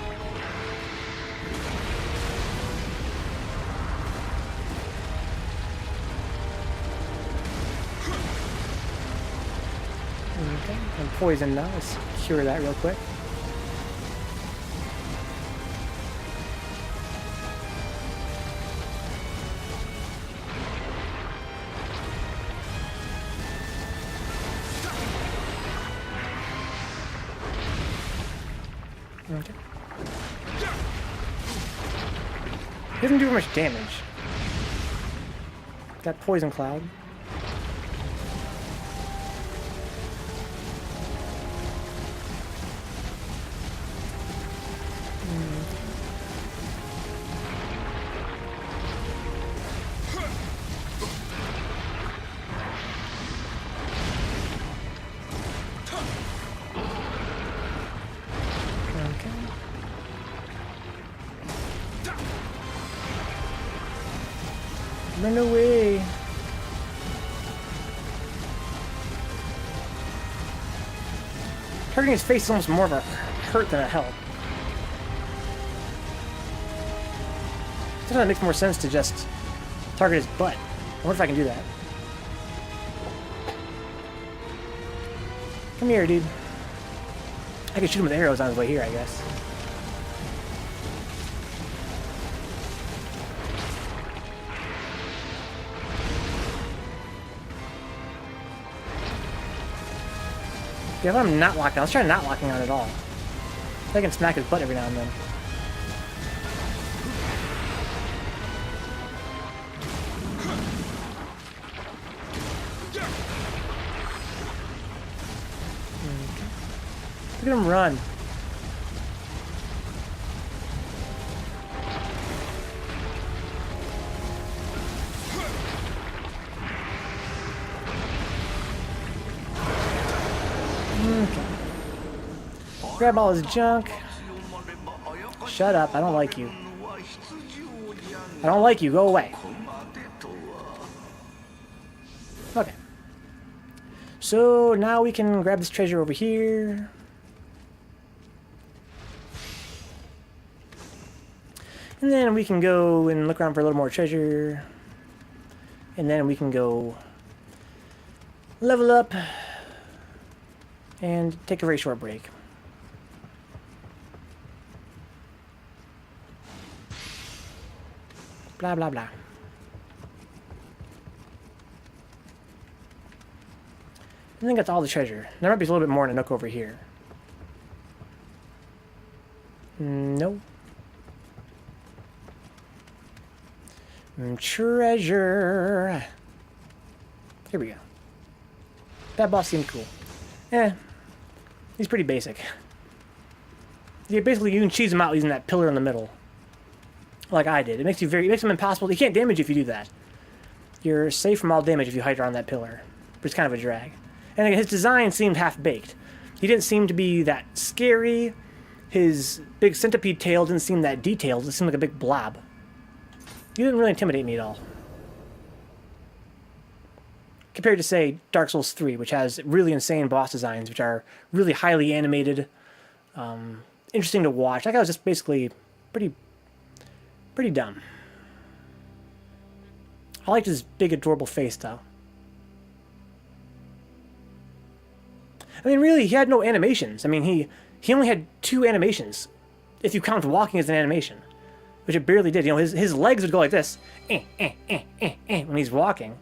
Okay, I'm poisoned now. Let's cure that real quick. Okay. He doesn't do very much damage. Got poison cloud. Run away! Targeting his face is almost more of a hurt than a help. Sometimes it makes more sense to just target his butt. I wonder if I can do that. Come here, dude. I can shoot him with arrows on his way here, I guess. Yeah, if I'm not locking on, let's try not locking on at all. I can smack his butt every now and then. Okay. Look at him run. Grab all his junk. Shut up, I don't like you. I don't like you, go away. Okay. So now we can grab this treasure over here. And then we can go and look around for a little more treasure. And then we can go level up and take a very short break. Blah, blah, blah. I think that's all the treasure. There might be a little bit more in a nook over here. No. Treasure. Here we go. That boss seemed cool. Eh. He's pretty basic. Yeah, basically you can cheese him out using that pillar in the middle. Like I did. It makes him impossible. He can't damage you if you do that. You're safe from all damage if you hide around that pillar. But it's kind of a drag. And again, his design seemed half-baked. He didn't seem to be that scary. His big centipede tail didn't seem that detailed. It seemed like a big blob. He didn't really intimidate me at all. Compared to, say, Dark Souls 3, which has really insane boss designs, which are really highly animated, interesting to watch. That guy was just basically pretty dumb. I liked his big, adorable face, though. I mean, really, he had no animations. I mean, he only had 2 animations, if you count walking as an animation, which it barely did. You know, his legs would go like this, when he's walking.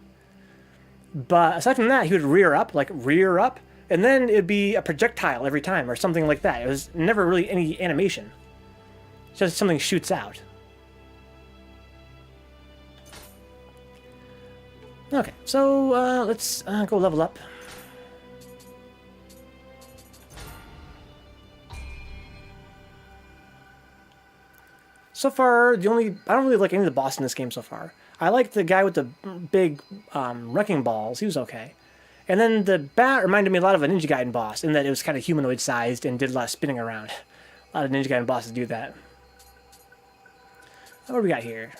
But aside from that, he would rear up, and then it'd be a projectile every time, or something like that. It was never really any animation. Just something shoots out. Okay, so let's go level up. So far, I don't really like any of the bosses in this game so far. I like the guy with the big wrecking balls. He was okay. And then the bat reminded me a lot of a Ninja Gaiden boss, in that it was kind of humanoid-sized and did a lot of spinning around. A lot of Ninja Gaiden bosses do that. What do we got here?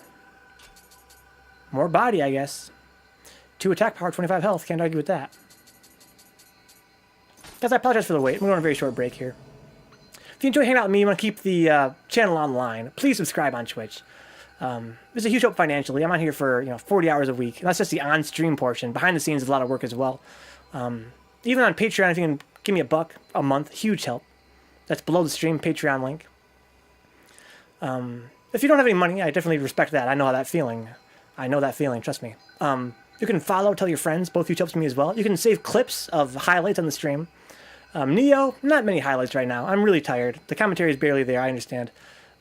More body, I guess. 2 attack power, 25 health. Can't argue with that. Guys, I apologize for the wait. I'm going on a very short break here. If you enjoy hanging out with me, you want to keep the channel online, please subscribe on Twitch. There's a huge help financially. I'm on here for 40 hours a week. And that's just the on-stream portion. Behind the scenes is a lot of work as well. Even on Patreon, if you can give me $1 a month, huge help. That's below the stream, Patreon link. If you don't have any money, I definitely respect that. I know how that feeling. I know that feeling, trust me. You can follow, tell your friends. Both huge helps me as well. You can save clips of highlights on the stream. Nioh, not many highlights right now. I'm really tired. The commentary is barely there, I understand.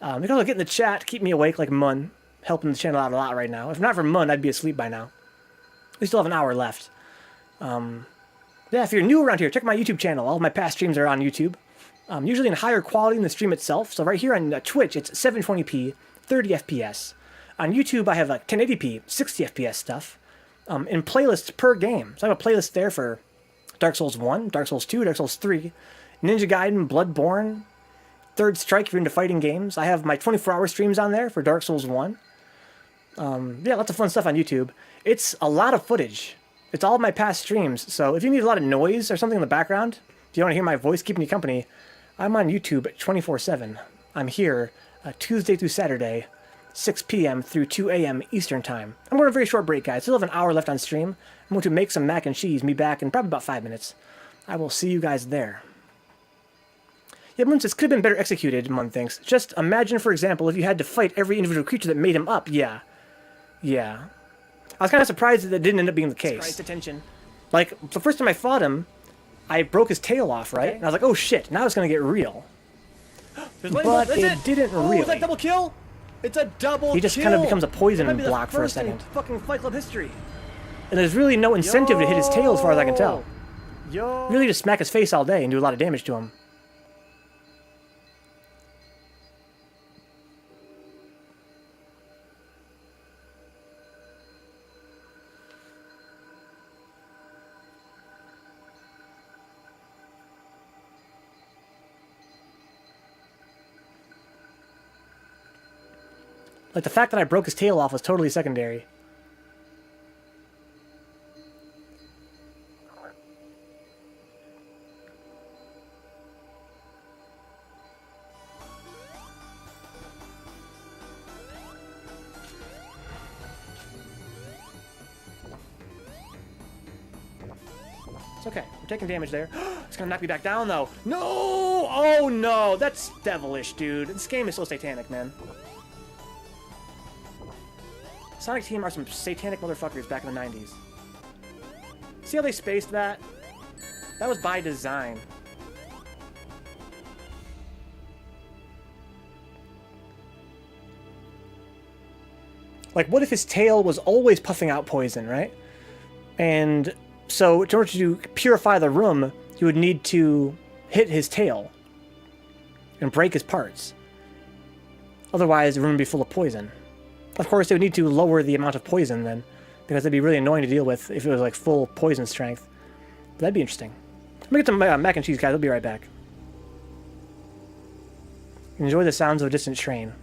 You can also get in the chat, keep me awake like Mun, helping the channel out a lot right now. If not for Mun, I'd be asleep by now. We still have an hour left. Yeah, if you're new around here, check my YouTube channel. All of my past streams are on YouTube. Usually in higher quality than the stream itself. So right here on Twitch, it's 720p, 30 FPS. On YouTube, I have 1080p, 60 FPS stuff. In playlists per game. So I have a playlist there for Dark Souls 1, Dark Souls 2, Dark Souls 3, Ninja Gaiden, Bloodborne, Third Strike if you're into fighting games. I have my 24-hour streams on there for Dark Souls 1. Yeah, lots of fun stuff on YouTube. It's a lot of footage. It's all of my past streams, so if you need a lot of noise or something in the background, if you want to hear my voice keeping you company, I'm on YouTube 24/7. I'm here Tuesday through Saturday, 6 p.m. through 2 a.m. Eastern Time. I'm going on a very short break, guys. Still have an hour left on stream. I'm going to make some mac and cheese. Me back in probably about 5 minutes. I will see you guys there. Yeah, Moon says, could have been better executed, Mun thinks. Just imagine, for example, if you had to fight every individual creature that made him up. Yeah. Yeah. I was kind of surprised that it didn't end up being the case. Christ, attention. Like, the first time I fought him, I broke his tail off, right? Okay. And I was like, oh shit, now it's going to get real. But it didn't really. Is that double kill? It's a double kill. He just kind of becomes a poison block for a second. Fucking Fight Club history. And there's really no incentive to hit his tail as far as I can tell. Yo. Really just smack his face all day and do a lot of damage to him. Like, the fact that I broke his tail off was totally secondary. It's okay. We're taking damage there. It's gonna knock me back down, though. No! Oh, no! That's devilish, dude. This game is so satanic, man. Sonic Team are some satanic motherfuckers back in the 90s. See how they spaced that? That was by design. Like, what if his tail was always puffing out poison, right? And so, in order to purify the room, you would need to hit his tail and break his parts. Otherwise, the room would be full of poison. Of course, they would need to lower the amount of poison then, because it'd be really annoying to deal with if it was like full poison strength. But that'd be interesting. Let me get some mac and cheese, guys. I'll be right back. Enjoy the sounds of a distant train.